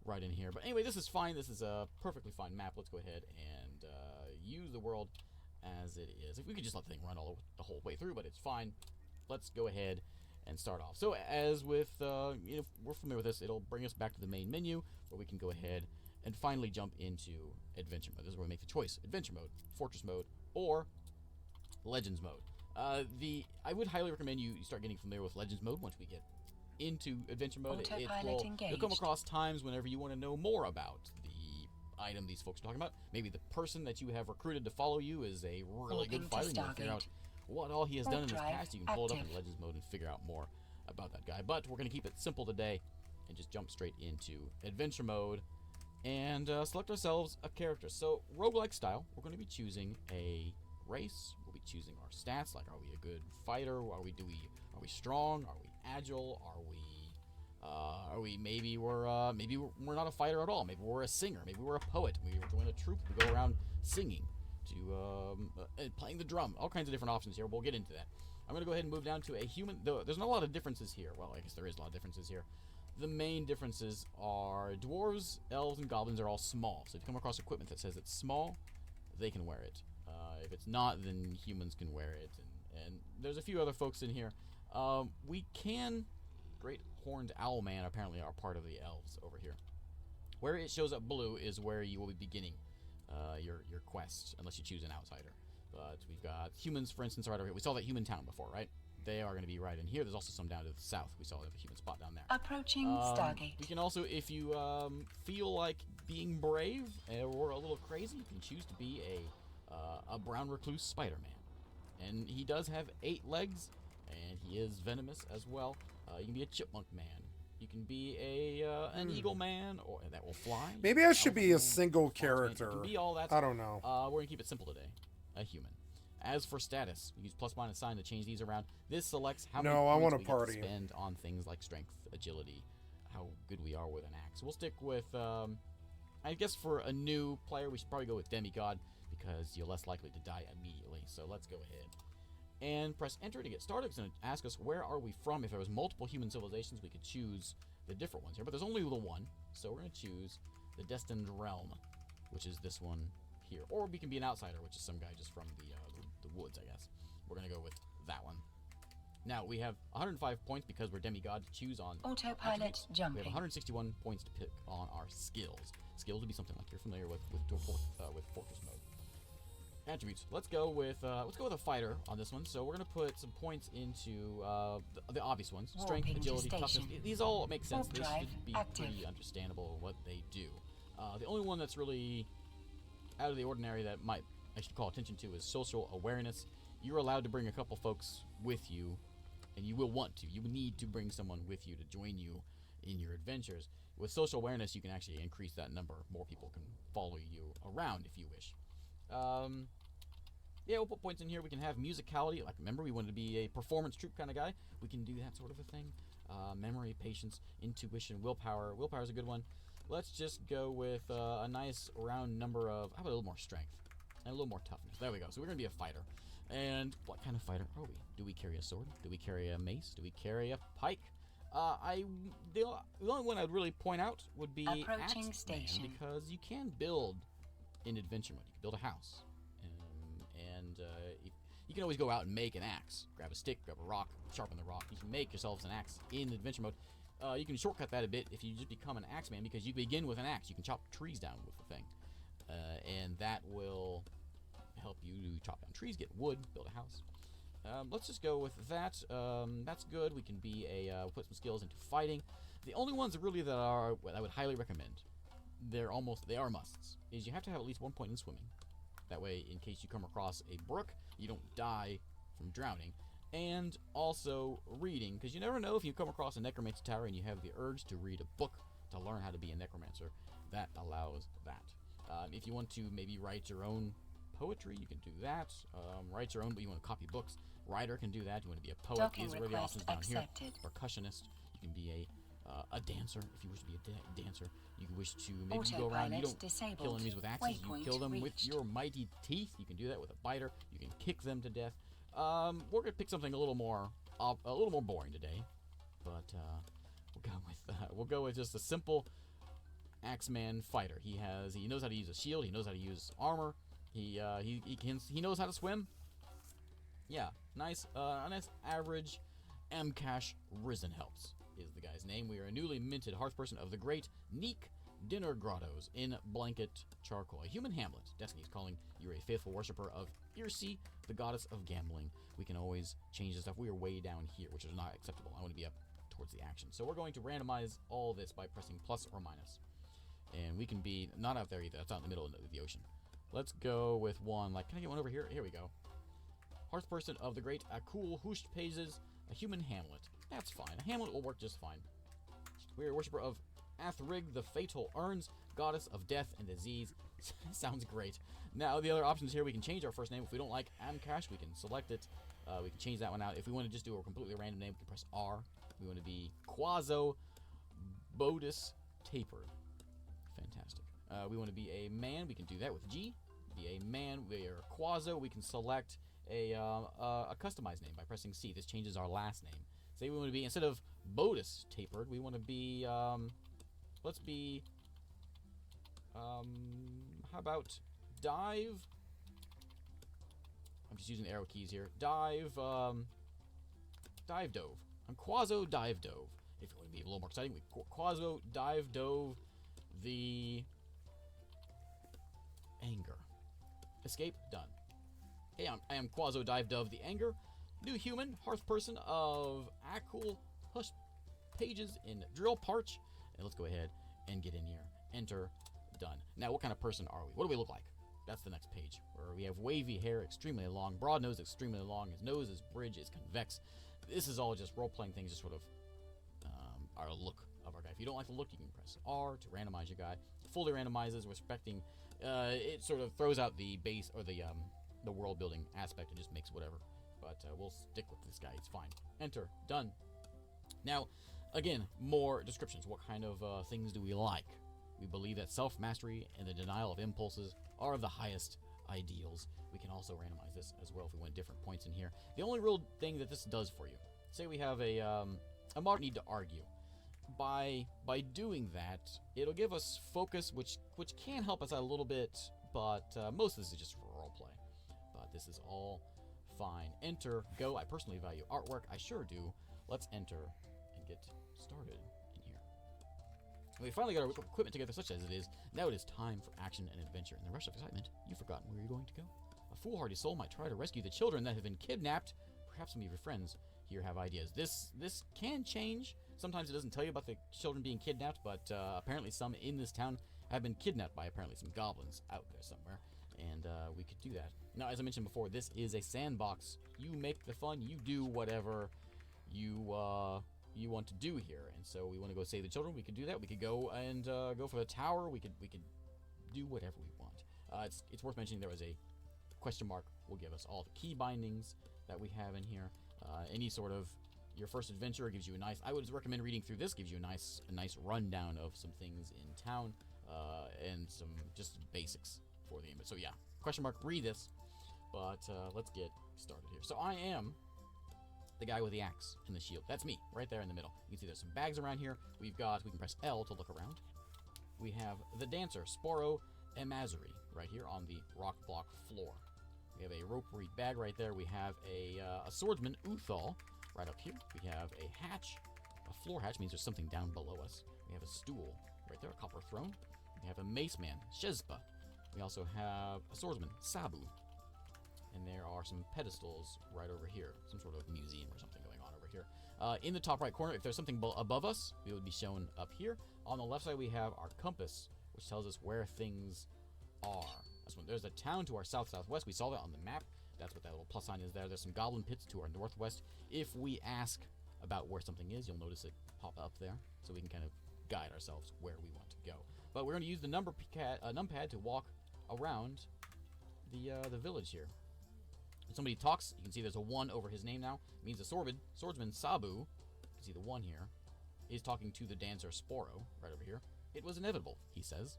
right in here. But anyway, this is fine. This is a perfectly fine map. Let's go ahead and use the world as it is. If we could just let the thing run the whole way through, but it's fine. Let's go ahead and start off. So as with, we're familiar with this, it'll bring us back to the main menu where we can go ahead and finally jump into adventure mode. This is where we make the choice: adventure mode, fortress mode, or legends mode. I would highly recommend you start getting familiar with legends mode once we get into adventure mode. You'll come across times whenever you want to know more about the item these folks are talking about. Maybe the person that you have recruited to follow you is a really good fighter, and you can figure out what all he has done in his past. You can pull it up in legends mode and figure out more about that guy. But we're going to keep it simple today and just jump straight into adventure mode and select ourselves a character. So roguelike style, we're going to be choosing a race. We'll be choosing our stats, like are we a good fighter? Are we strong? Are we agile? Maybe we're not a fighter at all. Maybe we're a singer. Maybe we're a poet. We join a troupe. We go around singing to playing the drum. All kinds of different options here. We'll get into that. I'm going to go ahead and move down to a human. There's not a lot of differences here. Well, I guess there is a lot of differences here. The main differences are dwarves, elves, and goblins are all small. So if you come across equipment that says it's small, they can wear it. If it's not, then humans can wear it. And there's a few other folks in here. Great Horned Owlman apparently are part of the elves over here. Where it shows up blue is where you will be beginning your quest, unless you choose an outsider. But we've got humans, for instance, right over here. We saw that human town before, right? They are going to be right in here. There's also some down to the south. We saw a human spot down there. Approaching Stargate. You can also, if you feel like being brave or a little crazy, you can choose to be a brown recluse Spider-Man. And he does have 8 legs, and he is venomous as well. You can be a chipmunk man. You can be an eagle man, or that will fly. Maybe I should be a single character. You can be all that. I don't know. We're gonna keep it simple today. A human. As for status, use +- sign to change these around. This selects how many points we get to spend on things like strength, agility, how good we are with an axe. We'll stick with, I guess for a new player, we should probably go with demigod because you're less likely to die immediately. So let's go ahead and press enter to get started. It's going to ask us where are we from. If there was multiple human civilizations, we could choose the different ones here, but there's only the one, so we're going to choose the Destined Realm, which is this one here. Or we can be an outsider, which is some guy just from the woods, I guess. We're going to go with that one. Now, we have 105 points because we're demigod to choose on autopilot attributes. jumping. We have 161 points to pick on our skills. Skills would be something like you're familiar with Fortress mode. Attributes. Let's go with a fighter on this one. So we're gonna put some points into the obvious ones: strength, agility, toughness. These all make sense. They should be pretty understandable what they do. The only one that's really out of the ordinary that I should call attention to is social awareness. You're allowed to bring a couple folks with you and you will want to. You need to bring someone with you to join you in your adventures. With social awareness, you can actually increase that number. More people can follow you around if you wish. Yeah, we'll put points in here. We can have musicality. Like, remember, we wanted to be a performance troupe kind of guy. We can do that sort of a thing. Memory, patience, intuition, willpower. Willpower is a good one. Let's just go with a nice round number of, how about a little more strength? And a little more toughness. There we go. So we're going to be a fighter. And what kind of fighter are we? Do we carry a sword? Do we carry a mace? Do we carry a pike? The only one I'd really point out would be Approaching Axeman, station. because you can build in adventure mode. You can build a house. You can always go out and make an axe. Grab a stick, grab a rock, sharpen the rock. You can make yourselves an axe in adventure mode. You can shortcut that a bit if you just become an axeman, because you begin with an axe. You can chop trees down with the thing. And that will help you chop down trees, get wood, build a house. Let's just go with that. That's good. We can be put some skills into fighting. The only ones really that I would highly recommend, they are musts, is you have to have at least 1 point in swimming. That way, in case you come across a brook, you don't die from drowning. And also reading, because you never know if you come across a necromancer tower and you have the urge to read a book to learn how to be a necromancer. That allows that. If you want to maybe write your own poetry, you can do that. Write your own, but you want to copy books. Writer can do that. You want to be a poet. Docking These are the options down accepted. here. Percussionist. You can be a dancer if you wish to be a dancer. You can wish to maybe go around. You don't kill enemies with axes. You kill them with your mighty teeth. You can do that with a biter. You can kick them to death. We're gonna pick something a little more boring today, but we'll go with just a simple Axeman fighter. He knows how to use a shield. He knows how to use armor. He knows how to swim. Yeah, nice. A nice average Amcash Risen Helps is the guy's name. We are a newly minted hearthperson of the great Neek Dinner Grottos in Blanket Charcoal, a human hamlet. Destiny's calling you a faithful worshiper of Irse, the goddess of gambling. We can always change the stuff. We are way down here, which is not acceptable. I want to be up towards the action. So we're going to randomize all this by pressing plus or minus. And we can be not out there either. That's out in the middle of the ocean. Let's go with one. Like, can I get one over here? Here we go. Hearthperson of the great Akul Husht Pages, a human hamlet. That's fine. A hamlet will work just fine. We are a worshiper of Athrig, the fatal urns, goddess of death and disease. Sounds great. Now, the other options here, we can change our first name. If we don't like Amcash, we can select it. We can change that one out. If we want to just do a completely random name, we can press R. We want to be Quazo Bodis Tapered. Fantastic. We want to be a man. We can do that with G. Be a man. We are Quazo. We can select a customized name by pressing C. This changes our last name. Say we want to be, instead of Bodis Tapered, we want to be, let's be, how about Dive? I'm just using the arrow keys here. Dive Dove. I'm Quazo Dive Dove. If you want to be a little more exciting, we Quazo Dive Dove the Anger. Escape, done. Hey, I am Quazo Dive Dove the Anger. New human, hearthperson of Akul Hush Pages in Drill Parch. And let's go ahead and get in here. Enter, done. Now, what kind of person are we? What do we look like? That's the next page, where we have wavy hair, extremely long, broad nose, extremely long. His nose is bridge, is convex. This is all just role-playing things, just sort of our look of our guy. If you don't like the look, you can press R to randomize your guy. Fully randomizes, respecting. It sort of throws out the base or the world-building aspect and just makes whatever. But we'll stick with this guy. It's fine. Enter. Done. Now, again, more descriptions. What kind of things do we like? We believe that self-mastery and the denial of impulses are the highest ideals. We can also randomize this as well if we want different points in here. The only real thing that this does for you, say we have a modern need to argue. By doing that, it'll give us focus, which can help us out a little bit, but most of this is just for roleplay. But this is all fine. Enter, go. I personally value artwork. I sure do. Let's enter and get started in here. We finally got our equipment together, such as it is. Now it is time for action and adventure. In the rush of excitement, you've forgotten where you're going to go. A foolhardy soul might try to rescue the children that have been kidnapped. Perhaps some of your friends here have ideas. This can change. Sometimes it doesn't tell you about the children being kidnapped, but apparently some in this town have been kidnapped by apparently some goblins out there somewhere. And we could do that. Now, as I mentioned before, this is a sandbox. You make the fun. You do whatever you want to do here. And so we want to go save the children. We could do that. We could go and go for the tower. We could do whatever we want. It's worth mentioning there was a question mark will give us all the key bindings that we have in here. Any sort of your first adventure gives you a nice. I would recommend reading through this. Gives you a nice rundown of some things in town and some just basics for the image. So yeah, question mark. Read this, but let's get started here. So I am the guy with the axe and the shield. That's me right there in the middle. You can see there's some bags around here. We can press L to look around. We have the dancer Sporo Amazari right here on the rock block floor. We have a rope reed bag right there. We have a swordsman, Uthal, right up here. We have a hatch. A floor hatch means there's something down below us. We have a stool right there, a copper throne. We have a mace man, Shezpa. We also have a swordsman, Sabu. And there are some pedestals right over here. Some sort of museum or something going on over here. In the top right corner, if there's something above us, it would be shown up here. On the left side, we have our compass, which tells us where things are. There's a town to our southwest. We saw that on the map. That's what that little plus sign is there. There's some goblin pits to our northwest. If we ask about where something is, you'll notice it pop up there, so we can kind of guide ourselves where we want to go. But we're going to use the numpad to walk around the village here. When somebody talks, you can see there's a 1 over his name now. It means the swordsman Sabu, you can see the 1 here, is talking to the dancer Sporo right over here. It was inevitable, he says.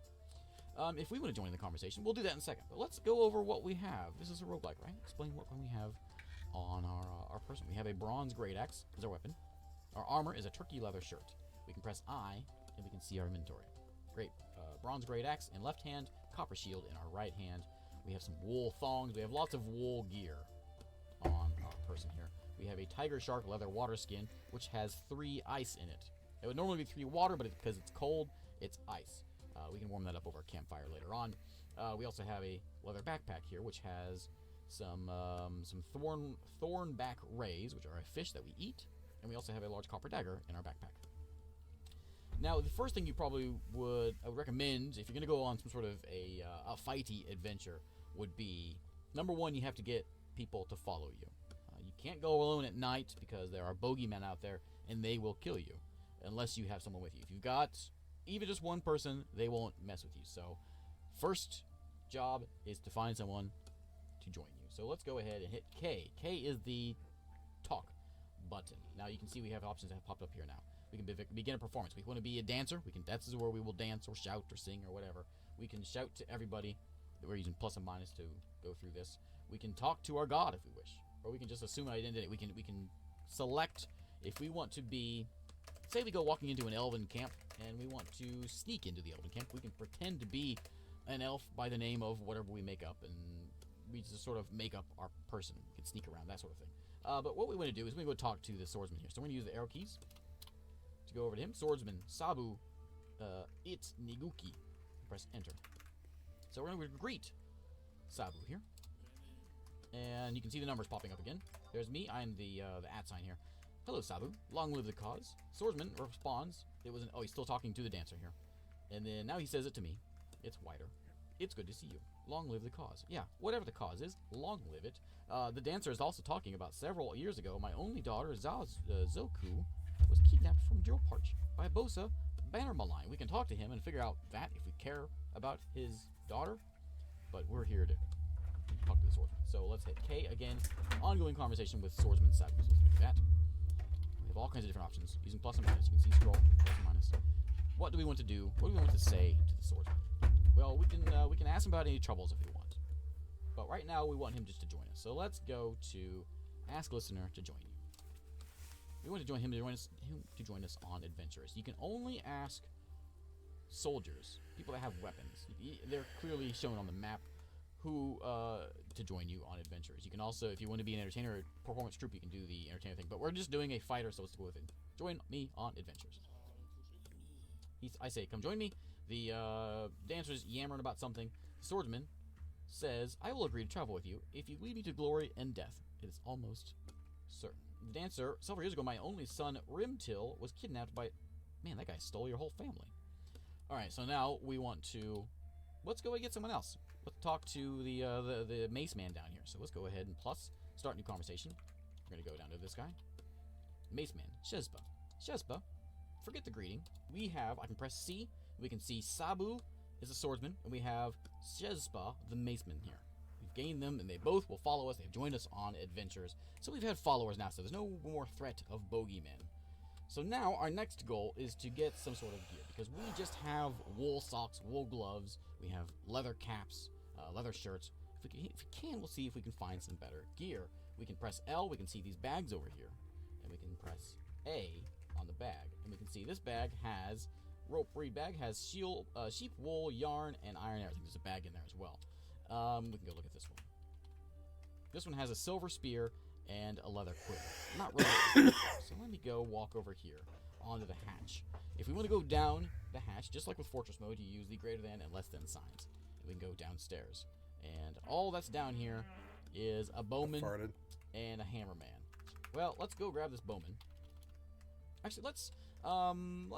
If we want to join the conversation, we'll do that in a second. But let's go over what we have. This is a roguelike, right? Explain what we have on our person. We have a bronze great axe as our weapon. Our armor is a turkey leather shirt. We can press I, and we can see our inventory. Great. Bronze great axe in left hand, copper shield in our right hand. We have some wool thongs. We have lots of wool gear on our person here. We have a tiger shark leather water skin, which has 3 ice in it. It would normally be 3 water, but because it's cold, it's ice. We can warm that up over a campfire later on. We also have a leather backpack here, which has some thornback rays, which are a fish that we eat, and we also have a large copper dagger in our backpack. Now, the first thing you probably I would recommend if you're going to go on some sort of a fighty adventure would be, number 1, you have to get people to follow you. You can't go alone at night because there are bogeymen out there, and they will kill you unless you have someone with you. If you've got even just 1 person, they won't mess with you. So, first job is to find someone to join you. So let's go ahead and hit K. K is the talk button. Now you can see we have options that have popped up here now. We can begin a performance. We want to be a dancer. That's where we will dance or shout or sing or whatever. We can shout to everybody. We're using plus and minus to go through this. We can talk to our god if we wish, or we can just assume identity. We can select if we want to be. Say we go walking into an elven camp and we want to sneak into the elven camp. We can pretend to be an elf by the name of whatever we make up, and we just sort of make up our person. We can sneak around, that sort of thing. But what we want to do is we go talk to the swordsman here. So we're going to use the arrow keys to go over to him. Swordsman Sabu It's Niguki. Press enter. So we're going to greet Sabu here. And you can see the numbers popping up again. There's me. I'm the @ sign here. Hello, Sabu. Long live the cause. Swordsman responds. He's still talking to the dancer here. And then now he says it to me. It's wider. It's good to see you. Long live the cause. Yeah, whatever the cause is, long live it. The dancer is also talking about several years ago, my only daughter, Zoku, was kidnapped from Jilparch by Bosa Bannermaline. We can talk to him and figure out that if we care about his daughter. But we're here to talk to the swordsman. So let's hit K again. Ongoing conversation with Swordsman Sabu. So let's do that. We have all kinds of different options. Using plus and minus. You can see scroll, plus and minus. What do we want to do? What do we want to say to the swordsman? Well, we can ask him about any troubles if we want. But right now, we want him just to join us. So let's go to Ask Listener to join you. We want to join him to join us on adventures. You can only ask soldiers, people that have weapons. They're clearly shown on the map who to join you on adventures. You can also, if you want to be an entertainer or performance troupe, you can do the entertainer thing. But we're just doing a fighter, so let's go with it. Join me on adventures. I say, come join me. The dancer's yammering about something. The swordsman says, I will agree to travel with you if you lead me to glory and death. It is almost certain. The dancer, several years ago, my only son, Rimtil, was kidnapped by... Man, that guy stole your whole family. Alright, so now we want to... Let's go and get someone else. Let's talk to the mace man down here. So let's go ahead and plus, start new conversation. We're going to go down to this guy. Maceman, Shezba. Shezba, forget the greeting. I can press C, we can see Sabu is a swordsman, and we have Shezba, the Maceman here. We've gained them, and they both will follow us. They've joined us on adventures. So we've had followers now, so there's no more threat of bogeymen. So now our next goal is to get some sort of gear, because we just have wool socks, wool gloves, we have leather caps, leather shirts. If we can, we'll see if we can find some better gear. We can press L, we can see these bags over here, and we can press A on the bag, and we can see this bag has rope reed bag, has sheep wool, yarn, and iron arrow. I think there's a bag in there as well. We can go look at this one. This one has a silver spear and a leather quiver. Not really. So let me go walk over here onto the hatch. If we want to go down the hatch, just like with Fortress mode, you use the greater than and less than signs. And we can go downstairs. And all that's down here is a bowman and a hammerman. Well, let's go grab this bowman. Actually, let's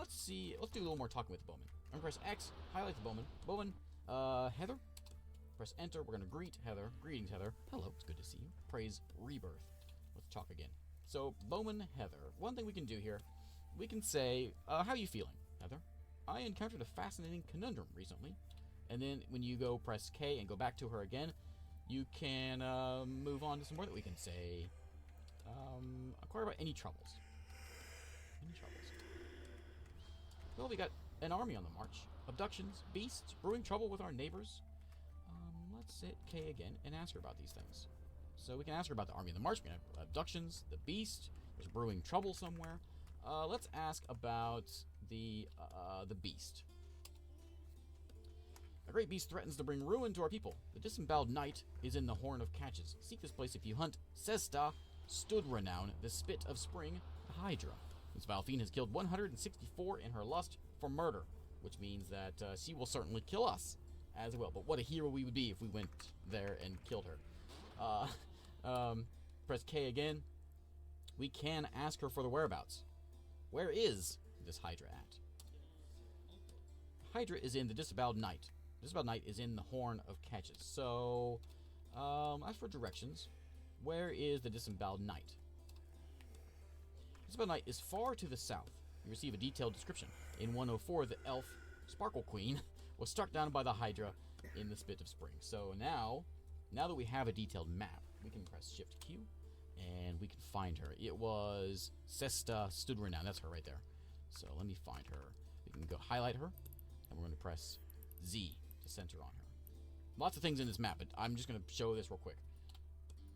see. Let's do a little more talking with the bowman. I'm gonna press X, highlight the bowman. Bowman, Heather. Press Enter. We're gonna greet Heather. Greetings, Heather. Hello, it's good to see you. Praise Rebirth. Let's talk again. So, Bowman, Heather. One thing we can do here, we can say, how are you feeling, Heather? I encountered a fascinating conundrum recently. And then when you go press K and go back to her again, you can move on to some more that we can say. Inquire about any troubles. Any troubles. Well, we got an army on the march. Abductions, beasts, brewing trouble with our neighbors. Let's hit K again and ask her about these things. So we can ask her about the army on the march. We can have abductions, the beast. There's brewing trouble somewhere. Let's ask about the beast. A great beast threatens to bring ruin to our people. The disemboweled knight is in the Horn of Catches. Seek this place if you hunt Sesta, Stood Renown, the Spit of Spring, the Hydra. This vile fiend has killed 164 in her lust for murder, which means that she will certainly kill us as well. But what a hero we would be if we went there and killed her. Press K again. We can ask her for the whereabouts. Where is this Hydra at? Hydra is in the Disemboweled Knight. Disemboweled Knight is in the Horn of Catches. So, as for directions, where is the Disemboweled Knight? Disemboweled Knight is far to the south. You receive a detailed description. In 104, the elf Sparkle Queen was struck down by the Hydra in the Spit of Spring. So now that we have a detailed map, we can press Shift Q and we can find her. It was Sesta Stood Renown. That's her right there. So let me find her. We can go highlight her, and we're going to press Z to center on her. Lots of things in this map, but I'm just going to show this real quick.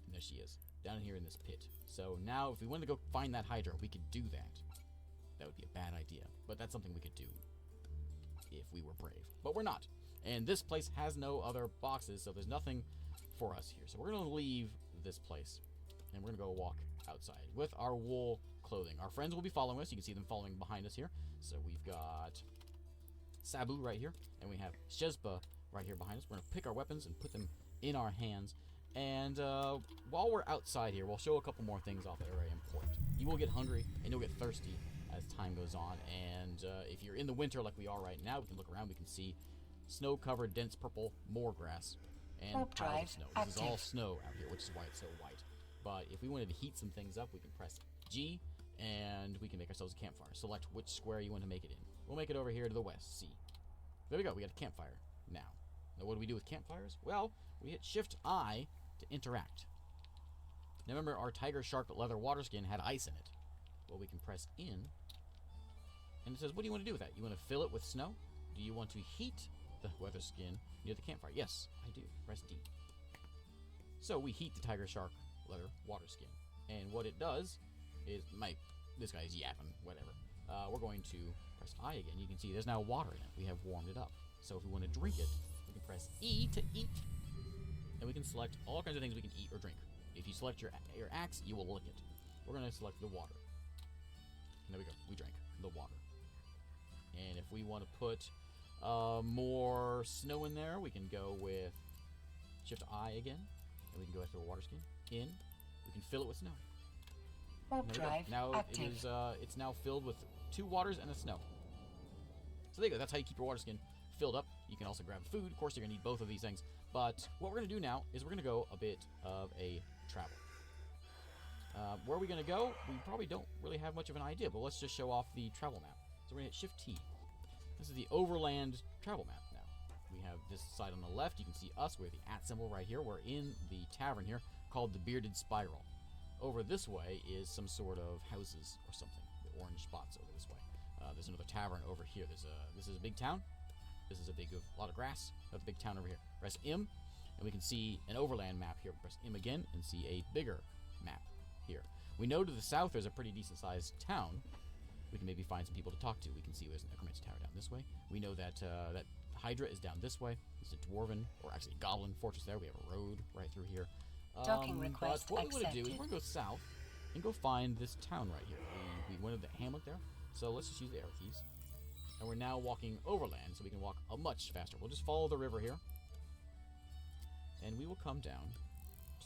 And there she is, down here in this pit. So now if we wanted to go find that Hydra, we could do that. That would be a bad idea, but that's something we could do if we were brave. But we're not. And this place has no other boxes, so there's nothing for us here. So we're going to leave this place, and we're going to go walk outside with our wool clothing. Our friends will be following us. You can see them following behind us here. So we've got Sabu right here, and we have Shezba right here behind us. We're going to pick our weapons and put them in our hands. And while we're outside here, we'll show a couple more things off that are very important. You will get hungry, and you'll get thirsty as time goes on. And if you're in the winter like we are right now, we can look around. We can see snow-covered, dense purple moor grass and piles of snow. This is all snow out here, which is why it's so white. But if we wanted to heat some things up, we can press G, and we can make ourselves a campfire. Select which square you want to make it in. We'll make it over here to the west, C. There we go, we got a campfire now. Now what do we do with campfires? Well, we hit Shift I to interact. Now remember, our tiger shark leather water skin had ice in it. Well, we can press in, and it says, what do you want to do with that? You want to fill it with snow? Do you want to heat the weather skin near the campfire? Yes, I do. Press D. So we heat the tiger shark leather water skin, and what it does is, this guy's yapping, whatever. We're going to press I again. You can see there's now water in it. We have warmed it up. So if we want to drink it, we can press E to eat, and we can select all kinds of things we can eat or drink. If you select your axe, you will lick it. We're going to select the water. And there we go. We drank the water. And if we want to put more snow in there, we can go with Shift I again, and we can go after a water skin. In, we can fill it with snow. Now active. It's now filled with 2 waters and a snow. So there you go. That's how you keep your water skin filled up. You can also grab food. Of course, you're gonna need both of these things. But what we're gonna do now is we're gonna go a bit of a travel. Where are we going to go? We probably don't really have much of an idea, but let's just show off the travel map. So we're going to hit Shift-T. This is the overland travel map now. We have this side on the left. You can see us. We have the @ symbol right here. We're in the tavern here called the Bearded Spiral. Over this way is some sort of houses or something. The orange spots over this way. There's another tavern over here. This is a big town. This is a lot of grass. That's a big town over here. Press M, and we can see an overland map here. Press M again and see a bigger map here. We know to the south there's a pretty decent-sized town. We can maybe find some people to talk to. We can see there's an necromancer tower down this way. We know that that Hydra is down this way. There's a dwarven, or actually goblin fortress there. We have a road right through here. Docking request but what we want to do is accepted. we're going to go south and go find this town right here. We wanted the hamlet there, so let's just use the arrow keys. And we're now walking overland, so we can walk much faster. We'll just follow the river here, and we will come down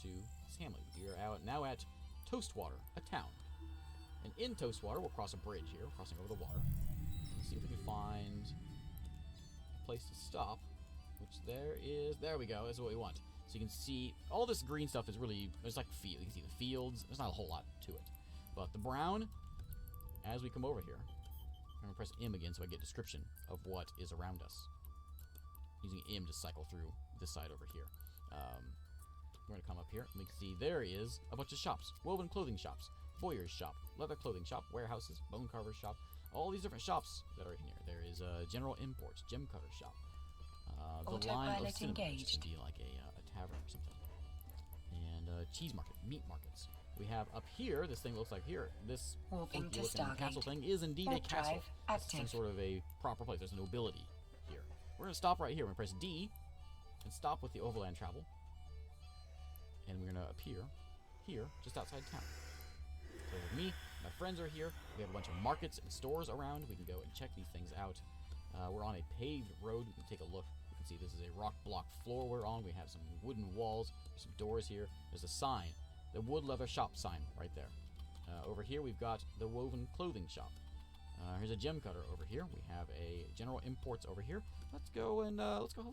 to this hamlet. We are now at Toastwater, a town. And in Toastwater, we'll cross a bridge here, crossing over the water. Let's see if we can find a place to stop, which there is. There we go. That's what we want. So you can see all this green stuff is really, there's like field. You can see the fields. There's not a whole lot to it. But the brown, as we come over here, I'm going to press M again so I get description of what is around us. Using M to cycle through this side over here. We're going to come up here and we can see there is a bunch of shops. Woven clothing shops, bowyer's shop, leather clothing shop, warehouses, bone carver's shop. All these different shops that are in here. There is a general imports, gem cutter shop. The line of cinema, which can be like a tavern or something. And cheese market, meat markets. We have up here, this thing looks like here, this Walking to looking castle Stargate. thing is indeed a Warp drive castle. It's some active. sort of a proper place. There's a nobility here. We're going to stop right here. We're going to press D and stop with the overland travel. And we're going to appear here, just outside town. So with me, my friends are here. We have a bunch of markets and stores around. We can go and check these things out. We're on a paved road. We can take a look. You can see this is a rock block floor we're on. We have some wooden walls. There's some doors here. There's a sign, the wood leather shop sign right there. Over here we've got the woven clothing shop. Here's a gem cutter over here. We have a general imports over here. Let's go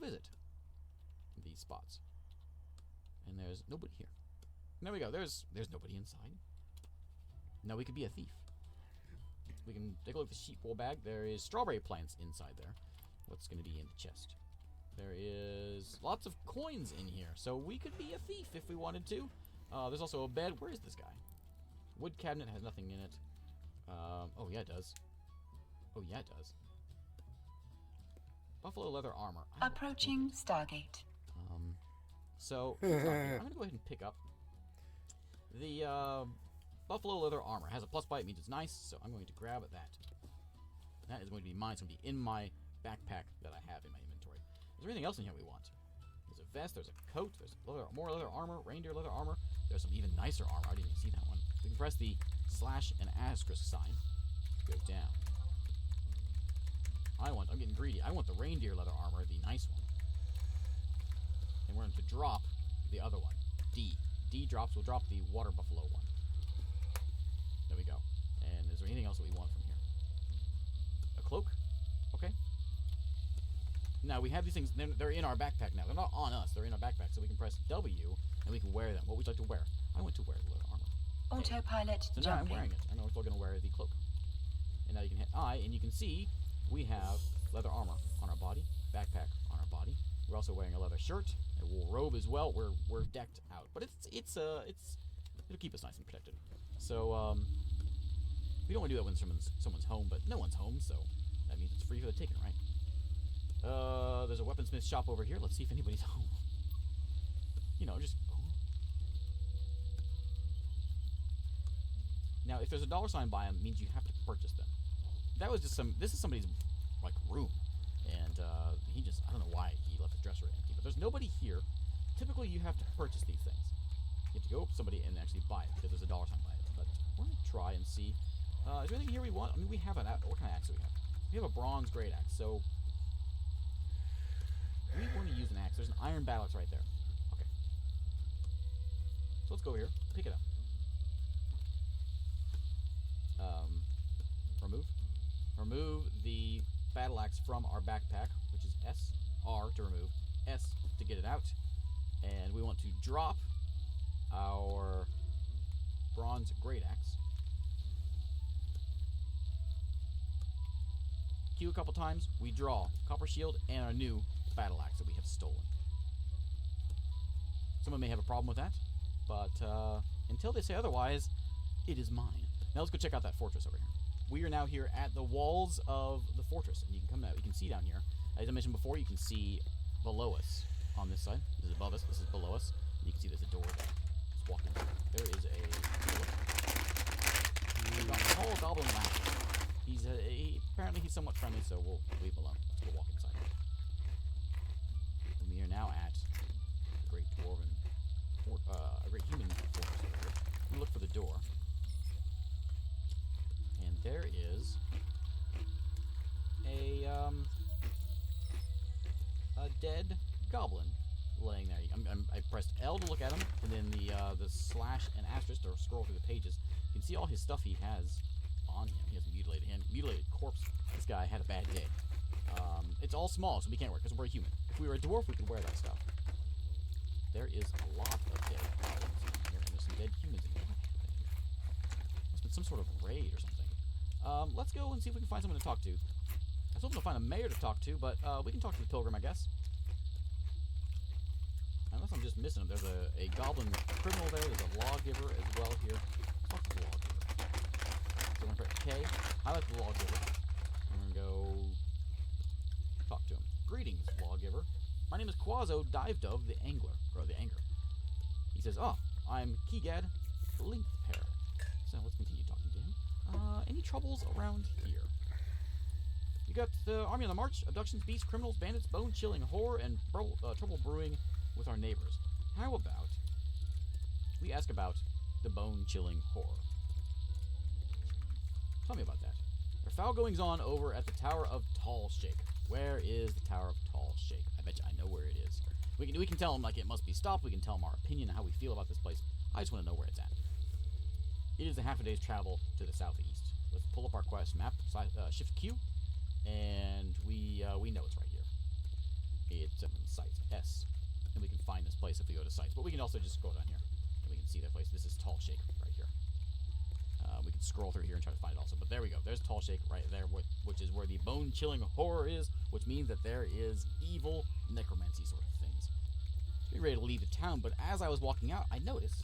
visit these spots. And there's nobody here. There we go. There's nobody inside. Now we could be a thief. We can take a look at the sheep wool bag. There is strawberry plants inside there. What's going to be in the chest? There is lots of coins in here, so we could be a thief if we wanted to. There's also a bed. Where is this guy? Wood cabinet has nothing in it. Oh yeah, it does. Oh yeah, it does. Buffalo leather armor. Approaching Stargate. So I'm going to go ahead and pick up the buffalo leather armor. It has a plus by it, means it's nice, so I'm going to grab that. That is going to be mine. It's going to be in my backpack that I have in my inventory. Is there anything else in here we want? There's a vest, there's a coat, there's more leather armor, reindeer leather armor. There's some even nicer armor. I didn't even see that one. We can press the slash and asterisk sign to go down. I'm getting greedy. I want the reindeer leather armor, the nice one. And we're going to drop the other one. D. D drops. We'll drop the water buffalo one. There we go. And is there anything else that we want from here? A cloak? Okay. Now we have these things. They're in our backpack now. They're not on us. They're in our backpack. So we can press W and we can wear them. What would you like to wear? I want to wear leather armor. Autopilot So now I'm jumping. wearing it. I'm also going to wear the cloak. And now you can hit I, and you can see we have leather armor on our body, backpack on our body. We're also wearing a leather shirt, a wool robe as well. We're decked out, but it'll keep us nice and protected. So we don't want to do that when someone's home, but no one's home, so that means it's free for the taking, right? There's a weaponsmith shop over here. Let's see if anybody's home. You know, just. Now, if there's a $ by them, it means you have to purchase them. That was just this is somebody's like room, and he just, I don't know why he left the dresser empty, but there's nobody here. Typically, you have to purchase these things. You have to go up to somebody and actually buy it because there's a $ by it. But we're gonna try and see. Is there anything here we want? I mean, we have what kind of axe do we have? We have a bronze great axe, so we want to use an axe. There's an iron battle axe right there. Okay. So let's go here. Pick it up. Remove the battle axe from our backpack, which is S, R to remove, S to get it out, and we want to drop our bronze great axe. Q a couple times, we draw copper shield and our new battle axe that we have stolen. Someone may have a problem with that, but until they say otherwise, it is mine. Now let's go check out that fortress over here. We are now here at the walls of the fortress, and you can come out. You can see down here, as I mentioned before, you can see below us on this side. This is above us. This is below us. And you can see there's a door there. Let's walk in. There is a door. We've got a tall goblin lasher. Apparently he's somewhat friendly, so we'll leave him alone. Let's go walk inside. And we are now at a great dwarven, a great human fortress over here. We look for the door, and there is a dead goblin laying there. I pressed L to look at him, and then the slash and asterisk to scroll through the pages. You can see all his stuff he has on him. He has a mutilated hand, mutilated corpse. This guy had a bad day. It's all small, so we can't wear it because we're a human. If we were a dwarf, we could wear that stuff. There is a lot of dead goblins in here, and there's some dead humans in here. Must have been some sort of raid or something. Let's go and see if we can find someone to talk to. I was hoping to find a mayor to talk to, but we can talk to the pilgrim, I guess. Unless I'm just missing him. There's a goblin criminal there. There's a lawgiver as well here. Let's talk to the lawgiver. So I'm going to press K, highlight the lawgiver. I'm going to go talk to him. Greetings, lawgiver. My name is Quazo Divedove the Angler, or the Anger. He says, oh, I'm Kegad Lengthpair. So let's continue talking to him. Any troubles around here? You got the army on the march, abductions, beasts, criminals, bandits, bone-chilling horror, and trouble brewing with our neighbors. How about we ask about the bone-chilling horror? Tell me about that. There are foul goings-on over at the Tower of Tall Shake. Where is the Tower of Tall Shake? I bet you I know where it is. We can tell him, like, it must be stopped. We can tell him our opinion and how we feel about this place. I just want to know where it's at. It is a half a day's travel to the southeast. Let's pull up our quest map, shift Q, and we know it's right here. It's sites S, and we can find this place if we go to sites. But we can also just go down here, and we can see that place. This is Tall Shake right here. We can scroll through here and try to find it also. But there we go. There's Tall Shake right there, which is where the bone-chilling horror is, which means that there is evil necromancy sort of things. Getting ready to leave the town, but as I was walking out, I noticed,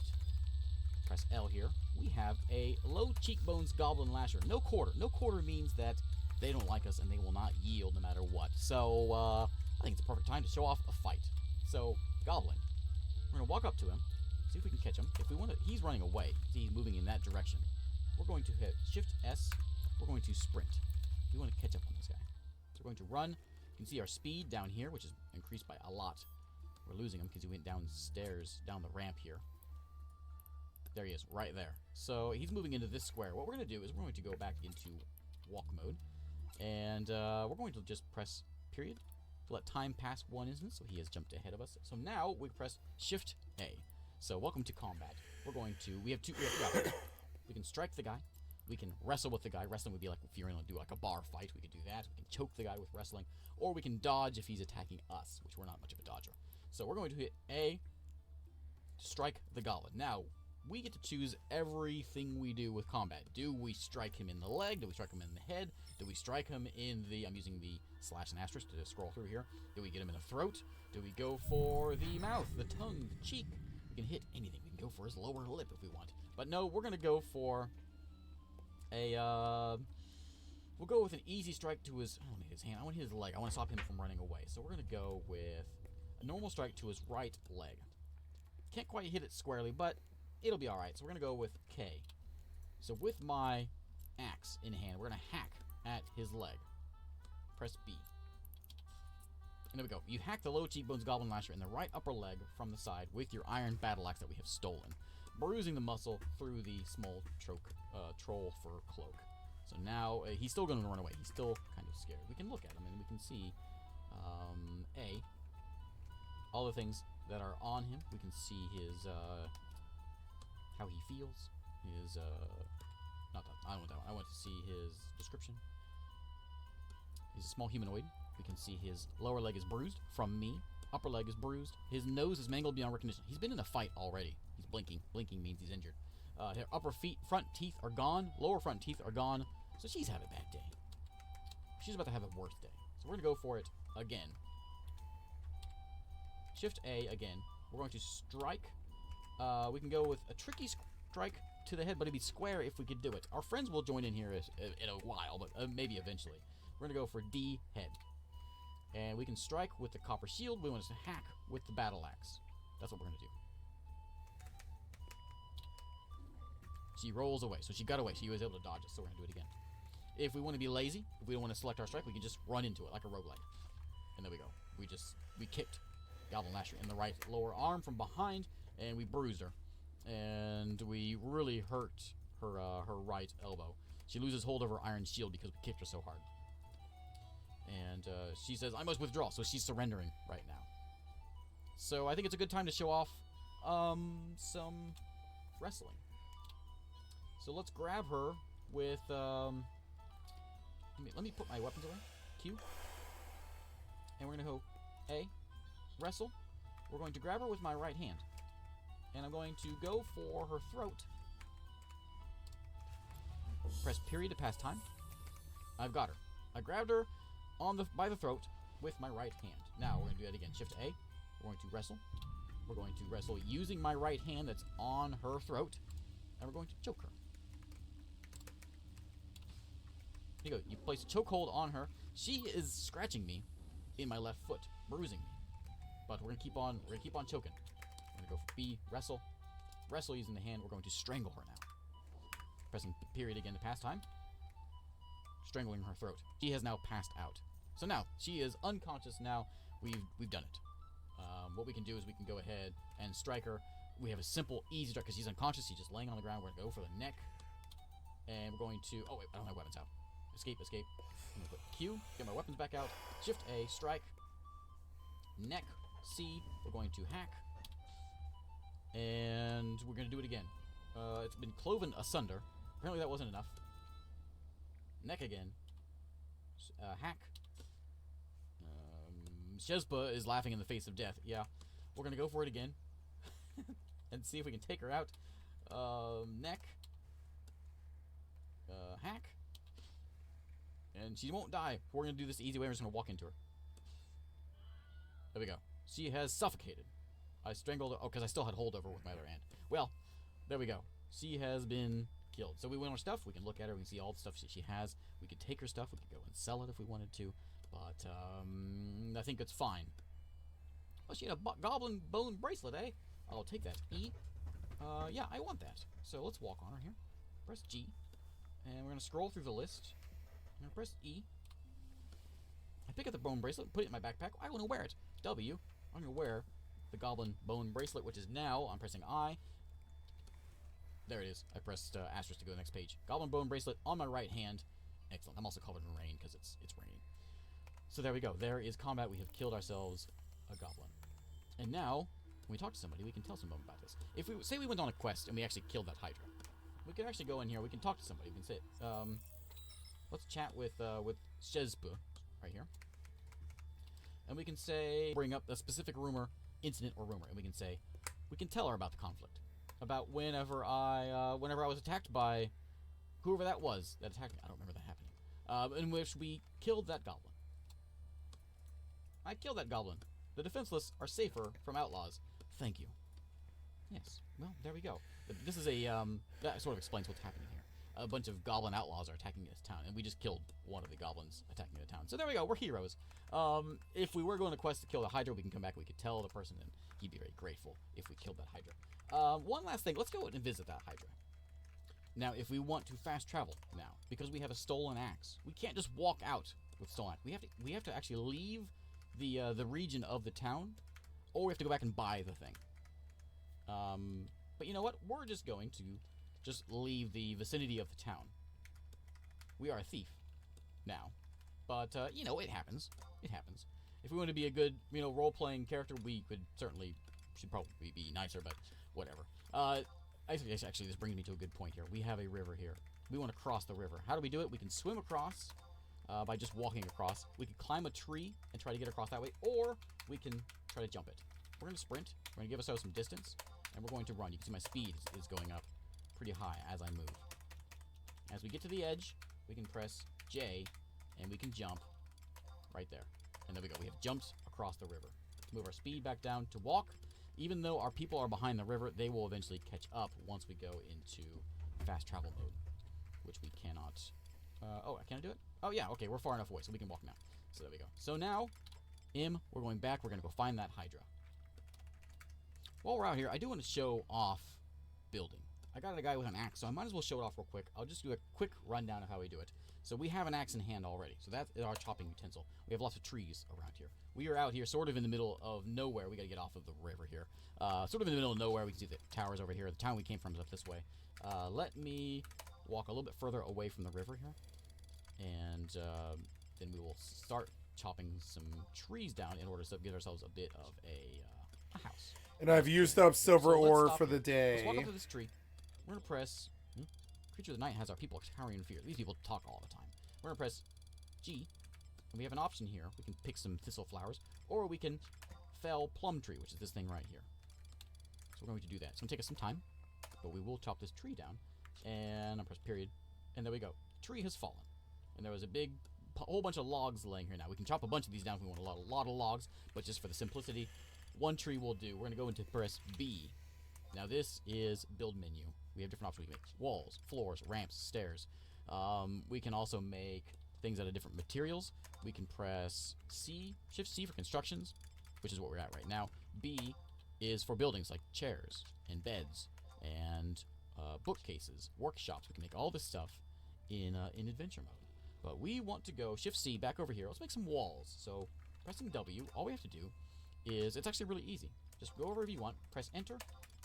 press L here, we have a low cheekbones goblin lasher. No quarter. No quarter means that they don't like us and they will not yield no matter what. So, I think it's a perfect time to show off a fight. So, goblin. We're going to walk up to him, see if we can catch him. If we want to, he's running away. He's moving in that direction. We're going to hit Shift S. We're going to sprint. We want to catch up on this guy. So we're going to run. You can see our speed down here, which is increased by a lot. We're losing him because he went downstairs, down the ramp here. There he is, right there. So he's moving into this square. What we're going to do is we're going to go back into walk mode. And we're going to just press period to let time pass one instance. So he has jumped ahead of us. So now we press Shift A. So welcome to combat. We're going to, we have two options. We can strike the guy. We can wrestle with the guy. Wrestling would be like if you're going to do like a bar fight. We could do that. We can choke the guy with wrestling. Or we can dodge if he's attacking us, which we're not much of a dodger. So we're going to hit A to strike the goblin. Now, we get to choose everything we do with combat. Do we strike him in the leg? Do we strike him in the head? Do we strike him in the... I'm using the slash and asterisk to scroll through here. Do we get him in the throat? Do we go for the mouth, the tongue, the cheek? We can hit anything. We can go for his lower lip if we want. But no, we're going to go for a, we'll go with an easy strike to his, I don't need his hand, I want his leg. I want to stop him from running away. So we're going to go with a normal strike to his right leg. Can't quite hit it squarely, but it'll be alright. So we're going to go with K. So with my axe in hand, we're going to hack at his leg. Press B. And there we go. You hack the low cheekbones goblin lasher in the right upper leg from the side with your iron battle axe that we have stolen, bruising the muscle through the small troll fur cloak. So now he's still going to run away. He's still kind of scared. We can look at him and we can see all the things that are on him. We can see his how he feels. His not that I don't want that one. I want to see his description. He's a small humanoid. We can see his lower leg is bruised from me. Upper leg is bruised. His nose is mangled beyond recognition. He's been in a fight already. He's blinking. Blinking means he's injured. Her front teeth are gone. Lower front teeth are gone. So she's having a bad day. She's about to have a worse day. So we're going to go for it again. Shift A again. We're going to strike. We can go with a tricky strike to the head, but it'd be square if we could do it. Our friends will join in here in a while, but maybe eventually. We're going to go for D, head. And we can strike with the copper shield. We want to hack with the battle axe. That's what we're going to do. She rolls away. So she got away. She was able to dodge it, so we're going to do it again. If we want to be lazy, if we don't want to select our strike, we can just run into it like a roguelike. And there we go. We kicked Goblin Lasher in the right lower arm from behind, and we bruised her. And we really hurt her right elbow. She loses hold of her iron shield because we kicked her so hard. And she says, I must withdraw, so she's surrendering right now. So I think it's a good time to show off some wrestling. So let's grab her with... let me put my weapons away. Q. And we're going to go A, wrestle. We're going to grab her with my right hand. And I'm going to go for her throat. Press period to pass time. I've got her. I grabbed her by the throat with my right hand. Now we're going to do that again. Shift A. We're going to wrestle. We're going to wrestle using my right hand that's on her throat. And we're going to choke her. Here you go. You place a chokehold on her. She is scratching me in my left foot, bruising me. But we're gonna keep on choking. We're gonna go for B, wrestle. Wrestle using the hand. We're going to strangle her now. Pressing period again to pass time. Strangling her throat. She has now passed out. So now she is unconscious. Now we've done it. What we can do is we can go ahead and strike her. We have a simple, easy strike because she's unconscious. She's just laying on the ground. We're gonna go for the neck, and we're going to. Oh wait, I don't have weapons out. Escape. I'm gonna put Q. Get my weapons back out. Shift A. Strike. Neck. C. We're going to hack. And we're going to do it again. It's been cloven asunder. Apparently that wasn't enough. Neck again. Hack. Shezpa is laughing in the face of death. Yeah. We're going to go for it again. And see if we can take her out. Neck. Hack. And she won't die. We're going to do this the easy way. We're just going to walk into her. There we go. She has suffocated. I strangled her. Oh, because I still had hold over with my other hand. Well, there we go. She has been killed. So we went on her stuff. We can look at her. We can see all the stuff she has. We could take her stuff. We could go and sell it if we wanted to. But I think it's fine. Oh, she had a goblin bone bracelet, eh? I'll take that. E. Yeah, I want that. So let's walk on her here. Press G. And we're going to scroll through the list. I'm going to press E. I pick up the bone bracelet and put it in my backpack. I want to wear it. W. I'm going to wear the goblin bone bracelet, which is now, I'm pressing I. There it is. I pressed asterisk to go to the next page. Goblin bone bracelet on my right hand. Excellent. I'm also covered in rain because it's raining. So there we go. There is combat. We have killed ourselves a goblin. And now, when we talk to somebody, we can tell someone about this. If we say we went on a quest and we actually killed that Hydra, we could actually go in here. We can talk to somebody. We can say, let's chat with Shezpa right here. And we can say, bring up a specific rumor, incident or rumor, and we can say, we can tell her about the conflict, about whenever I was attacked by whoever that was that attacked me. I don't remember that happening. In which we killed that goblin. I killed that goblin. The defenseless are safer from outlaws. Thank you. Yes. Well, there we go. This is that sort of explains what's happening here. A bunch of goblin outlaws are attacking this town, and we just killed one of the goblins attacking the town. So there we go. We're heroes. If we were going on a quest to kill the Hydra, we can come back. We could tell the person, and he'd be very grateful if we killed that Hydra. One last thing. Let's go and visit that Hydra. Now, if we want to fast travel now, because we have a stolen axe, we can't just walk out with stolen axe. We have to actually leave the region of the town, or we have to go back and buy the thing. But you know what? We're just going to just leave the vicinity of the town. We are a thief now, but you know, it happens. It happens. If we want to be a good, role-playing character, we should probably be nicer, but whatever. Actually, this brings me to a good point here. We have a river here. We want to cross the river. How do we do it? We can swim across by just walking across. We can climb a tree and try to get across that way, or we can try to jump it. We're going to sprint. We're going to give ourselves some distance, and we're going to run. You can see my speed is going up pretty high as I move. As we get to the edge, we can press J, and we can jump right there. And there we go. We have jumped across the river. Move our speed back down to walk. Even though our people are behind the river, they will eventually catch up once we go into fast travel mode, which we cannot. Oh, can I do it? Oh, yeah. Okay, we're far enough away, so we can walk now. So there we go. So now, we're going back. We're going to go find that Hydra. While we're out here, I do want to show off building. I got a guy with an axe, so I might as well show it off real quick. I'll just do a quick rundown of how we do it. So we have an axe in hand already. So that is our chopping utensil. We have lots of trees around here. We are out here sort of in the middle of nowhere. We got to get off of the river here. Sort of in the middle of nowhere. We can see the towers over here. The town we came from is up this way. Let me walk a little bit further away from the river here. And then we will start chopping some trees down in order to give ourselves a bit of a house. And I've used up silver ore for the Let's day. walk up to this tree. We're going to press... Creature of the night has our people cowering in fear. These people talk all the time. We're going to press G. And we have an option here. We can pick some thistle flowers. Or we can fell plum tree, which is this thing right here. So we're going to do that. It's going to take us some time. But we will chop this tree down. And I'll press period. And there we go. Tree has fallen. And there was a whole bunch of logs laying here now. We can chop a bunch of these down if we want a lot of logs. But just for the simplicity, one tree will do. We're going to go into press B. Now this is build menu. We have different options. We can make walls, floors, ramps, stairs. We can also make things out of different materials. We can press C, Shift C for constructions, which is what we're at right now. B is for buildings like chairs and beds and bookcases, workshops. We can make all this stuff in adventure mode. But we want to go Shift C back over here. Let's make some walls. So pressing W, all we have to do is, it's actually really easy. Just go over if you want, press enter,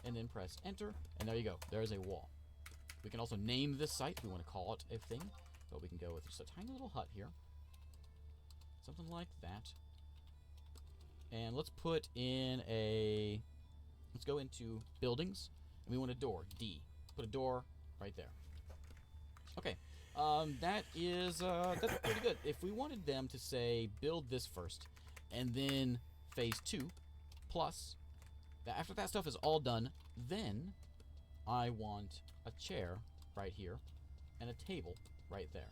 and then press enter, and there you go. There's a wall. We can also name this site if we want to call it a thing, but we can go with just a tiny little hut here. Something like that. And let's put in let's go into buildings, and we want a door, D. Put a door right there. Okay, that's pretty good. If we wanted them to say, build this first, and then phase 2, plus, after that stuff is all done, then I want a chair right here and a table right there.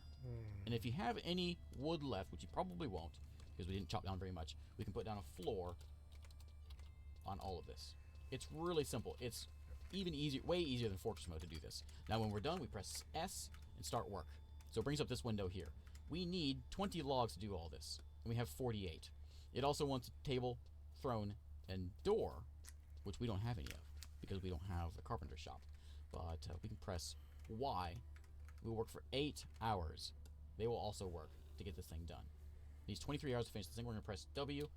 And if you have any wood left, which you probably won't, because we didn't chop down very much, we can put down a floor on all of this. It's really simple. It's even easier, way easier than Fortress mode to do this. Now when we're done, we press S and start work. So it brings up this window here. We need 20 logs to do all this, and we have 48. It also wants a table, throne, and door, which we don't have any of because we don't have a carpenter shop. But we can press Y. We will work for 8 hours. They will also work to get this thing done. It needs 23 hours to finish this thing. We're going to press W,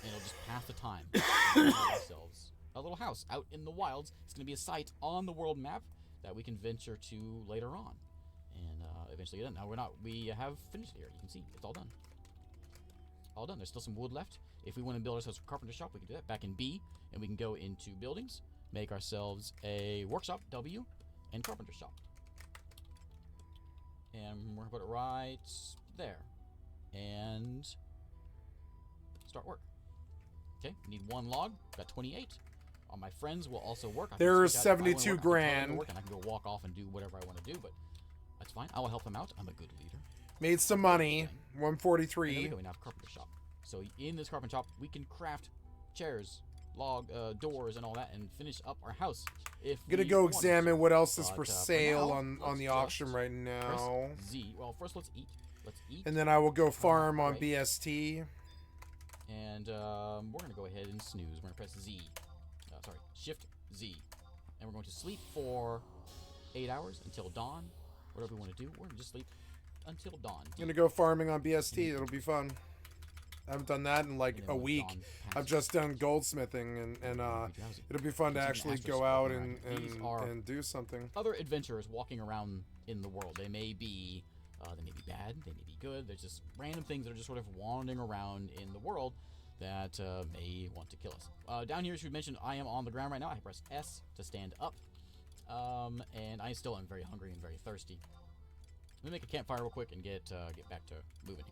and it'll just pass the time. And we have ourselves a little house out in the wilds. It's going to be a site on the world map that we can venture to later on. And eventually get done. Now we have finished here. You can see it's all done. All done. There's still some wood left. If we want to build ourselves a carpenter shop, we can do that back in B, and we can go into buildings, make ourselves a workshop, W, and carpenter shop. And we're going to put it right there. And start work. Okay, need 1 log. Got 28. All my friends will also work. There's 72 grand. And I can go walk off and do whatever I want to do, but that's fine. I will help them out. I'm a good leader. Made some money. 143. And there we go. We now have a carpenter shop. So in this carpenter shop, we can craft chairs, doors, and all that, and finish up our house. If I'm gonna go examine what else is for sale on the auction right now. Z. Well, first let's eat. And then I will go farm on BST. And we're gonna go ahead and snooze. We're gonna press Z. Sorry, Shift Z. And we're going to sleep for 8 hours until dawn. Whatever we want to do, we're gonna just sleep until dawn. I'm gonna go farming on BST. It'll be fun. I haven't done that in like a week. I've just done goldsmithing, and it'll be fun to actually go out and do something. Other adventurers walking around in the world. They may be bad, they may be good. There's just random things that are just sort of wandering around in the world that may want to kill us. Down here, as we mentioned, I am on the ground right now. I press S to stand up, and I still am very hungry and very thirsty. Let me make a campfire real quick and get back to moving.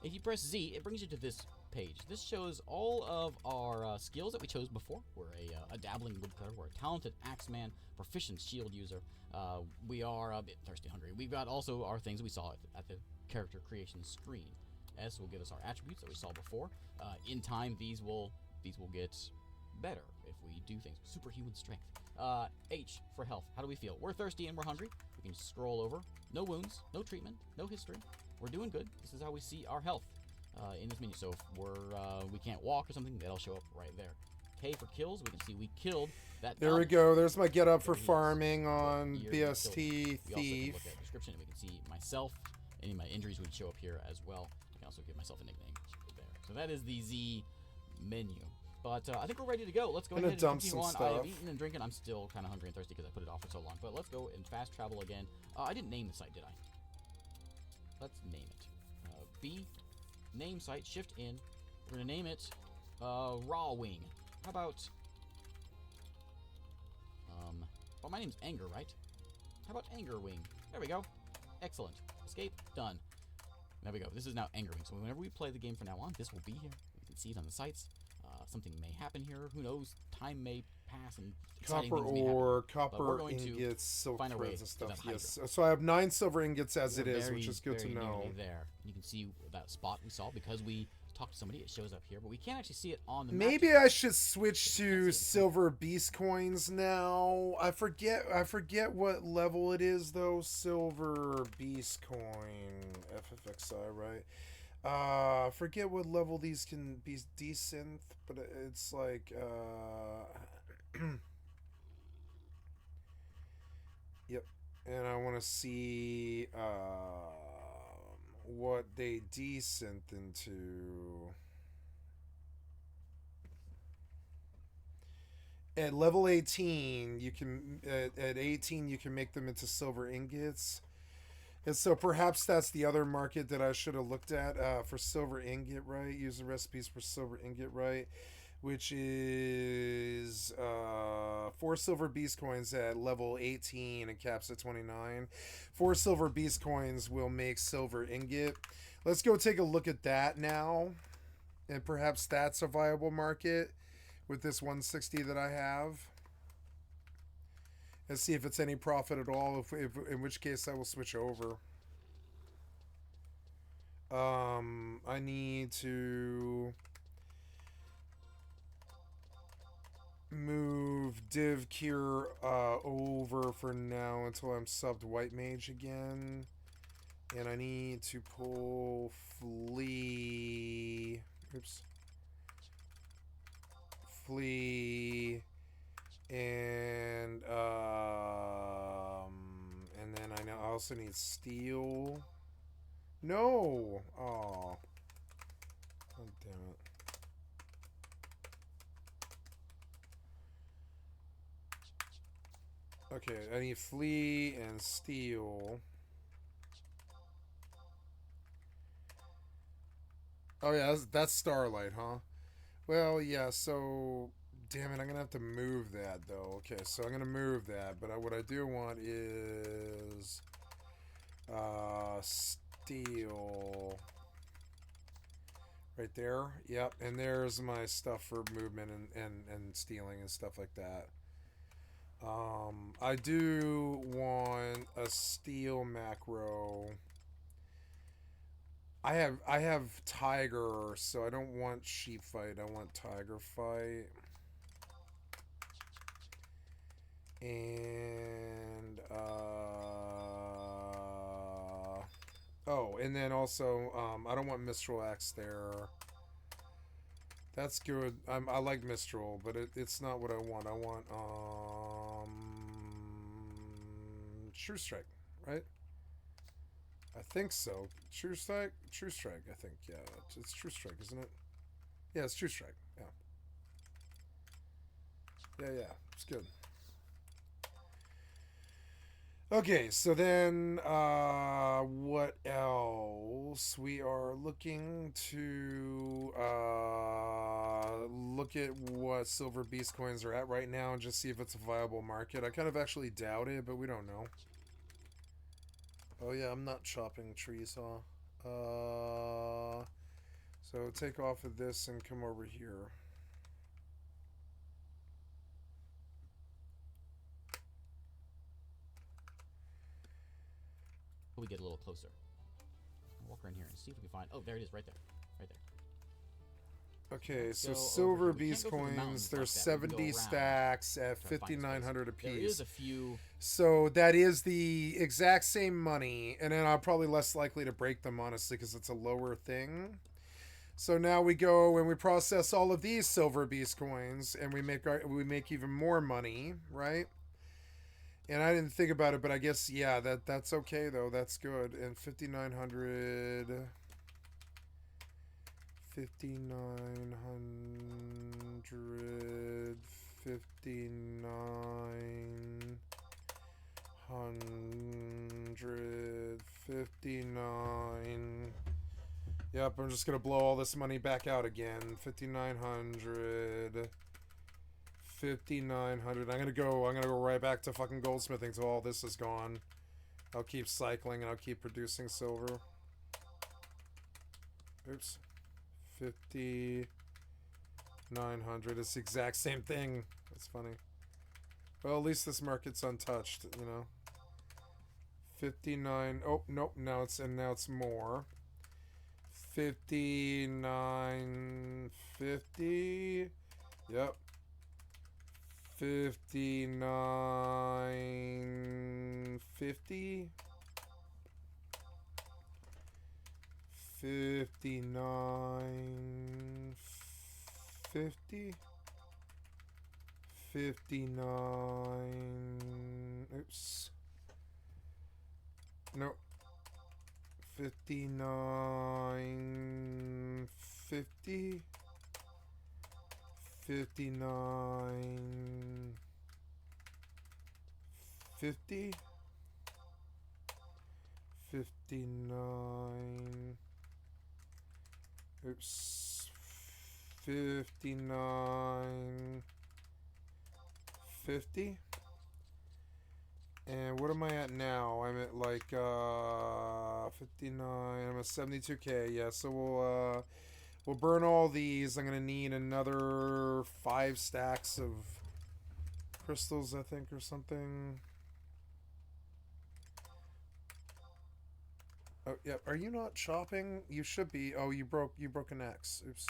If you press Z, it brings you to this page. This shows all of our skills that we chose before. We're a dabbling woodcutter. We're a talented axeman, proficient shield user. We are a bit thirsty, hungry. We've got also our things that we saw at the character creation screen. S will give us our attributes that we saw before. In time, these will get better if we do things. Superhuman strength. H for health. How do we feel? We're thirsty and we're hungry. We can scroll over. No wounds, no treatment, no history. We're doing good. This is how we see our health in this menu. So if we can't walk or something, that'll show up right there. K for kills. We can see we killed that. There we go. There's my get up for farming on BST Thief. We also can look at description and we can see myself. Any of my injuries would show up here as well. I can also give myself a nickname there. So that is the Z menu. But I think we're ready to go. Let's go ahead and continue on. I have eaten and drinking. I'm still kind of hungry and thirsty because I put it off for so long. But let's go and fast travel again. I didn't name the site, did I? Let's name it. B, name site, shift in. We're going to name it Raw Wing. How about... well, my name's Anger, right? How about Anger Wing? There we go. Excellent. Escape. Done. There we go. This is now Anger Wing. So whenever we play the game from now on, this will be here. You can see it on the sites. Something may happen here. Who knows? Time may pass and exciting copper things may happen. ore, But we're copper going to ingots, silk find our way threads and to stuff. that Yes. hydra. So I have 9 silver ingots as it We're is, very, which is good to very know. nearly there. You can see that spot we saw because we talked to somebody. It shows up here, but we can't actually see it on the map. Maybe I should switch to silver beast coins now. I forget what level it is though. Silver beast coin, FFXI, right? Forget what level these can be decent, but it's like yep. And I want to see what they decent into. At level 18, you can at 18 you can make them into silver ingots. And so perhaps that's the other market that I should have looked at for silver ingot, right? Use the recipes for silver ingot, right? Which is 4 silver beast coins at level 18 and caps at 29. 4 silver beast coins will make silver ingot. Let's go take a look at that now. And perhaps that's a viable market with this 160 that I have. And see if it's any profit at all, if in which case I will switch over. I need to move Div Cure over for now until I'm subbed White Mage again. And I need to pull Flea. Oops. Flea. And then I also need steel. No! Oh. Oh, damn it. Okay, I need flea and steel. Oh yeah, that's Starlight, huh? Well, yeah, so... Damn it, I'm gonna have to move that though. Okay, so I'm gonna move that, but what I do want is steel right there. Yep, and there's my stuff for movement and stealing and stuff like that. I do want a steel macro. I have tiger, so I don't want sheep fight. I want tiger fight. And oh, and then also I don't want Mistral Axe there. That's good. I like Mistral, but it's not what I want. I want True Strike, right? I think so. True Strike, I think. Yeah, it's True Strike, isn't it? Yeah, it's True Strike. Yeah, it's good. Okay, so then what else? We are looking to look at what silver beast coins are at right now and just see if it's a viable market. I kind of actually doubt it, but we don't know. Oh yeah, I'm not chopping trees, huh? So take off of this and come over here. We get a little closer. Walk around here and see if we can find. Oh, there it is, right there, right there. Okay, Let's so go over silver here. We can't beast go through the coins, mountains there's like that. We can go 70 around, stacks at try to find space. 5,900 a There piece. is a few. So that is the exact same money, and then I'm probably less likely to break them, honestly, because it's a lower thing. So now we go and we process all of these silver beast coins, and we make even more money, right? And I didn't think about it, but I guess, yeah, that's okay, though. That's good. And 5,900... 5,900... 5,959... Yep, I'm just gonna blow all this money back out again. 5,900... 5,900. I'm gonna go right back to fucking goldsmithing till all this is gone. I'll keep cycling and I'll keep producing silver. Oops. 5,900. It's the exact same thing. That's funny. Well, at least this market's untouched, you know. 59. Oh, nope. Now it's more. 59.50. Yep. 59.50. 59.50. 59. Oops. No. 59.50. 59. 50. 59. Oops. 59. 50. And what am I at now? I'm at like 59. I'm at 72k. Yeah, so we'll burn all these. I'm gonna need another 5 stacks of crystals, I think, or something. Oh, yeah. Are you not chopping? You should be. Oh, you broke an X. Oops.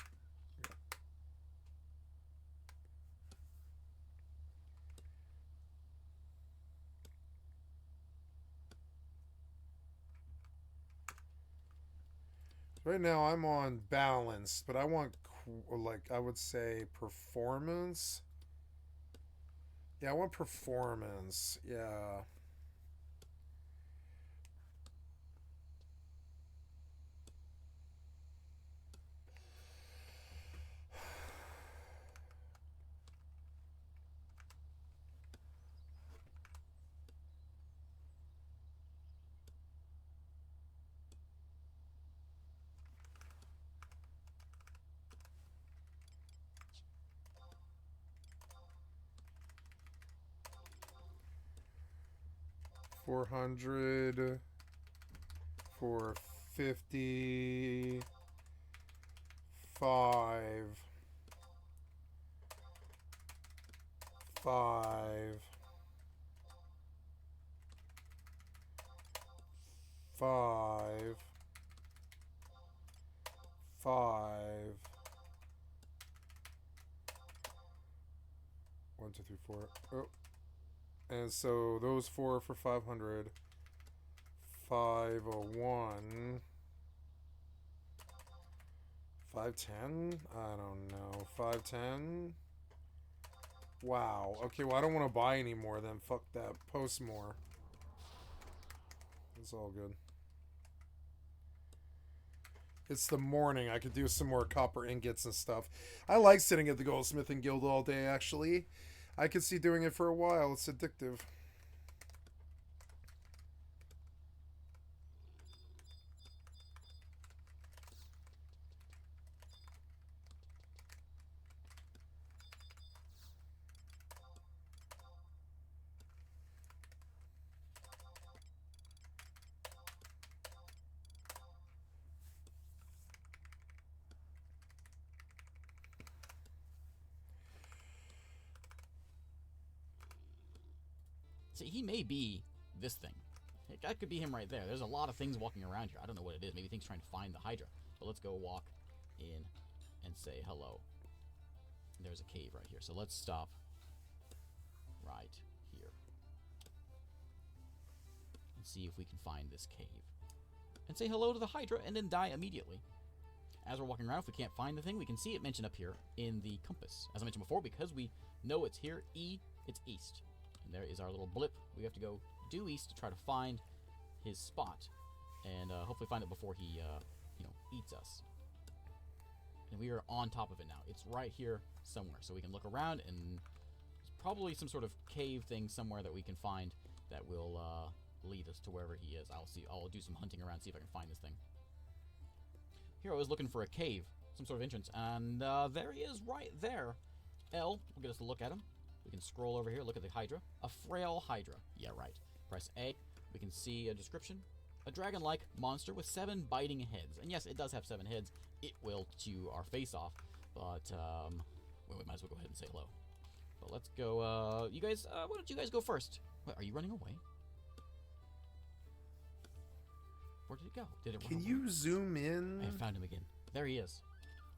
Right now I'm on balance, but I want, like, I would say performance. Yeah, I want performance. Yeah. $400 for 50. 5. 5. 5. 5. 1, 2, 3, 4. Oh. And so those 4 for 500. 501. 510? I don't know. 510? Wow. Okay, well, I don't want to buy any more then. Fuck that. Post more. It's all good. It's the morning. I could do some more copper ingots and stuff. I like sitting at the goldsmithing guild all day, actually. I could see doing it for a while. It's addictive. See, he may be this thing. That could be him right there. There's a lot of things walking around here. I don't know what it is. Maybe things trying to find the Hydra. But let's go walk in and say hello. There's a cave right here. So let's stop right here and see if we can find this cave. And say hello to the Hydra and then die immediately. As we're walking around, if we can't find the thing, we can see it mentioned up here in the compass. As I mentioned before, because we know it's here, it's east. And there is our little blip. We have to go due east to try to find his spot. And hopefully find it before he, eats us. And we are on top of it now. It's right here somewhere. So we can look around, and there's probably some sort of cave thing somewhere that we can find that will lead us to wherever he is. I'll do some hunting around, see if I can find this thing. Here I was looking for a cave, some sort of entrance, and there he is right there. L will get us to look at him. We can scroll over here, look at the Hydra. A frail Hydra. Yeah, right. Press A. We can see a description. A dragon-like monster with 7 biting heads. And yes, it does have 7 heads. It will chew our face off. But, we might as well go ahead and say hello. But let's go, you guys, why don't you guys go first? Wait, are you running away? Where did it go? Did it run Can away? you zoom in? I found him again. There he is.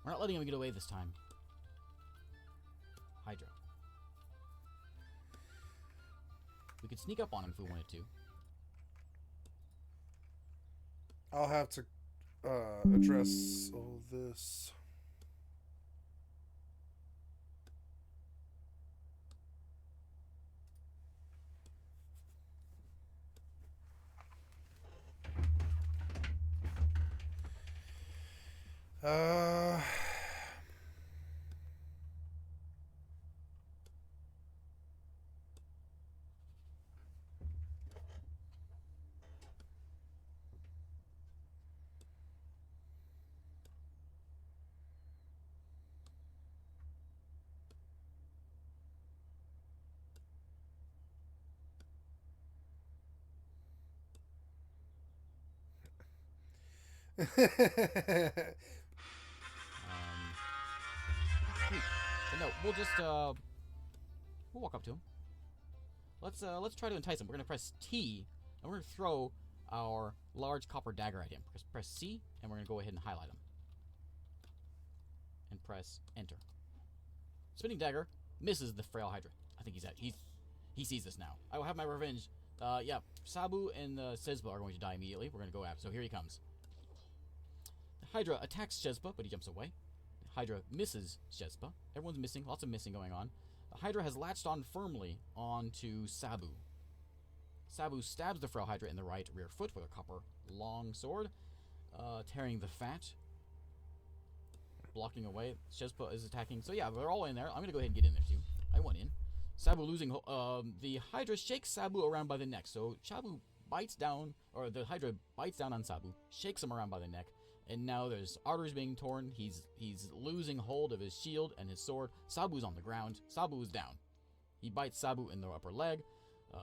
We're not letting him get away this time. Hydra. We could sneak up on him if we wanted to. I'll have to address all this. But no, we'll just we'll walk up to him. Let's try to entice him. We're gonna press T and we're gonna throw our large copper dagger at him. Press C and we're gonna go ahead and highlight him. And press enter. Spinning dagger misses the frail Hydra. I think he sees this now. I will have my revenge. Yeah, Sabu and Sezba are going to die immediately. We're gonna go after. So here he comes. Hydra attacks Shezba, but he jumps away. Hydra misses Shezba. Everyone's missing. Lots of missing going on. The Hydra has latched on firmly onto Sabu. Sabu stabs the frail Hydra in the right rear foot with a copper long sword, tearing the fat, blocking away. Shezba is attacking. So yeah, they're all in there. I'm going to go ahead and get in there too. I went in. Sabu losing... the Hydra shakes Sabu around by the neck. So Sabu bites down, or the Hydra bites down on Sabu, shakes him around by the neck, and now there's arteries being torn. He's losing hold of his shield and his sword. Sabu's on the ground. Sabu's down. He bites Sabu in the upper leg.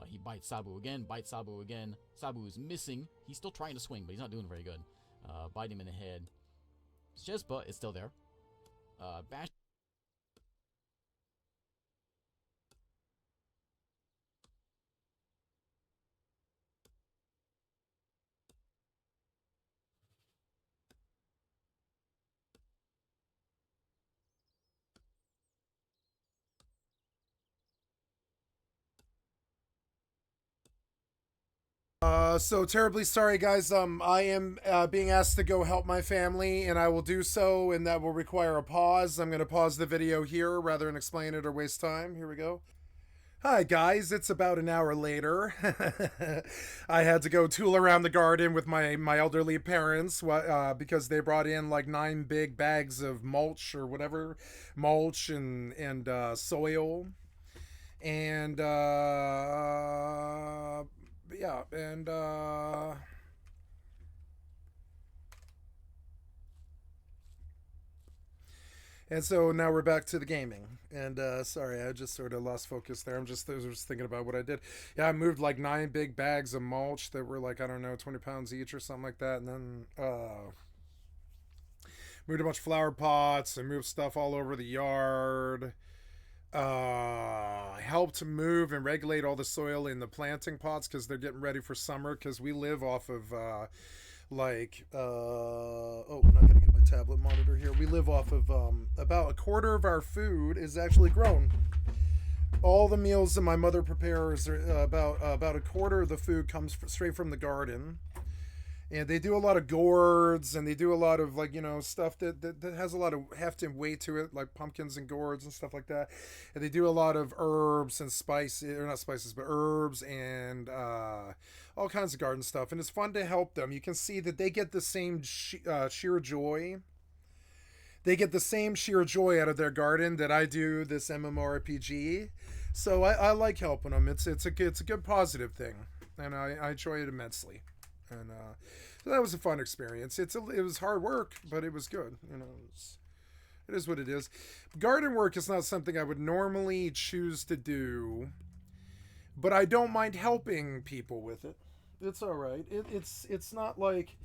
He bites Sabu again. Bites Sabu again. Sabu is missing. He's still trying to swing, but he's not doing very good. Bite him in the head. Shezba is still there. Bash. So terribly sorry, guys. I am being asked to go help my family, and I will do so, and that will require a pause. I'm going to pause the video here rather than explain it or waste time. Here we go. Hi, guys. It's about an hour later. I had to go tool around the garden with my elderly parents because they brought in like 9 big bags of mulch or whatever, mulch and soil, and yeah, and so now we're back to the gaming. And sorry, I just sort of lost focus there. I was just thinking about what I did. Yeah, I moved like 9 big bags of mulch that were like, I don't know, 20 pounds each or something like that. And then moved a bunch of flower pots and moved stuff all over the yard. help to move and regulate all the soil in the planting pots because they're getting ready for summer. Because we live off of oh, I'm not gonna get my tablet monitor here. We live off of about a quarter of our food is actually grown. All the meals that my mother prepares are about a quarter of the food comes straight from the garden. And they do a lot of gourds, and they do a lot of, like, you know, stuff that has a lot of heft and weight to it, like pumpkins and gourds and stuff like that. And they do a lot of herbs and spices, or not spices, but herbs and all kinds of garden stuff. And it's fun to help them. You can see that they get the same sheer joy. They get the same sheer joy out of their garden that I do this MMORPG. So I like helping them. It's a good positive thing, and I enjoy it immensely. And so that was a fun experience. It was hard work, but it was good. You know, it is what it is. Garden work is not something I would normally choose to do, but I don't mind helping people with it. It's all right. It's not like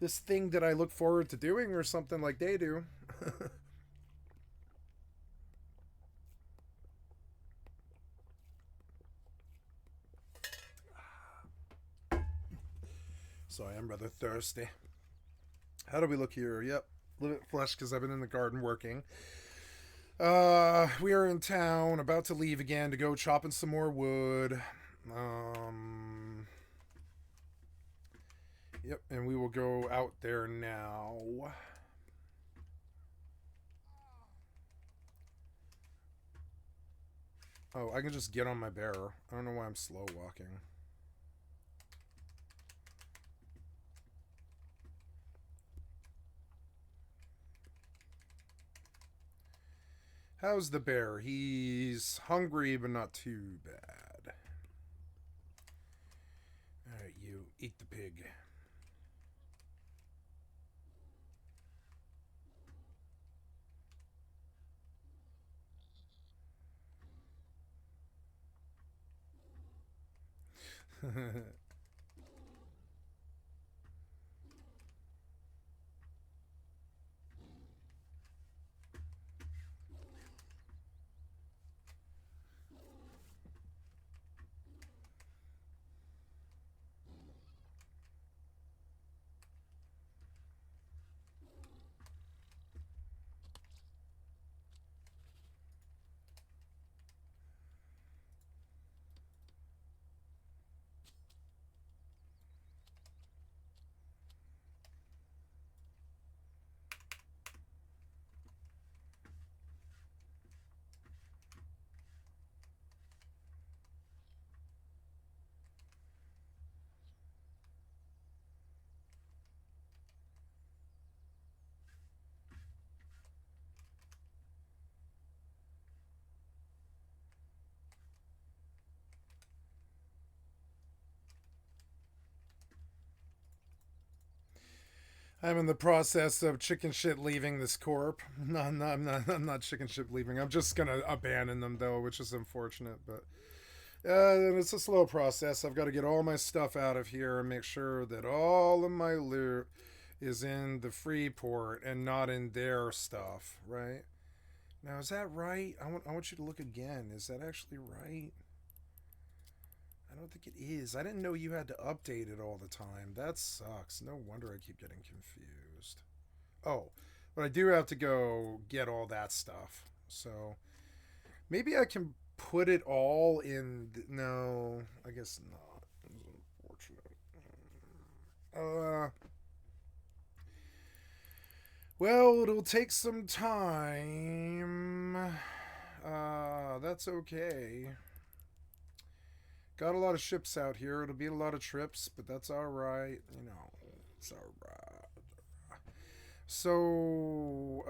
this thing that I look forward to doing or something like they do. So I am rather thirsty. How do we look here? Yep, a little bit flushed because I've been in the garden working. We are in town, about to leave again to go chopping some more wood. Yep, and we will go out there now. Oh, I can just get on my bear. I don't know why I'm slow walking. How's the bear? He's hungry, but not too bad. Alright, you. Eat the pig. I'm in the process of chicken shit leaving this corp. No, I'm not chicken shit leaving. I'm just gonna abandon them though, which is unfortunate, but it's a slow process. I've got to get all my stuff out of here and make sure that all of my loot is in the free port and not in their stuff, right? Now, is that right? I want you to look again. Is that actually right? I don't think it is. I didn't know you had to update it all the time. That sucks. No wonder I keep getting confused. Oh, but I do have to go get all that stuff. So maybe I can put it all in. No, I guess not. It's unfortunate. Well, it'll take some time. That's okay. Got a lot of ships out here. It'll be a lot of trips, but that's alright. You know, it's alright. So,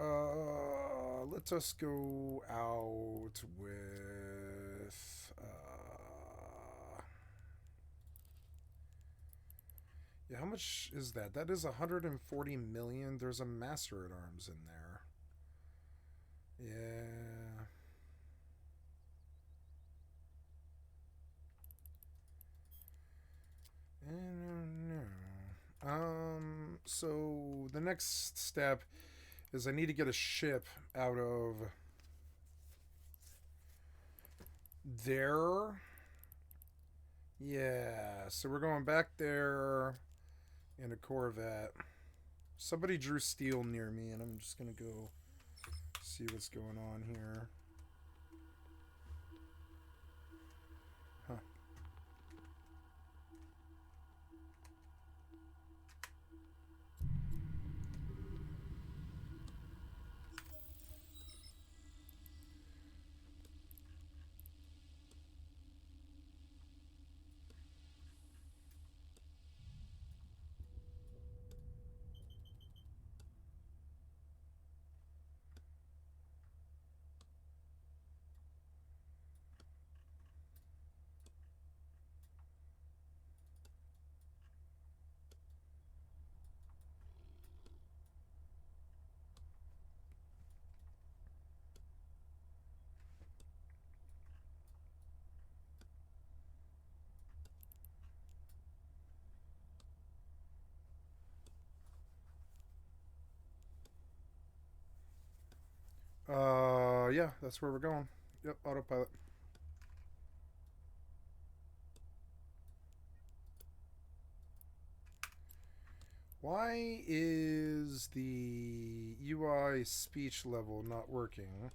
let us go out with, yeah, how much is that? That is 140 million. There's a Master at Arms in there. Yeah. No. So the next step is I need to get a ship out of there. Yeah, so we're going back there in a Corvette. Somebody drew steel near me, and I'm just gonna go see what's going on here. Huh. Yeah, that's where we're going. Yep, autopilot. Why is the UI speech level not working?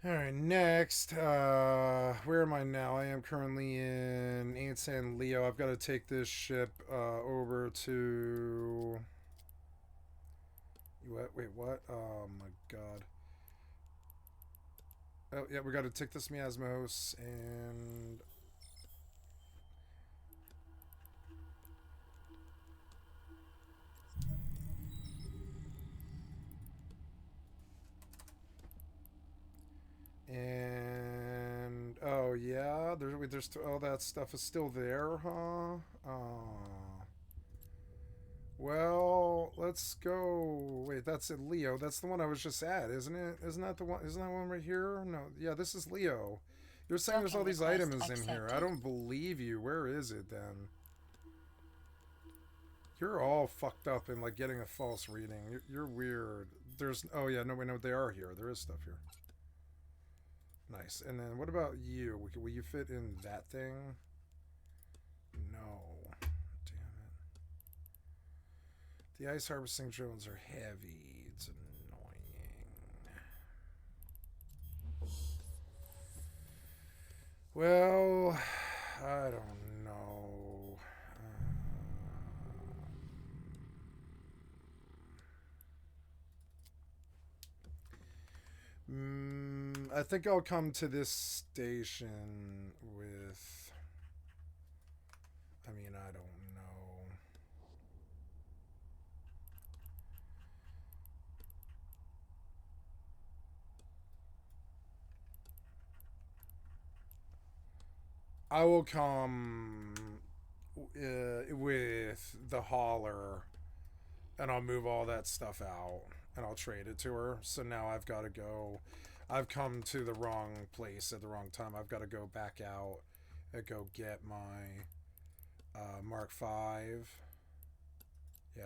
Alright, next, where am I now? I am currently in Ain't San Leo. I've got to take this ship, over to... What? Wait, what? Oh my god. Oh, yeah, we got to take this Miasmos, and... And oh yeah, there's all that stuff is still there, huh? Well, let's go. Wait, that's in Leo. That's the one I was just at, isn't it? Isn't that the one? Isn't that one right here? No, yeah, this is Leo. You're saying there's all these items in here. I don't believe you. Where is it then? You're all fucked up and like getting a false reading. You're weird. There's oh yeah, no, we know they are here. There is stuff here. Nice. And then what about you? Will you fit in that thing? No. Damn it. The ice harvesting drones are heavy. It's annoying. Well, I don't know. I think I'll come to this station with... I mean, I don't know. I will come with the hauler, and I'll move all that stuff out, and I'll trade it to her. So now I've got to go... I've come to the wrong place at the wrong time. I've got to go back out and go get my Mark V. Yeah.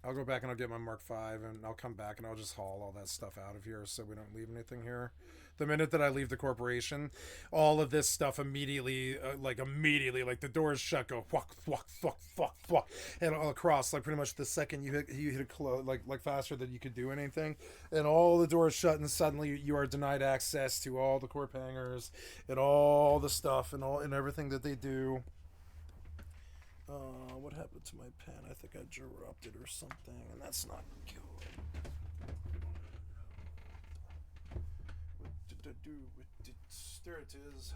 I'll go back and I'll get my Mark V, and I'll come back and I'll just haul all that stuff out of here so we don't leave anything here. The minute that I leave the corporation, all of this stuff immediately, like the doors shut, go fuck, and all across, like pretty much the second you hit a close, like faster than you could do anything, and all the doors shut, and suddenly you are denied access to all the corp hangars and all the stuff and everything that they do. What happened to my pen? I think I dropped it or something, and that's not good. What did I do with it? There it is.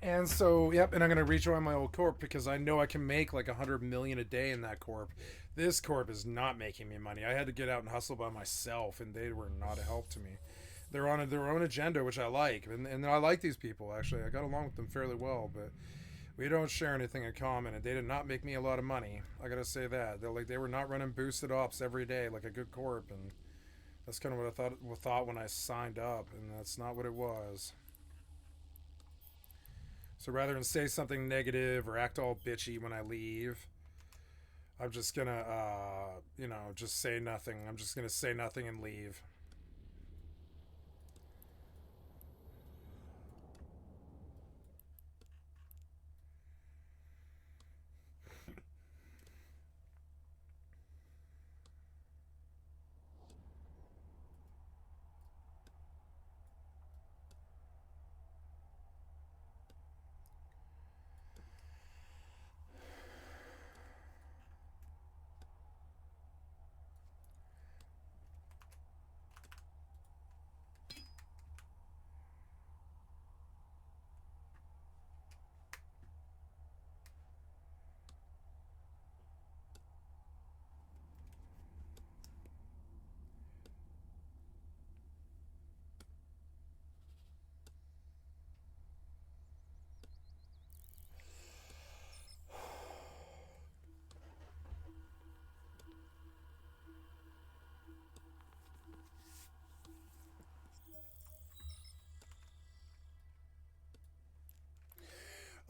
And so, yep, and I'm going to rejoin my old corp because I know I can make like 100 million a day in that corp. This corp is not making me money. I had to get out and hustle by myself, and they were not a help to me. They're on their own agenda, which I like, and I like these people, actually. I got along with them fairly well, but we don't share anything in common, and they did not make me a lot of money. I gotta say that. They were not running boosted ops every day like a good corp, and That's kind of what I thought when I signed up, and that's not what it was. So rather than say something negative or act all bitchy when I leave, I'm just gonna, you know, just say nothing. I'm just gonna say nothing and leave.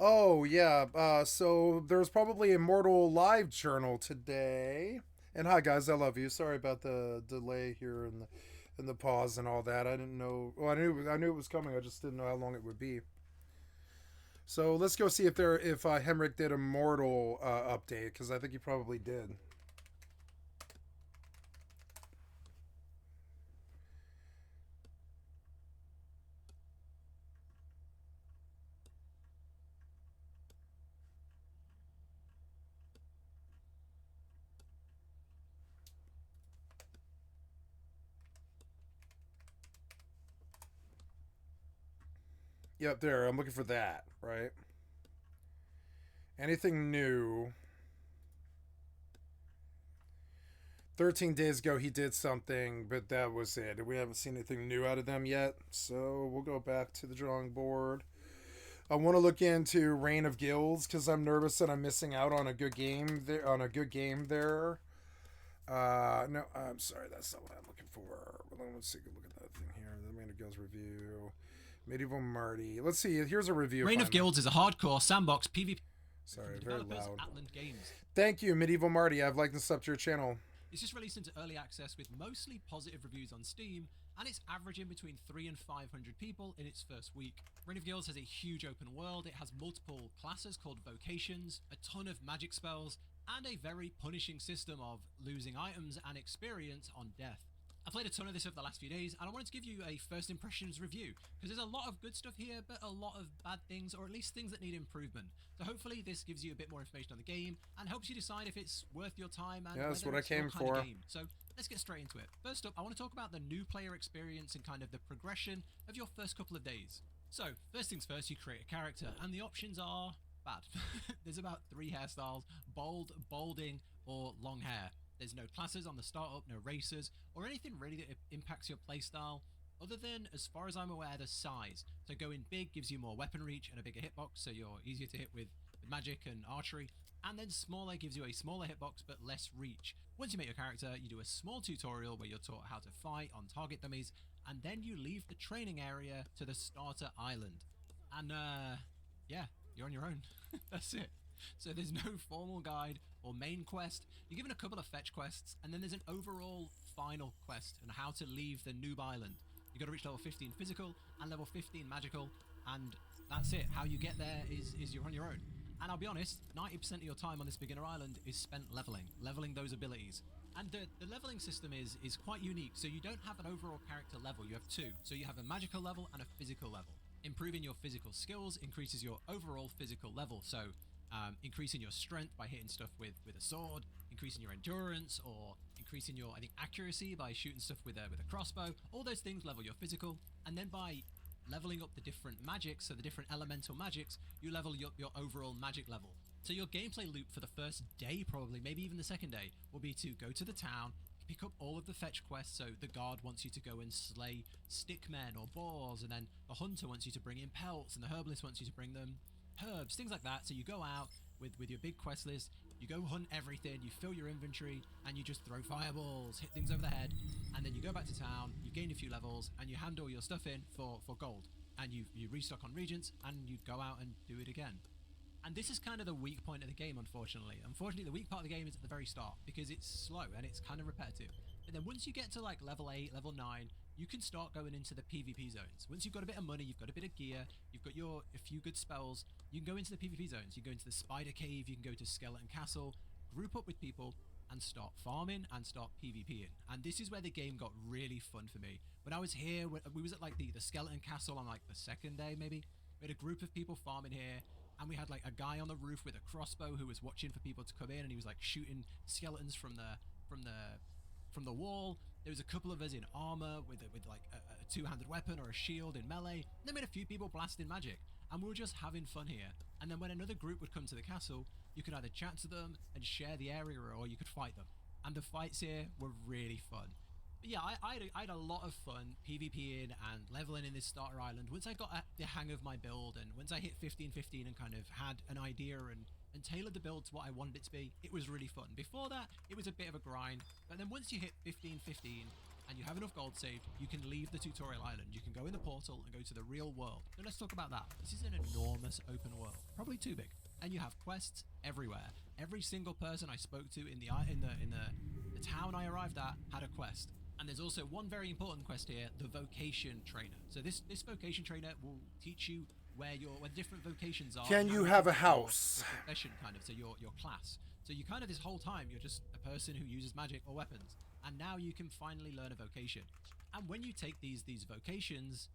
Oh yeah, so there's probably Immortal Live Journal today. And hi guys, I love you. Sorry about the delay here and the pause and all that. I didn't know. Well, I knew it was coming. I just didn't know how long it would be. So let's go see if Hemrick did Immortal update, because I think he probably did. Yep, there. I'm looking for that, right? Anything new? 13 days ago he did something, but that was it. We haven't seen anything new out of them yet, so we'll go back to the drawing board. I want to look into Reign of Guilds because I'm nervous that I'm missing out on a good game there. No, I'm sorry, that's not what I'm looking for. Let's take a look at that thing here. The Reign of Guilds review. Medieval Marty. Let's see. Here's a review. Reign of Guilds is a hardcore sandbox PvP. Sorry, very loud. Atlant Games. Thank you, Medieval Marty. I've liked and subbed to your channel. It's just released into early access with mostly positive reviews on Steam, and it's averaging between 300 and 500 people in its first week. Reign of Guilds has a huge open world. It has multiple classes called vocations, a ton of magic spells, and a very punishing system of losing items and experience on death. I played a ton of this over the last few days, and I wanted to give you a first impressions review, because there's a lot of good stuff here, but a lot of bad things, or at least things that need improvement. So hopefully this gives you a bit more information on the game, and helps you decide if it's worth your time and yeah, that's whether what it's I came your kind for. of game. So let's get straight into it. First up, I want to talk about the new player experience and kind of the progression of your first couple of days. So, first things first, you create a character, and the options are bad. There's about 3 hairstyles: bold, balding, or long hair. There's no classes on the startup, no races, or anything really that impacts your playstyle, other than, as far as I'm aware, the size. So going big gives you more weapon reach and a bigger hitbox, so you're easier to hit with magic and archery, and then smaller gives you a smaller hitbox but less reach. Once you make your character, you do a small tutorial where you're taught how to fight on target dummies, and then you leave the training area to the starter island. And yeah, you're on your own. That's it. So there's no formal guide or main quest. You're given a couple of fetch quests, and then there's an overall final quest on how to leave the noob island. You got to reach level 15 physical and level 15 magical, and that's it. How you get there is you're on your own. And I'll be honest, 90% of your time on this beginner island is spent leveling those abilities. And the leveling system is quite unique. So you don't have an overall character level, you have 2. So you have a magical level and a physical level. Improving your physical skills increases your overall physical level. So increasing your strength by hitting stuff with a sword, increasing your endurance, or increasing your, I think, accuracy by shooting stuff with a crossbow. All those things level your physical, and then by leveling up the different magics, so the different elemental magics, you level up your overall magic level. So your gameplay loop for the first day, probably, maybe even the second day, will be to go to the town, pick up all of the fetch quests. So the guard wants you to go and slay stickmen or boars, and then the hunter wants you to bring in pelts, and the herbalist wants you to bring them herbs, things like that. So you go out with your big quest list, You go hunt everything, you fill your inventory, and you just throw fireballs, hit things over the head, and then you go back to town, you gain a few levels, and you hand all your stuff in for gold. And you restock on Regents, and you go out and do it again. And this is kind of the weak point of the game, unfortunately. Unfortunately, the weak part of the game is at the very start, because it's slow and it's kind of repetitive. But then once you get to like level 8, level 9, you can start going into the PvP zones. Once you've got a bit of money, you've got a bit of gear, you've got a few good spells, you can go into the PvP zones. You can go into the Spider Cave, you can go to Skeleton Castle, group up with people, and start farming and start PvPing. And this is where the game got really fun for me. When I was here, we was at like the Skeleton Castle on like the second day maybe. We had a group of people farming here, and we had like a guy on the roof with a crossbow who was watching for people to come in, and he was like shooting skeletons from the wall. There was a couple of us in armor with like a two-handed weapon or a shield in melee. And then we had a few people blasting magic, and we were just having fun here. And then when another group would come to the castle, you could either chat to them and share the area, or you could fight them. And the fights here were really fun. But yeah, I had a lot of fun PvPing and leveling in this starter island. Once I got the hang of my build, and once I hit 15-15 and kind of had an idea and tailored the build to what I wanted it to be, it was really fun. Before that, it was a bit of a grind. But then once you hit 15-15 and you have enough gold saved, you can leave the tutorial island. You can go in the portal and go to the real world. So let's talk about that. This is an enormous open world, probably too big. And you have quests everywhere. Every single person I spoke to in the town I arrived at had a quest. And there's also one very important quest here, the vocation trainer. So this vocation trainer will teach you where different vocations are. Can you have a house? Your profession, kind of, so your class. So you kind of, this whole time, you're just a person who uses magic or weapons. And now you can finally learn a vocation. And when you take these vocations,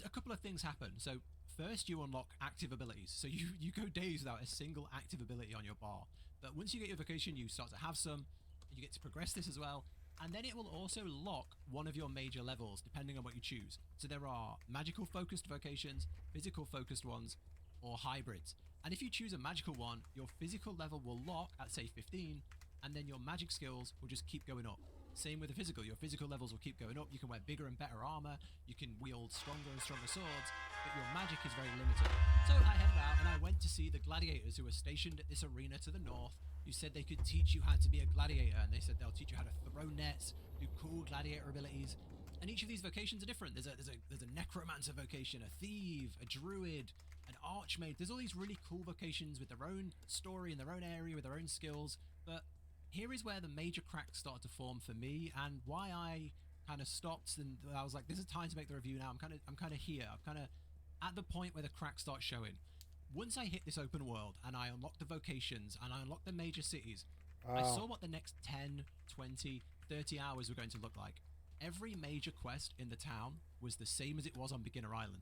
a couple of things happen. So first, you unlock active abilities. So you go days without a single active ability on your bar. But once you get your vocation, you start to have some. You get to progress this as well. And then it will also lock one of your major levels, depending on what you choose. So there are magical focused vocations, physical focused ones, or hybrids. And if you choose a magical one, your physical level will lock at say 15, and then your magic skills will just keep going up. Same with the physical, your physical levels will keep going up. You can wear bigger and better armor, you can wield stronger and stronger swords, but your magic is very limited. So I headed out and I went to see the gladiators who were stationed at this arena to the north, who said they could teach you how to be a gladiator, and they said they'll teach you how to throw nets, do cool gladiator abilities. And each of these vocations are different. There's a necromancer vocation, a thief, a druid, an archmage. There's all these really cool vocations with their own story in their own area, with their own skills. But here is where the major cracks started to form for me, and why I kind of stopped, and I was like, this is time to make the review now. I'm kind of here. I'm kind of at the point where the cracks start showing. Once I hit this open world and I unlocked the vocations and I unlocked the major cities, I saw what the next 10, 20, 30 hours were going to look like. Every major quest in the town was the same as it was on Beginner Island.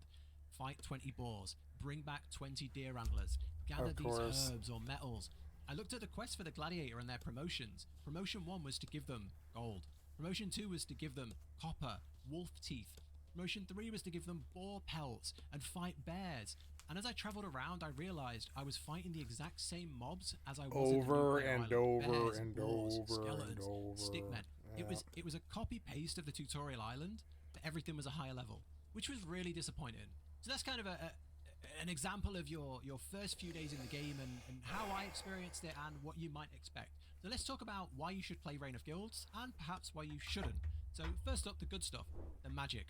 Fight 20 boars, bring back 20 deer antlers, gather these herbs or metals. I looked at the quest for the gladiator and their promotions. Promotion 1 was to give them gold. Promotion 2 was to give them copper, wolf teeth. Promotion 3 was to give them boar pelts and fight bears. And as I traveled around, I realized I was fighting the exact same mobs as I was over and over bears, and boars, over skeletons, and over. stickmen. Yeah. It was a copy paste of the tutorial island, but everything was a higher level, which was really disappointing. So that's kind of an example of your first few days in the game and how I experienced it and what you might expect. So let's talk about why you should play Reign of Guilds and perhaps why you shouldn't. So first up, the good stuff, the magic.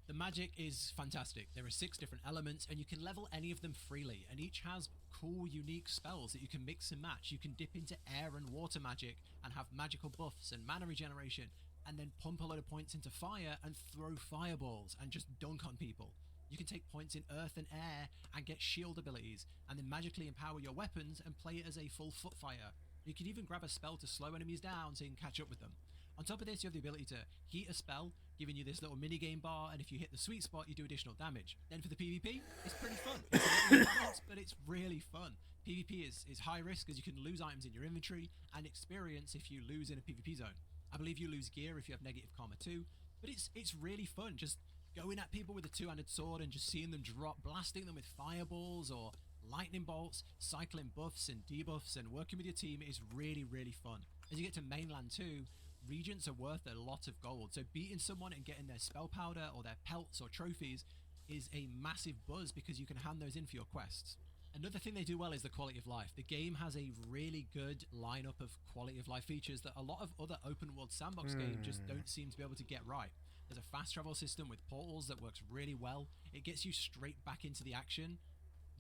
The magic is fantastic. There are 6 different elements and you can level any of them freely, and each has cool unique spells that you can mix and match. You can dip into air and water magic and have magical buffs and mana regeneration, and then pump a load of points into fire and throw fireballs and just dunk on people. You can take points in earth and air and get shield abilities, and then magically empower your weapons and play it as a full footfire. You can even grab a spell to slow enemies down so you can catch up with them. On top of this, you have the ability to heat a spell, giving you this little minigame bar, and if you hit the sweet spot, you do additional damage. Then for the PvP, it's pretty fun. It's a little intense, but it's really fun. PvP is high risk, as you can lose items in your inventory, and experience if you lose in a PvP zone. I believe you lose gear if you have negative karma too, but it's really fun. Just going at people with a two-handed sword and just seeing them drop, blasting them with fireballs or lightning bolts, cycling buffs and debuffs, and working with your team is really, really fun. As you get to mainland too, Regents are worth a lot of gold, so beating someone and getting their spell powder or their pelts or trophies is a massive buzz because you can hand those in for your quests. Another thing they do well is the quality of life. The game has a really good lineup of quality of life features that a lot of other open world sandbox games just don't seem to be able to get right. There's a fast travel system with portals that works really well. It gets you straight back into the action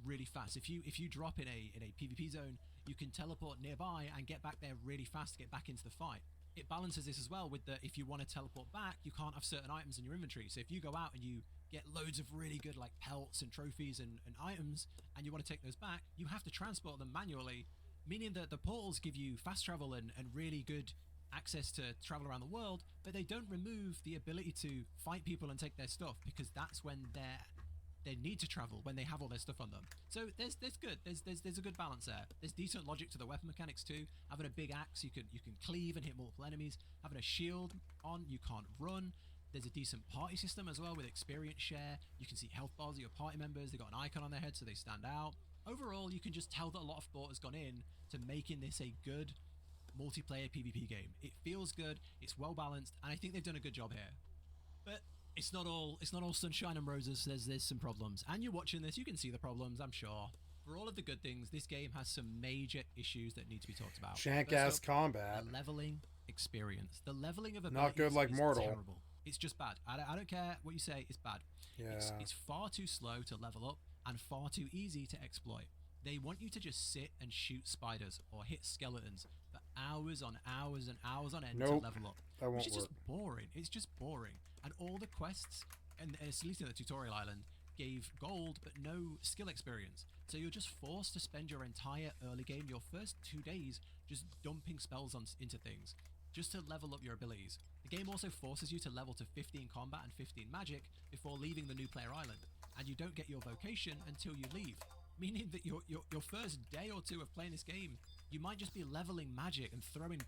really fast. If you drop in a PvP zone, you can teleport nearby and get back there really fast to get back into the fight. It balances this as well with the, if you want to teleport back, you can't have certain items in your inventory. So if you go out and you get loads of really good like pelts and trophies and items, and you want to take those back, you have to transport them manually, meaning that the portals give you fast travel and really good access to travel around the world, but they don't remove the ability to fight people and take their stuff, because that's when they need to travel, when they have all their stuff on them. So there's a good balance there. There's decent logic to the weapon mechanics too. Having a big axe, you can cleave and hit multiple enemies. Having a shield on, you can't run. There's a decent party system as well with experience share. You can see health bars of your party members. They've got an icon on their head so they stand out. Overall, you can just tell that a lot of thought has gone in to making this a good multiplayer PvP game. It feels good, it's well balanced, and I think they've done a good job here. But it's not all sunshine and roses. There's some problems, and you're watching this, you can see the problems, I'm sure. For all of the good things, this game has some major issues that need to be talked about. Jank-ass combat. The leveling experience. The leveling of Not good like is Mortal. terrible. It's just bad. I don't care what you say, it's bad. Yeah. It's far too slow to level up and far too easy to exploit. They want you to just sit and shoot spiders or hit skeletons for hours on hours and hours on end to level up. That won't which is work. just boring. It's just boring. And all the quests, and at least in the tutorial island, gave gold but no skill experience. So you're just forced to spend your entire early game, your first 2 days, just dumping spells into things, just to level up your abilities. The game also forces you to level to 15 combat and 15 magic before leaving the new player island, and you don't get your vocation until you leave. Meaning that your first day or two of playing this game, you might just be leveling magic and throwing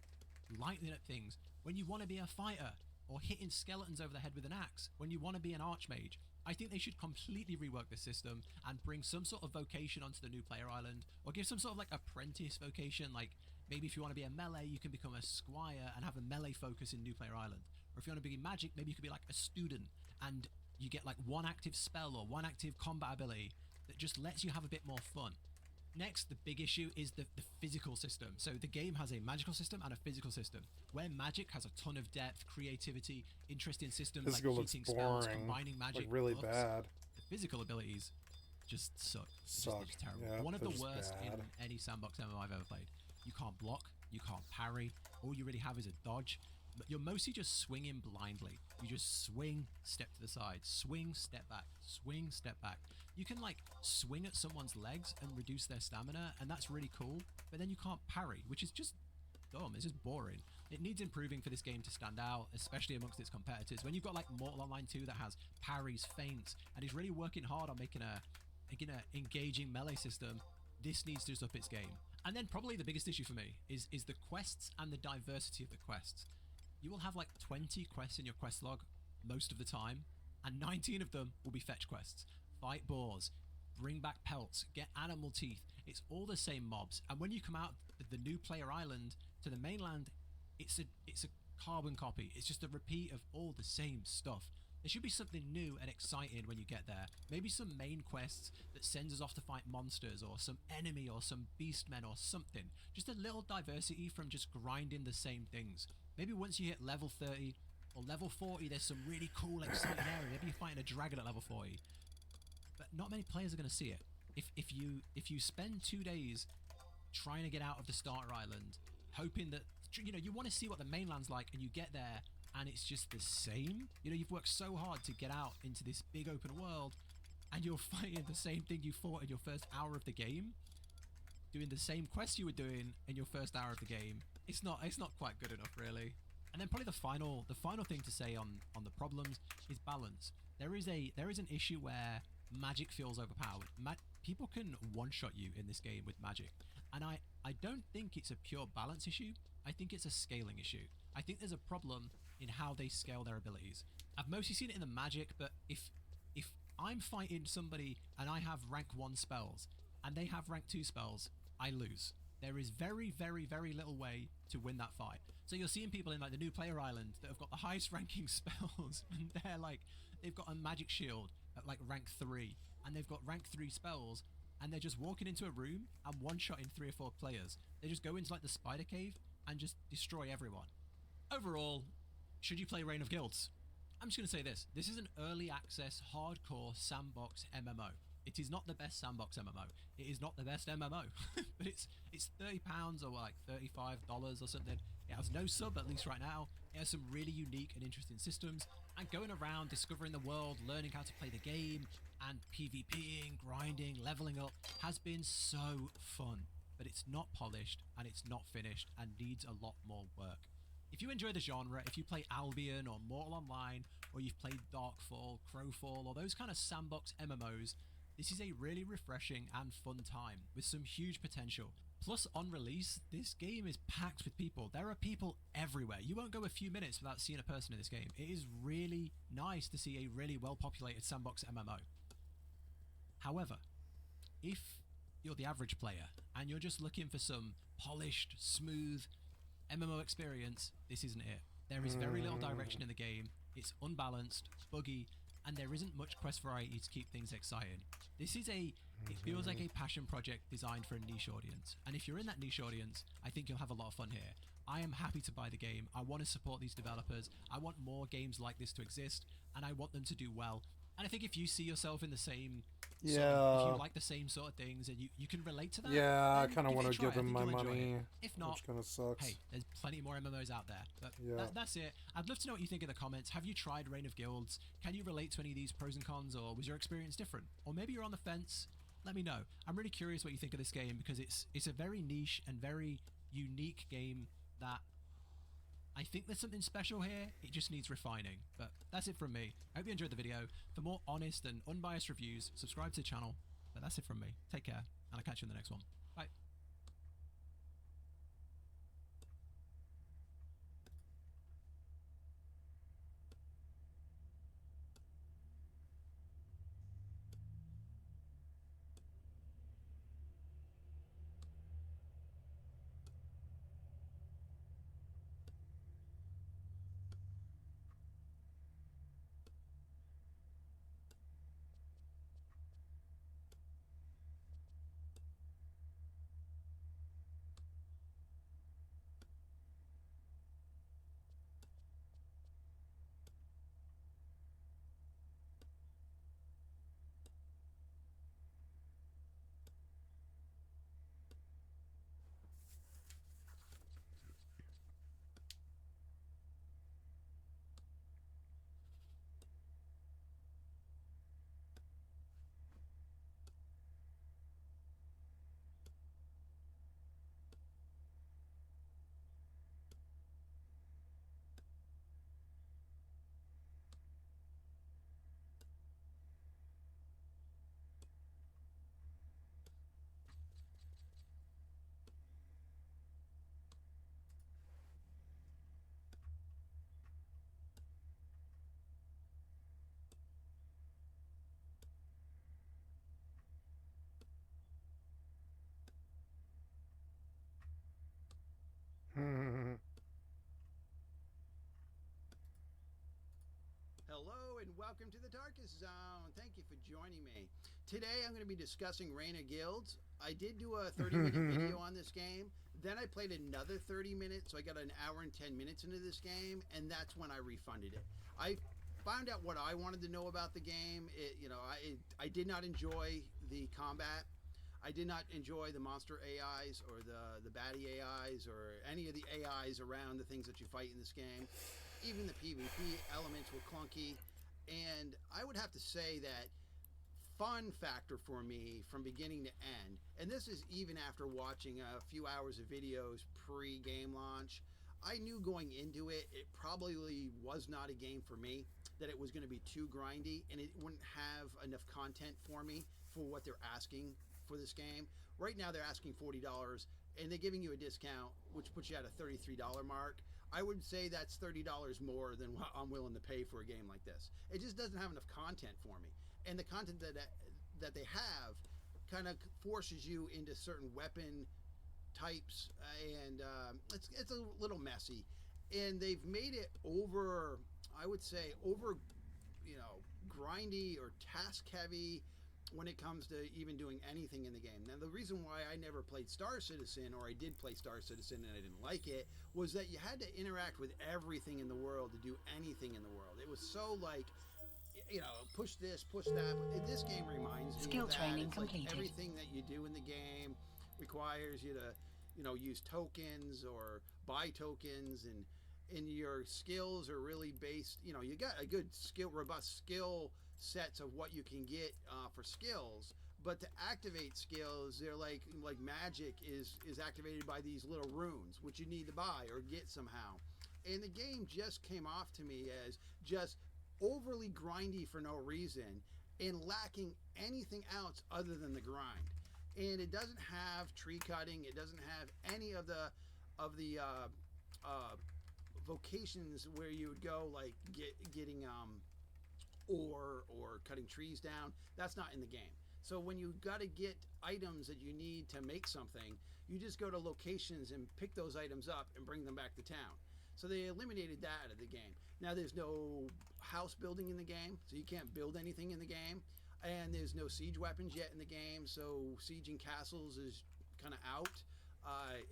lightning at things when you want to be a fighter, or hitting skeletons over the head with an axe when you want to be an archmage. I think they should completely rework the system and bring some sort of vocation onto the new player island, or give some sort of like apprentice vocation, like maybe if you want to be a melee, you can become a squire and have a melee focus in new player island. Or if you want to be magic, maybe you could be like a student and you get like one active spell or one active combat ability that just lets you have a bit more fun. Next, the big issue is the physical system. So the game has a magical system and a physical system, where magic has a ton of depth, creativity, interesting systems Physical like looks heating spells, boring, combining magic, like really buffs. bad. The physical abilities just suck. Suck. It's terrible. Yeah, One of they're the just worst bad. in any sandbox MMO I've ever played. You can't block, you can't parry, all you really have is a dodge. But you're mostly just swinging blindly. You just swing, step to the side, swing, step back, swing, step back. You can like swing at someone's legs and reduce their stamina, and that's really cool, but then you can't parry, which is just dumb. It's just boring. It needs improving for this game to stand out, especially amongst its competitors. When you've got like Mortal Online 2 that has parries, feints, and is really working hard on making a engaging melee system, this needs to just up its game. And then probably the biggest issue for me is the quests and the diversity of the quests. You will have like 20 quests in your quest log most of the time, and 19 of them will be fetch quests. Fight boars, bring back pelts, get animal teeth. It's all the same mobs. And when you come out the new player island to the mainland, it's a carbon copy. It's just a repeat of all the same stuff. There should be something new and exciting when you get there. Maybe some main quests that sends us off to fight monsters, or some enemy, or some beastmen, or something. Just a little diversity from just grinding the same things. Maybe once you hit level 30 or level 40, there's some really cool, exciting area. Maybe you're fighting a dragon at level 40. But not many players are going to see it. If you spend 2 days trying to get out of the starter island, hoping that you want to see what the mainland's like, and you get there and it's just the same. You've worked so hard to get out into this big open world, and you're fighting the same thing you fought in your first hour of the game, doing the same quest you were doing in your first hour of the game. It's not quite good enough, really. And then probably the final thing to say on the problems is balance. There is an issue where magic feels overpowered. People can one-shot you in this game with magic, and I don't think it's a pure balance issue. I think it's a scaling issue. I think there's a problem in how they scale their abilities. I've mostly seen it in the magic, but if I'm fighting somebody and I have rank 1 spells and they have rank 2 spells, I lose. There is very, very, very little way to win that fight. So you're seeing people in like the new player island that have got the highest ranking spells, and they've got a magic shield at like rank 3, and they've got rank 3 spells, and they're just walking into a room and one-shotting 3 or 4 players. They just go into like the spider cave and just destroy everyone. Overall, should you play Reign of Guilds? I'm just going to say this. This is an early access, hardcore sandbox MMO. It is not the best sandbox MMO. It is not the best MMO. But it's £30 or like $35 or something. It has no sub, at least right now. It has some really unique and interesting systems. And going around, discovering the world, learning how to play the game, and PvPing, grinding, leveling up has been so fun. But it's not polished, and it's not finished, and needs a lot more work. If you enjoy the genre, if you play Albion or Mortal Online, or you've played Darkfall, Crowfall, or those kind of sandbox MMOs, this is a really refreshing and fun time with some huge potential. Plus, on release, this game is packed with people. There are people everywhere. You won't go a few minutes without seeing a person in this game. It is really nice to see a really well-populated sandbox MMO. However, if you're the average player and you're just looking for some polished, smooth MMO experience, this isn't it. There is very little direction in the game. It's unbalanced, buggy, and there isn't much quest variety to keep things exciting. This is it feels like a passion project designed for a niche audience. And if you're in that niche audience, I think you'll have a lot of fun here. I am happy to buy the game. I want to support these developers. I want more games like this to exist, and I want them to do well. And I think if you see yourself in the same if you like the same sort of things and you can relate to that, yeah, I kind of want to give them my money. If not, which kind of sucks. Hey, there's plenty more MMOs out there. But that's it. I'd love to know what you think in the comments. Have you tried Reign of Guilds? Can you relate to any of these pros and cons, or was your experience different? Or maybe you're on the fence. Let me know. I'm really curious what you think of this game, because it's a very niche and very unique game that I think there's something special here. It just needs refining. But that's it from me. I hope you enjoyed the video. For more honest and unbiased reviews, subscribe to the channel. But that's it from me. Take care, and I'll catch you in the next one. Bye. Hello and welcome to the Darkest Zone. Thank you for joining me. Today I'm going to be discussing Reign of Guilds. I did do a 30-minute video on this game. Then I played another 30 minutes, so I got an hour and 10 minutes into this game, and that's when I refunded it. I found out what I wanted to know about the game. I did not enjoy the combat. I did not enjoy the monster AIs or the baddie AIs or any of the AIs around the things that you fight in this game. Even the PvP elements were clunky, and I would have to say that fun factor for me from beginning to end, and this is even after watching a few hours of videos pre-game launch, I knew going into it, it probably was not a game for me, that it was going to be too grindy, and it wouldn't have enough content for me for what they're asking for this game. Right now they're asking $40, and they're giving you a discount, which puts you at a $33 mark. I would say that's $30 more than what I'm willing to pay for a game like this. It just doesn't have enough content for me. And the content that they have kind of forces you into certain weapon types, and it's a little messy. And they've made it I would say, grindy or task heavy, when it comes to even doing anything in the game. Now, the reason why I never played Star Citizen, or I did play Star Citizen and I didn't like it, was that you had to interact with everything in the world to do anything in the world. It was so like, you know, push this, push that. But this game reminds me Skill of that. training It's completed. like everything that you do in the game requires you to, you know, use tokens or buy tokens, and your skills are really based, you know, you got a good skill, robust skill sets of what you can get for skills, but to activate skills, they're like magic is activated by these little runes, which you need to buy or get somehow. And the game just came off to me as just overly grindy for no reason and lacking anything else other than the grind. And it doesn't have tree cutting. It doesn't have any of the vocations where you would go, like getting ore or cutting trees down. That's not in the game. So when you got to get items that you need to make something, you just go to locations and pick those items up and bring them back to town. So they eliminated that out of the game. Now there's no house building in the game, so you can't build anything in the game. And there's no siege weapons yet in the game, so sieging castles is kind of out.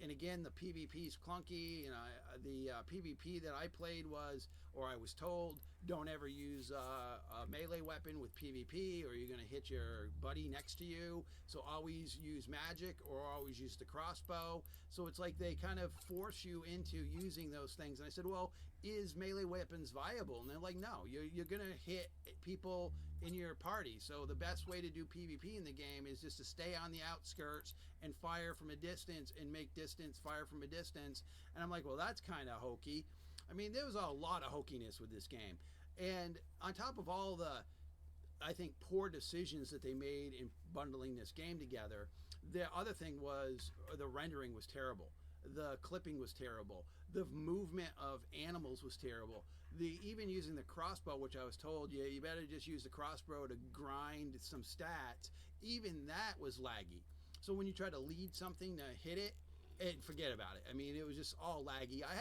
And again, the PvP is clunky. You know, the PvP that I played was, or I was told, don't ever use a melee weapon with PvP, or you're going to hit your buddy next to you. So always use magic, or always use the crossbow. So it's like they kind of force you into using those things. And I said, well, is melee weapons viable? And they're like, no, you're going to hit people in your party. So the best way to do PvP in the game is just to stay on the outskirts and fire from a distance and make distance fire from a distance. And I'm like, well, that's kind of hokey. I mean, there was a lot of hokiness with this game. And on top of all the, I think, poor decisions that they made in bundling this game together, the other thing was the rendering was terrible. The clipping was terrible. The movement of animals was terrible. Even using the crossbow, which I was told, you better just use the crossbow to grind some stats. Even that was laggy. So when you try to lead something to hit it, and forget about it. I mean, it was just all laggy. I